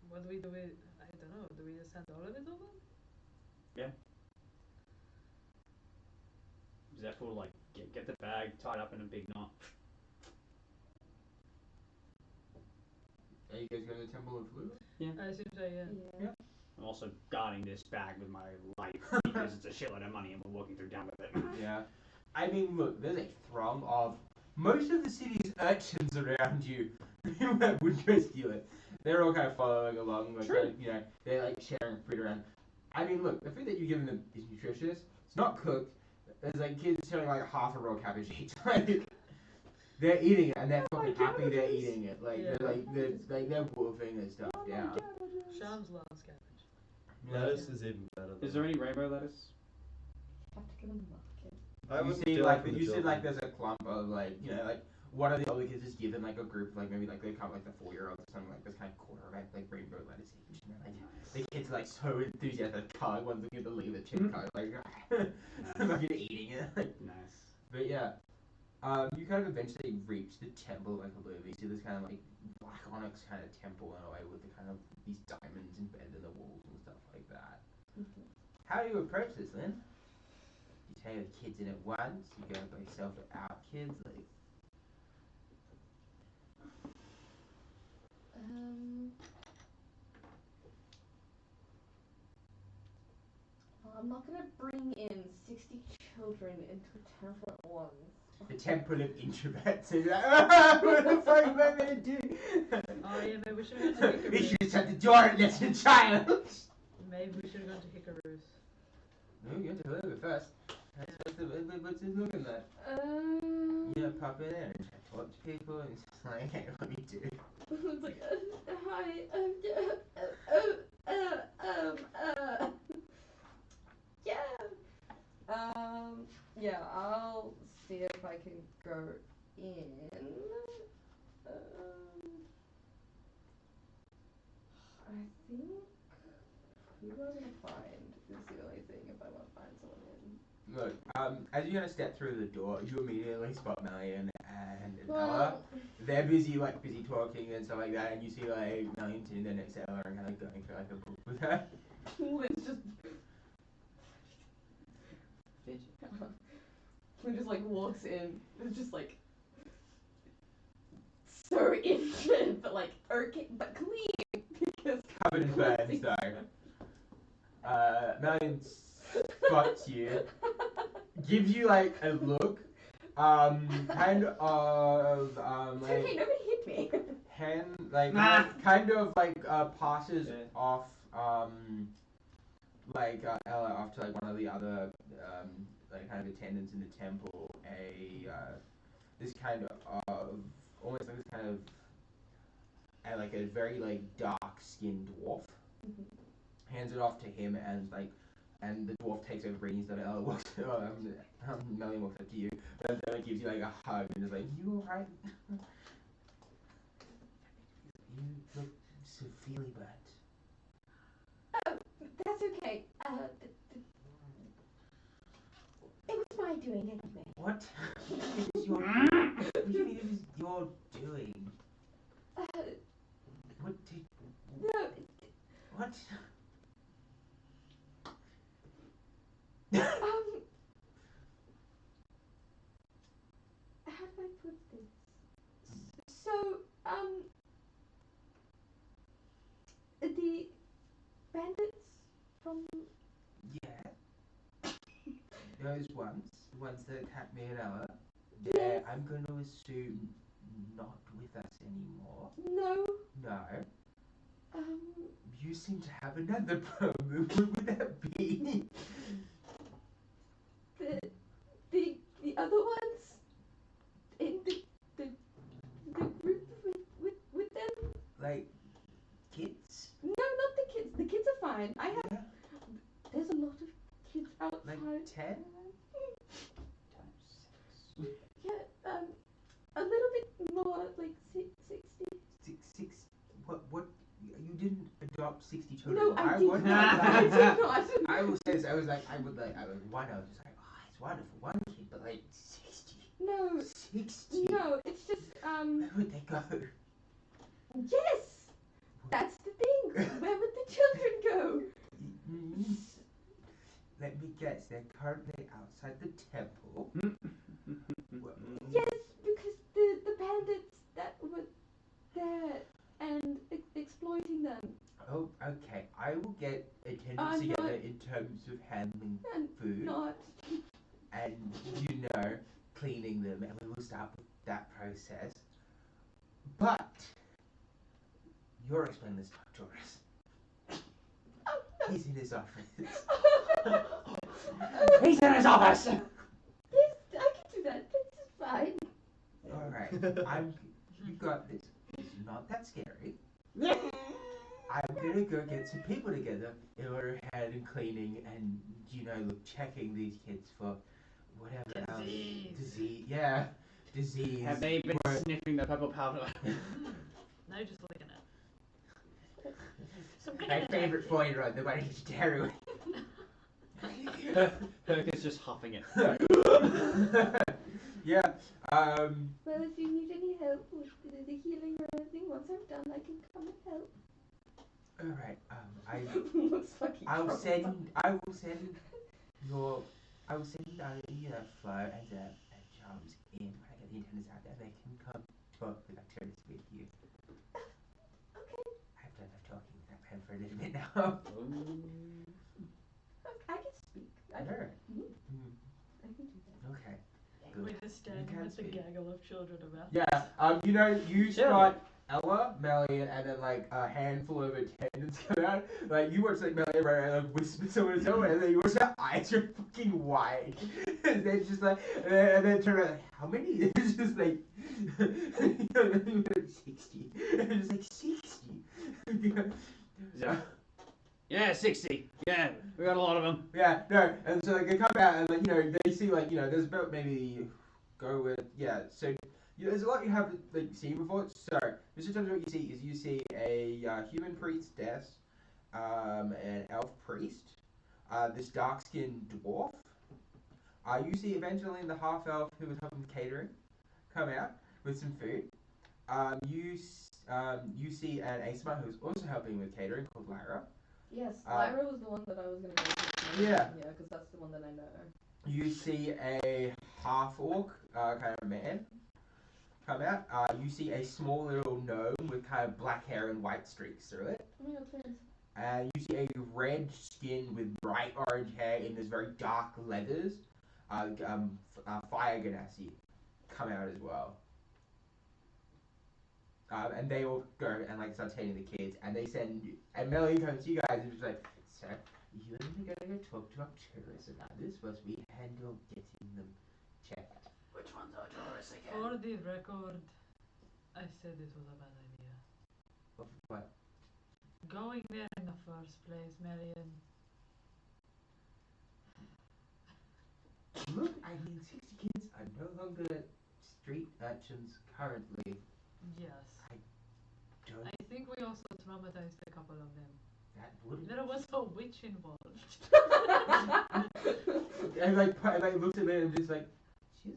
What do we do with? I don't know. Do we just hand all of it over? Zeph will like get the bag tied up in a big knot. Are you guys going to the Temple of Haluva? I assume so. Yeah. Yeah. I'm also guarding this bag with my life because it's a shitload of money and we're walking through town with it. Yeah. I mean, look, there's a throng of most of the city's urchins around you who would go steal it. They're all kind of following along, like, True. you know, they're like sharing food around. I mean, look, the food that you're giving them is nutritious. It's not cooked. There's like kids showing like half a raw cabbage each. They're eating it, and they're Oh my fucking happy they're cabbages. eating it. Like, Yeah. they're wolfing their stuff down. Shamms loves cabbage. Lettuce is even better. Is there any rainbow lettuce? Have to go to the market. I You wouldn't see, do like, that for the you see, like, children. there's a clump of, like, you know, like, one of the older kids is given, like, a group, like, maybe, like, they come, like, the 4-year-olds or something, like, this kind of quarter of it, like, rainbow lettuce each, and they're, like, the kids are, like, so enthusiastic, card, one's looking at the leave the chip card, like, fucking eating it, like, Nice. but yeah, you kind of eventually reach the temple, like, a little bit, you see this kind of, like, black onyx kind of temple in a way with the kind of, these diamonds embedded in the walls and stuff like that. How do you approach this, Lynn? You take the kids in at once, you go by yourself without kids, like... Well, I'm not gonna bring in 60 children into a temple at once. The temple of introverts is like, ah, what the fuck am I gonna do? Oh yeah, maybe we should have gone to We Hickory. should have shut the door and let the child. Maybe we should have gone to Hickory's. No, you have to live it first. What's this looking like? You know, pop in there and talk to people and it's just like, hey, what do you do? It's like, hi, yeah, I'll see if I can go in. I think who am I gonna find is the only thing if I want to find someone in. Look, as you're gonna step through the door, you immediately spot Marion and Ella. Well, They're busy talking and stuff like that, and you see like Marion sitting there next to Ella and kind of going through like a book with her. Lynn's just Lynn just like walks in. It's just like so intimate, but like okay, but clean because Covered in burns though. Marion spots you, gives you like a look, kind of It's like okay, nobody hit me. kind of like passes Yeah. off Ella off to like one of the other like kind of attendants in the temple, this kind of almost like this kind of like a very like dark skinned dwarf. Hands it off to him and the dwarf takes over reading stuff. Ella walks Melanie walks up to you and then gives you like a hug and is like, you alright? You look severely burnt. Oh, that's okay. It was my doing anyway. What? It was your what do you mean it was your doing? What did No, what? how do I put this? So, the bandits from Yeah. Those ones, the ones that attacked me and Ella, Yes. I'm going to assume not with us anymore. no, No. um, You seem to have another problem. What would that be? the other ones in the group with them. Like kids? No, not the kids. The kids are fine. I have. Yeah. There's a lot of kids outside. Like 10? Yeah, a little bit more, like 60. Six? What? You didn't adopt 60 children. No, I did would not. I did not. I will say this. I was one. I was just like, oh, it's wonderful, one kid, but like 60. No, 60. no, it's just Where would they go? Yes, that's the thing. Where would the children go? Let me guess. They're currently outside the temple. Yes, because the bandits that were there and exploiting them. Oh, okay. I will get attendants I'm together not- in terms of handling And food not. and cleaning them, and we will start with that process. But you're explaining this to Taurus. He's in his office. He's in his office. Yes, I can do that. This is fine. All right. You got this. It's not that scary. I'm gonna go get some people together in order head and cleaning and checking these kids for whatever else. Disease. Yeah. Disease. Have they been sniffing the purple powder? No, just looking at it. My favorite formula, the one is heroin. Herc is just huffing it. Yeah. Well, if you need any help with the healing or anything, once I'm done, I can come and help. All right. Looks fucking I will gross. send Flo and Zeph and Shamms in when I get the antennas out there. They can come talk with activities with you. Okay. I've done enough talking with that man for a little bit now. I can speak. I can, Alright. I can do that. Okay. We're Good. just standing can with the speak. gaggle of children about. Yeah. You Sure. spot Ella, Melian, and then a handful of attendants come out. You watch Melian run around and whisper someone someone, and then you watch their eyes are fucking wide. And then just and then turn around how many? It's just 60. And it's 60. Yeah, 60. Yeah, we got a lot of them. Yeah, no, and so they come out and they see there's about maybe so there's a lot you haven't seen before. So just in terms of what you see a human priestess, an elf priest, this dark-skinned dwarf. You see eventually the half elf who was helping with catering come out with some food. You see an Asma who's also helping with catering called Lyra. Yes, Lyra was the one that I was gonna go to. Yeah. Yeah, because that's the one that I know. You see a half-orc kind of man come out. You see a small little gnome with kind of black hair and white streaks through it. Oh my god, twins. You see a red skin with bright orange hair in this very dark leathers. Fire Ganassi come out as well. And they all go and start taking the kids, and they send and Melly comes to you guys and is like, "Sir, you're gonna go talk to Arcturus about this whilst we handle getting them checked." Which one's Arcturus again? For the record, I said this was a bad idea. What? Going there in the first place, Marion. Look, 60 kids are no longer street urchins currently. Yes. Don't I think we also traumatized a couple of them. that wouldn't. There was a witch involved. And looks at me and just she's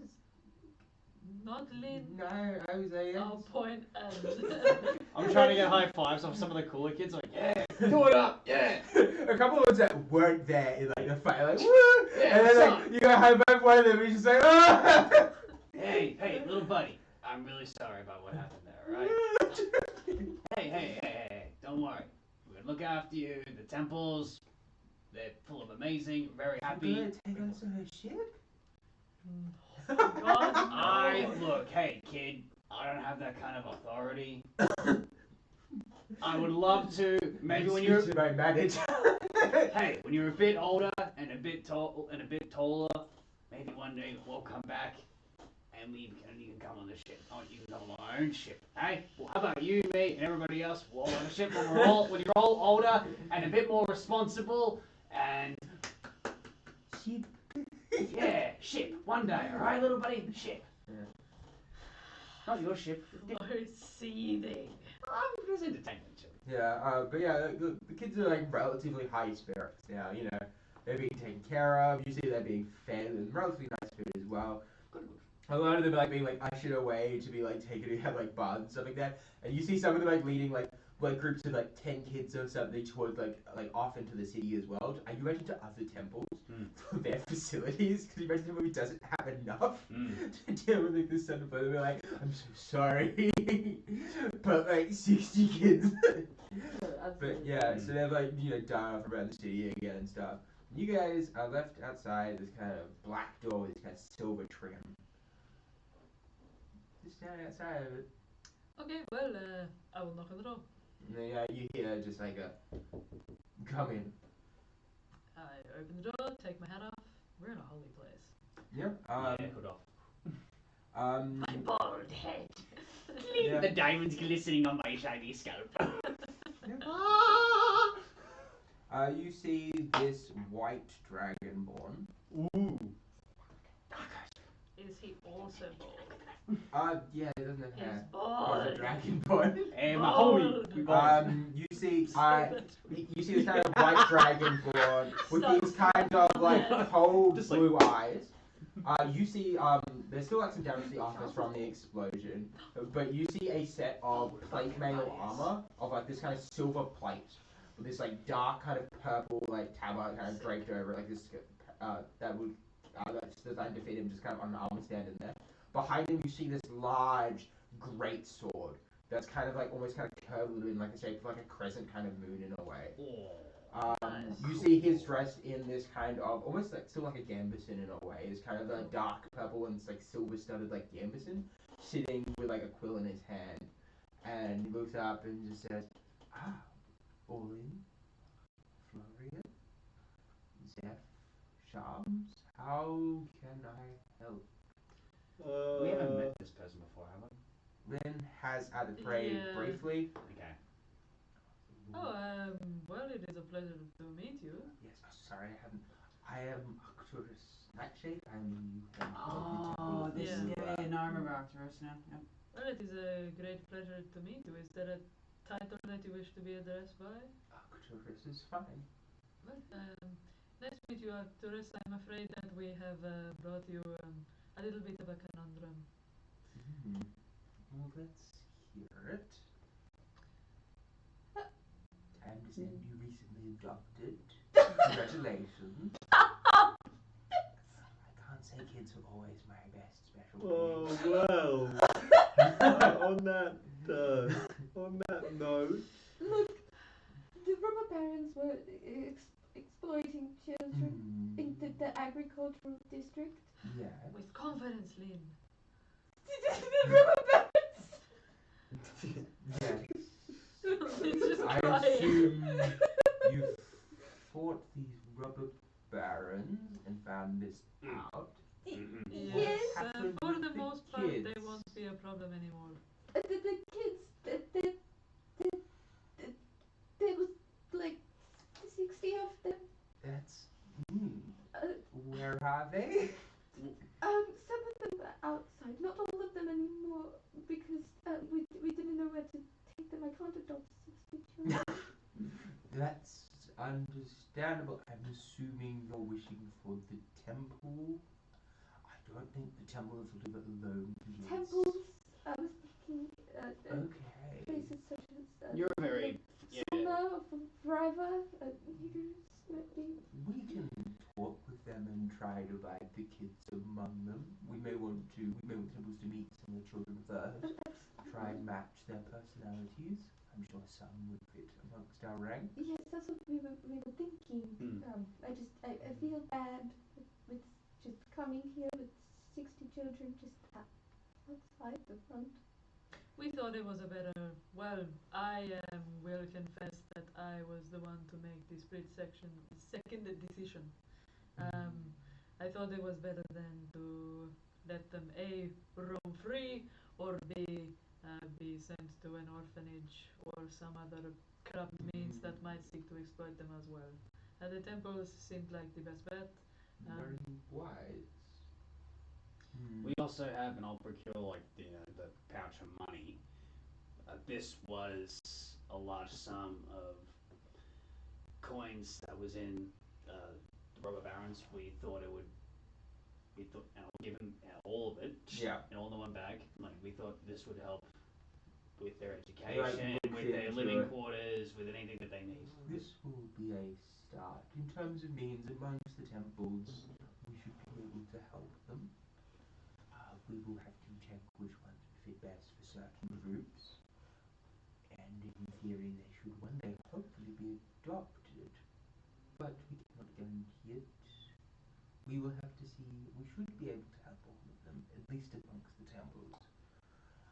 Not Lynn. no. I was like, I'll point and. I'm trying to get high fives off some of the cooler kids. Yeah, do it up, yeah. A couple of ones that weren't there in the fight, woo! Yeah, And then son. you got high five one of them, and he's just ah! Hey, little buddy. I'm really sorry about what happened there, alright? Hey, don't worry. We're gonna look after you. The temples, they're full of amazing, very happy. You're gonna take us on a ship? God, Look, hey kid, I don't have that kind of authority. I would love to, maybe when you're my manager. hey, when you're a bit older and a bit taller, maybe one day we'll come back and you can come on the ship. Oh, you can come on our own ship. Hey, well, how about you, me, and everybody else? We'll all on a ship when you're all older and a bit more responsible and Sheep. yeah, ship. One day, all right, little buddy, ship. Yeah. Not your ship. we're seething. I'm just entertainment. Yeah, but yeah, the kids are relatively high spirits now. They're being taken care of. You see they're being fed and relatively nice food as well. A lot of them are being ushered away to be taken to have baths and stuff like that. And you see some of them leading groups of 10 kids or something towards off into the city as well. Are you ready to other temples for their facilities? Because you imagine the movie doesn't have enough to deal with this stuff. But they're I'm so sorry, but 60 kids. But yeah, so they're dying off around the city again and stuff. You guys are left outside this kind of black door with this kind of silver trim. Just standing outside of it. Okay, well, I will knock on the door. Yeah, you hear just a come in. I open the door, take my hat off. We're in a holy place. Yep. Yeah, hood off. My bald head. Yeah. The diamonds glistening on my shiny scalp. You see this white dragonborn. Ooh. Is he also bald? Yeah, he doesn't have He's hair. bald. He's a dragonborn. Hey, my homie. We bald. You see, Say that. you see this kind of white dragonborn with Stop these kind of like cold Just like- blue eyes. You see, there's still like some damage to the office from the explosion, but you see a set of plate mail armor of like this kind of silver plate with this like dark kind of purple like tabard kind of draped over it, like this that's designed to fit him just kind of on an armor stand in there. Behind him, you see this large great sword that's kind of like almost kind of curved a little bit in like the shape of like a crescent kind of moon in a way. You see he's dressed in this kind of almost like still like a gambeson in a way. It's kind of like dark purple and it's like silver studded like gambeson, sitting with like a quill in his hand, and he looks up and just says, Aulynn, Florián, Zeph, Shamms, how can I help? We haven't met this person before, have we? Lynn has at the parade Yeah. briefly. Okay. Oh, well, it is a pleasure to meet you. Yes, sorry, I am Arcturus Nightshade. I'm Oh, the this Yeah. yeah, no, I remember Arcturus now. Yep. Well, it is a great pleasure to meet you. Is there a title that you wish to be addressed by? Arcturus is fine. Well, nice to meet you, Arcturus. I'm afraid that we have brought you a little bit of a conundrum. Well, let's hear it. I understand you recently adopted. Congratulations. I can't say kids are always my best special Oh breed. well. On that note, Look, the robber barons were exploiting children in the agricultural district. Yeah. With confidence, Lynn. The robber barons! Yes. It's just I crying. assume you fought these robber barons and found this out. Yes. happened For with the the most part, they kids? won't be a problem anymore. The kids, there was like 60 of them. That's. Uh, Where are they? Some of them are outside, not all of them anymore, because we didn't know where to take them. I can't adopt 60 children. That's understandable. I'm assuming you're wishing for the temple. I don't think the temple is live alone. Please. Temples, I was thinking, Okay. places such as You're very Summer, forever, Negus, maybe. We can talk with them and try to divide the kids among them. We may want temples to meet some of the children first. Try and match their personalities. I'm sure some would fit amongst our ranks. Yes, that's what we were thinking. I feel bad with just coming here with 60 children just outside the front. We thought it was a better. Well, I will confess that I was the one to make the second decision. I thought it was better than to let them A, roam free, or B, be sent to an orphanage or some other corrupt means that might seek to exploit them as well. The temples seemed like the best bet. Very wise. We also have, and I'll procure like the pouch of money. This was a large sum of coins that was in the robber barons. We thought, and I'll give them all of it. Yeah. And all in one bag. Like we thought this would help with their They, like, education, look with their into living it. quarters, with anything that they need. This will be a start. In terms of means amongst the temples, we should be able to help them. We will have to check which ones would fit best for certain groups. And in theory, they should one day hopefully be adopted. But we cannot guarantee it. We will have to see. We should be able to help all of them, at least amongst the temples.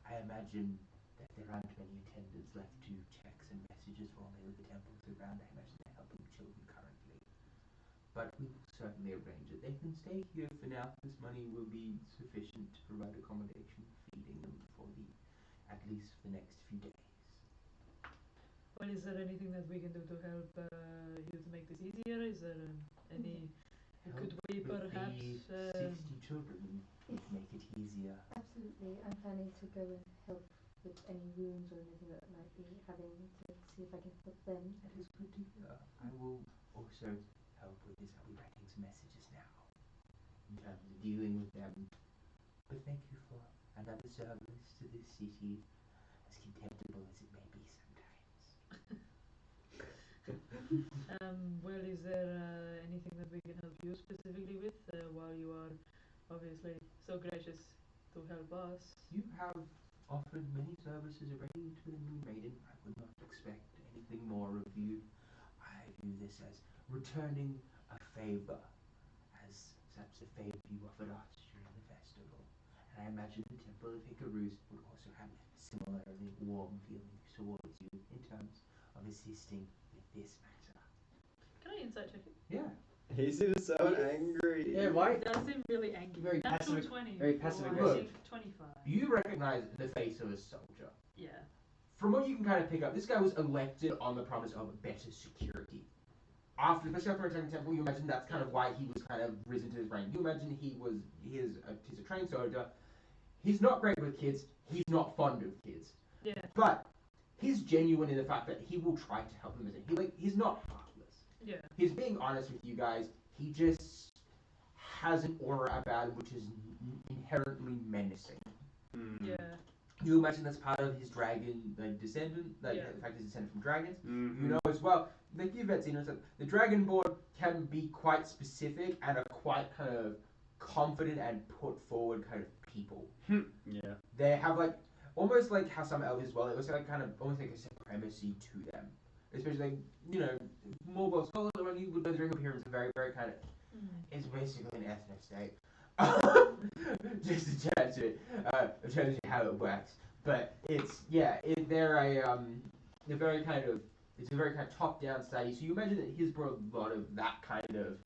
I imagine that there aren't many attendants left to checks and messages for all the other temples around. I imagine they're helping children currently. But we will certainly arrange it. They can stay here for now. This money will be sufficient to provide accommodation, feeding them for at least the next few days. Well, is there anything that we can do to help you to make this easier? Is there any? Could we With perhaps? the 60 children would make it easier. Absolutely. I'm planning to go and help with any wounds or anything that might be having to see if I can help them. That is good to hear. I will also help with this. I'll be writing some messages now in terms of dealing with them. But thank you for another service to this city, as contemptible as it may be sometimes. Well, is there anything that we can help you specifically with while you are obviously so gracious to help us? You have offered many services already to the new maiden. I would not expect anything more of you. I view this as returning a favor, as perhaps the favor you offered us during the festival. And I imagine the Temple of Hikaru's would also have similarly warm feelings towards you in terms of assisting with this matter. Can I insight check it? Yeah. He seems so angry. Yeah, why? It does seem really angry. Very Natural passive- 20. very passive or, aggressive. 25. You recognize the face of a soldier. Yeah. From what you can kind of pick up, this guy was elected on the promise of better security. After, especially after attacking Temple, you imagine that's kind of why he was kind of risen to his rank. You imagine he's a trained soldier. He's not great with kids. He's not fond of kids. Yeah. But he's genuine in the fact that he will try to help them. He's not heartless. Yeah. He's being honest with you guys. He just has an aura about him which is inherently menacing. Yeah. You imagine that's part of his dragon descendant, Yeah. the fact he's descended from dragons. Mm-hmm. You know as well, like you've met Xena, the Dragonborn can be quite specific and are quite kind of confident and put forward kind of people. Yeah. They have like, almost like how some elves as well, it was like kind of almost like a supremacy to them. Especially like, you know, more well scholars around you would know the Dragon appearance are very, very kind of, it's basically an ethnic state. Just in terms of how it works. But it's, yeah, they're very kind of, it's a very kind of top-down study. So you imagine that he's brought a lot of that kind of,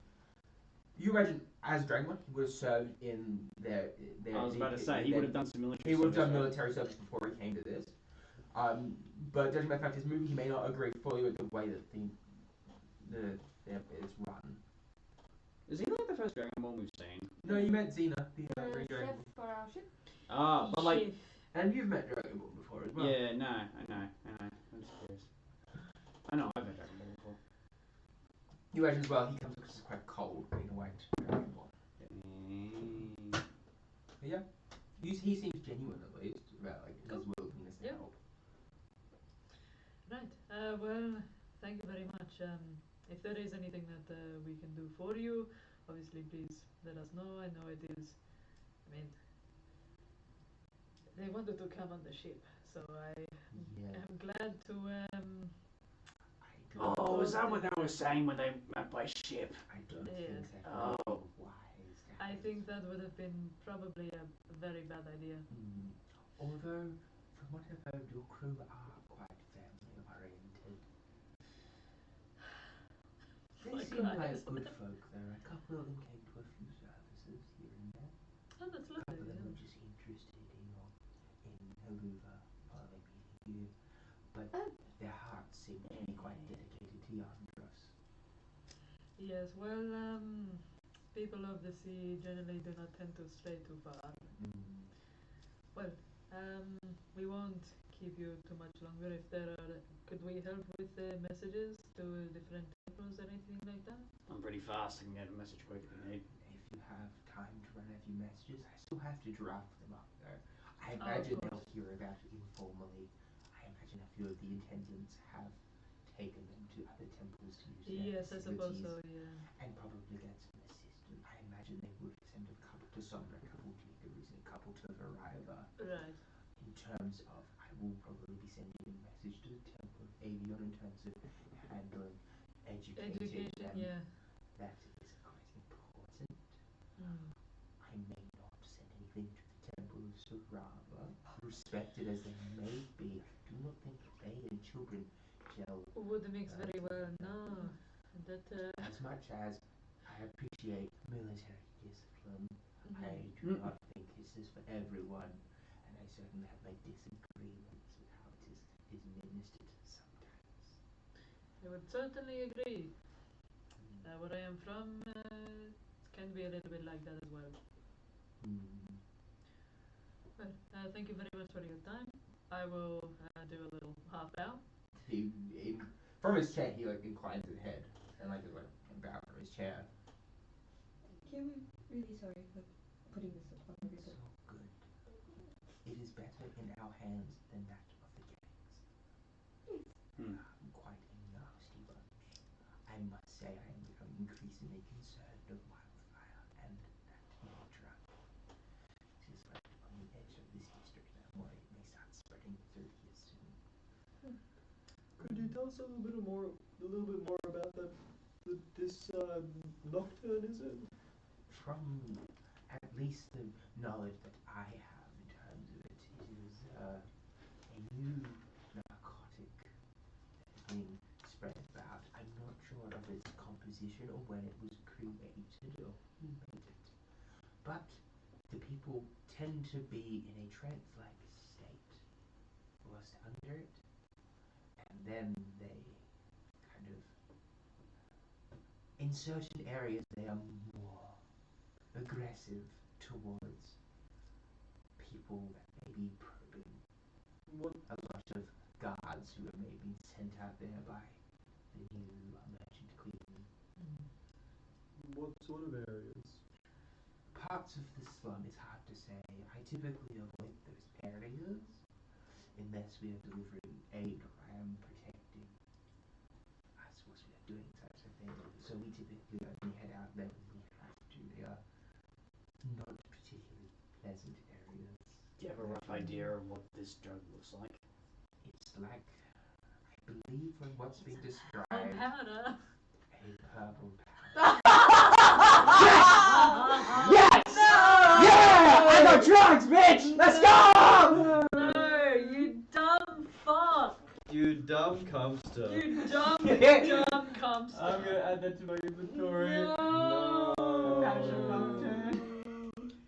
you imagine as Dragonborn, he would have served in their I was about to say, he would have done some military he would have done service, right? military service before he came to this. But judging by the fact his movie, he may not agree fully with the way that it's run. Is he like the first Dragonborn we've seen? No, you met Xena, the Green Zeph Dragon. for our ship. Ah, but like, And you've met Dragonborn before as well. yeah, no, I know. I'm just curious. I know I've met Dragonborn before. You imagine as well, he comes across as quite cold, being a white Dragonborn. But yeah, he seems genuine at least about like his willingness to Yeah. help. Right. Well, thank you very much. If there is anything that we can do for you, obviously please let us know. I know it is. I mean, they wanted to come on the ship, so I Yeah. am glad to. I don't, Oh, is that what they were saying when they met by ship? I don't Yes. think that Oh. would be wise. to I have think that would have been probably a very bad idea. Although, from what I've heard, your crew are quite family oriented. They My seem like Christ. good folk, though. A couple of them came to a few services here and there. Oh, that's A couple lovely. of them Yeah. were just interested in Haluva following meeting you. But their hearts seem to be quite dedicated to Yandros. Yes. Well, people of the sea generally do not tend to stray too far. Well, we won't keep you too much longer. If there are, could we help with messages to different temples or anything like that? I'm pretty fast. I can get a message quick if you need. If you have time to run a few messages, I still have to draft them up though. I Oh, of imagine course. they'll hear about it informally. I imagine a few of the intendants have taken them to other temples to use their Yes, I suppose facilities so. Yeah. and probably get some assistance. I imagine they would send a couple to Somna, a couple to Icarus, and a couple to Variva. Right. In terms of, I will probably be sending a message to the Temple of Avion in terms of handling educating Education. them. Yeah. That is quite important. Mm. I may not send anything to the Temple of Sarava, respected as they may be. I do not think they and children gel Would mix very well. No. That. as much as I appreciate appreciate military discipline. I do not think this is for everyone, and I certainly have my disagreements with how it is administered sometimes. I would certainly agree. Where I am from, it can be a little bit like that as well. Well, thank you very much for your time. I will do a little half bow. From his chair, he like inclines his head and like is like bow from his chair. Kim, I'm really sorry for putting this upon It's everybody. so good. It is better in our hands than that of the gangs. I'm quite a nasty bunch. I must say I am becoming increasingly concerned of wildfire and that evil drug. It is right on the edge of this district, and I'm worried it may start spreading through here soon. Could you tell us a little bit more about this Lochlan, is it? From at least the knowledge that I have in terms of it, it is a new narcotic that is being spread about. I'm not sure of its composition or when it was created or who made it. But the people tend to be in a trance-like state whilst under it, and then they kind of, in certain areas, they are more aggressive towards people that may be probing. What? A lot of guards who have maybe been sent out there by the new merchant queen. What sort of areas? Parts of the slum is hard to say. I typically avoid those areas unless we are delivering aid or I am protecting us whilst we are doing such a thing. So we typically only head out there when we have to. They are not particularly pleasant areas. Do you have a rough idea of what this drug looks like? It's like, I believe from what's being described, Powder. a purple powder. Yes! No! Yeah! I got drugs, bitch! Let's go! No, you dumb fuck! You dumb cumpster. You dumb cumpster. I'm gonna add that to my inventory. No.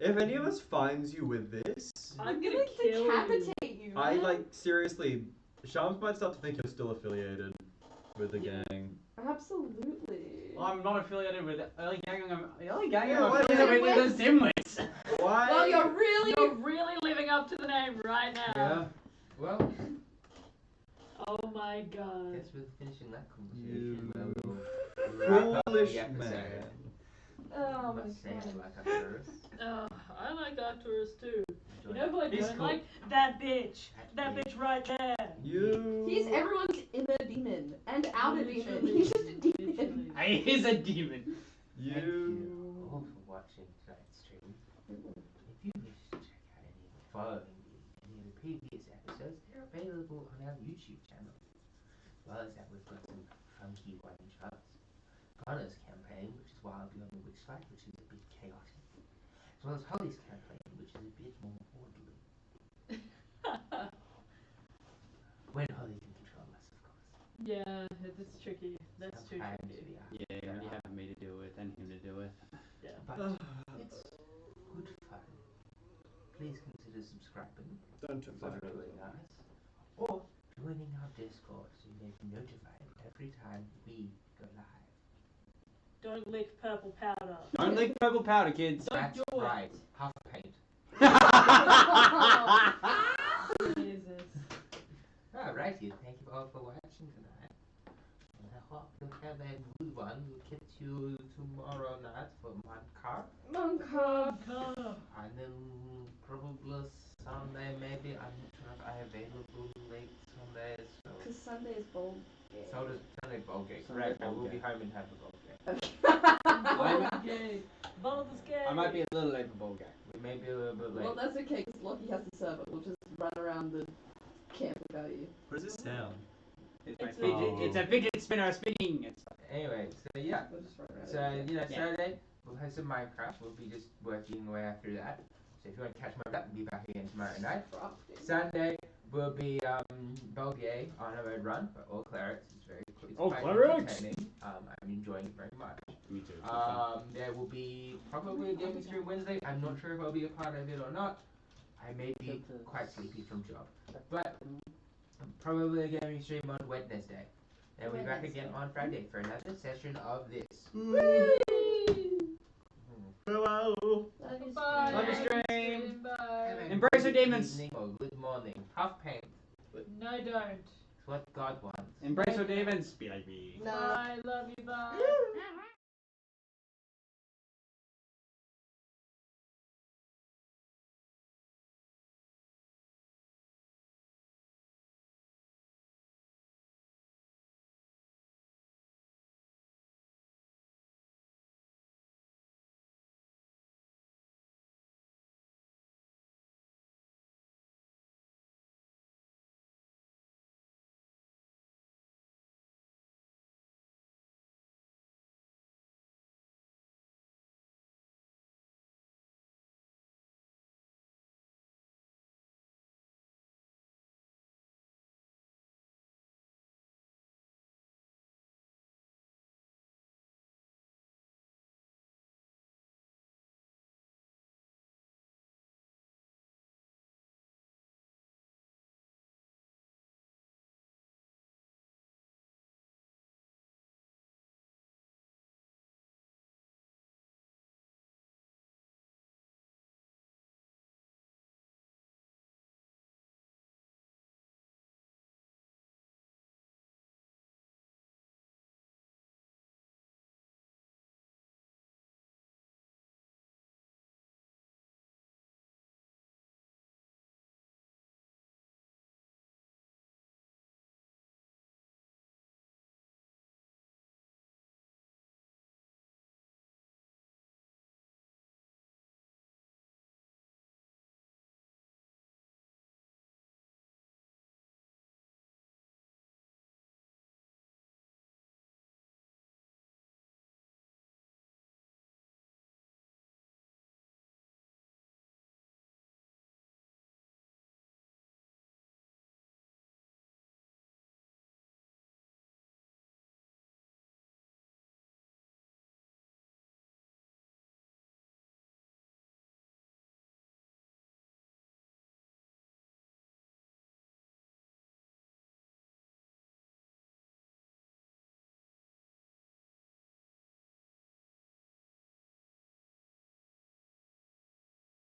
If any of us finds you with this, I'm gonna gonna kill you. decapitate you. I man. like seriously. Shams might start to think you're still affiliated with the gang. Absolutely. I'm not affiliated with the only gang I'm Yeah, what affiliated is with is Dimwits. Why? Well, you're really living up to the name right now. Yeah. Well, Oh my god. guess we're finishing that You conversation. We'll wrap up foolish the episode. man. Oh my Must say I god. like Arcturus. Oh, I like Arcturus too. You Enjoy know who I He's don't cool. like? That bitch. That That bitch right there. You. He's everyone's inner demon and outer demon. He's just a demon. He is a demon. Thank You. you all for watching tonight's stream. If you wish to check out any of the following, any of the previous episodes, they're available on our YouTube channel. As well as that, we've got some funky one-shots. Connor's campaign, which is Wild Beyond the Witchlight, which is a bit chaotic. As well as Holly's campaign, which is a bit more orderly. When Holly can control us, of course. Yeah, it's tricky. That's too Sometimes tricky. we are. Yeah, when you have me to do it and him to do it. Yeah. But it's good fun. Please consider subscribing, Don't turn back. following us, or joining our Discord so you may be notified every time we go live. Don't lick purple powder. Don't lick purple powder, kids. Don't That's do it. right. Half paint. Jesus. Alrighty, thank you all for watching tonight. And I hope you have a good one. We'll catch you tomorrow night for Minecraft. Monka. And then probably Sunday maybe. I'm not sure if I'm available late Sunday. So Because Sunday is bowl game. so does Sunday bowl game. Sunday Correct. I bowl will be game. home and have a bowl game. Baldur's Gate. Baldur's Gate. I might be a little late for ball game. We may be a little bit late. Well, that's okay, because Lockie has the server. We'll just run around the camp without you. What does this sound? It's It's a fidget spinner spinning. It's Anyway, so yeah. We'll just run around. So, you know, Yeah. Saturday, we'll have some Minecraft. We'll be just working our way through that. So if you want to catch more of that, we'll be back again tomorrow night. Crafting. Sunday will be Bulgari on a road run for all clerics. It's very it's All quite clerics! entertaining. I'm enjoying it very much. Me too. There will be probably a gaming stream Wednesday. I'm not sure if I'll be a part of it or not. I may be quite sleepy from job. But probably a gaming stream on Wednesday. Then we'll be back again on Friday for another session of this. Farewell. Love you, Bye. Love you, stream. stream. Bye. Embrace your demons. Good evening or good morning. Puff paint. No, don't. It's what God wants. Embrace your demons, baby. No. Bye. Love you. Bye.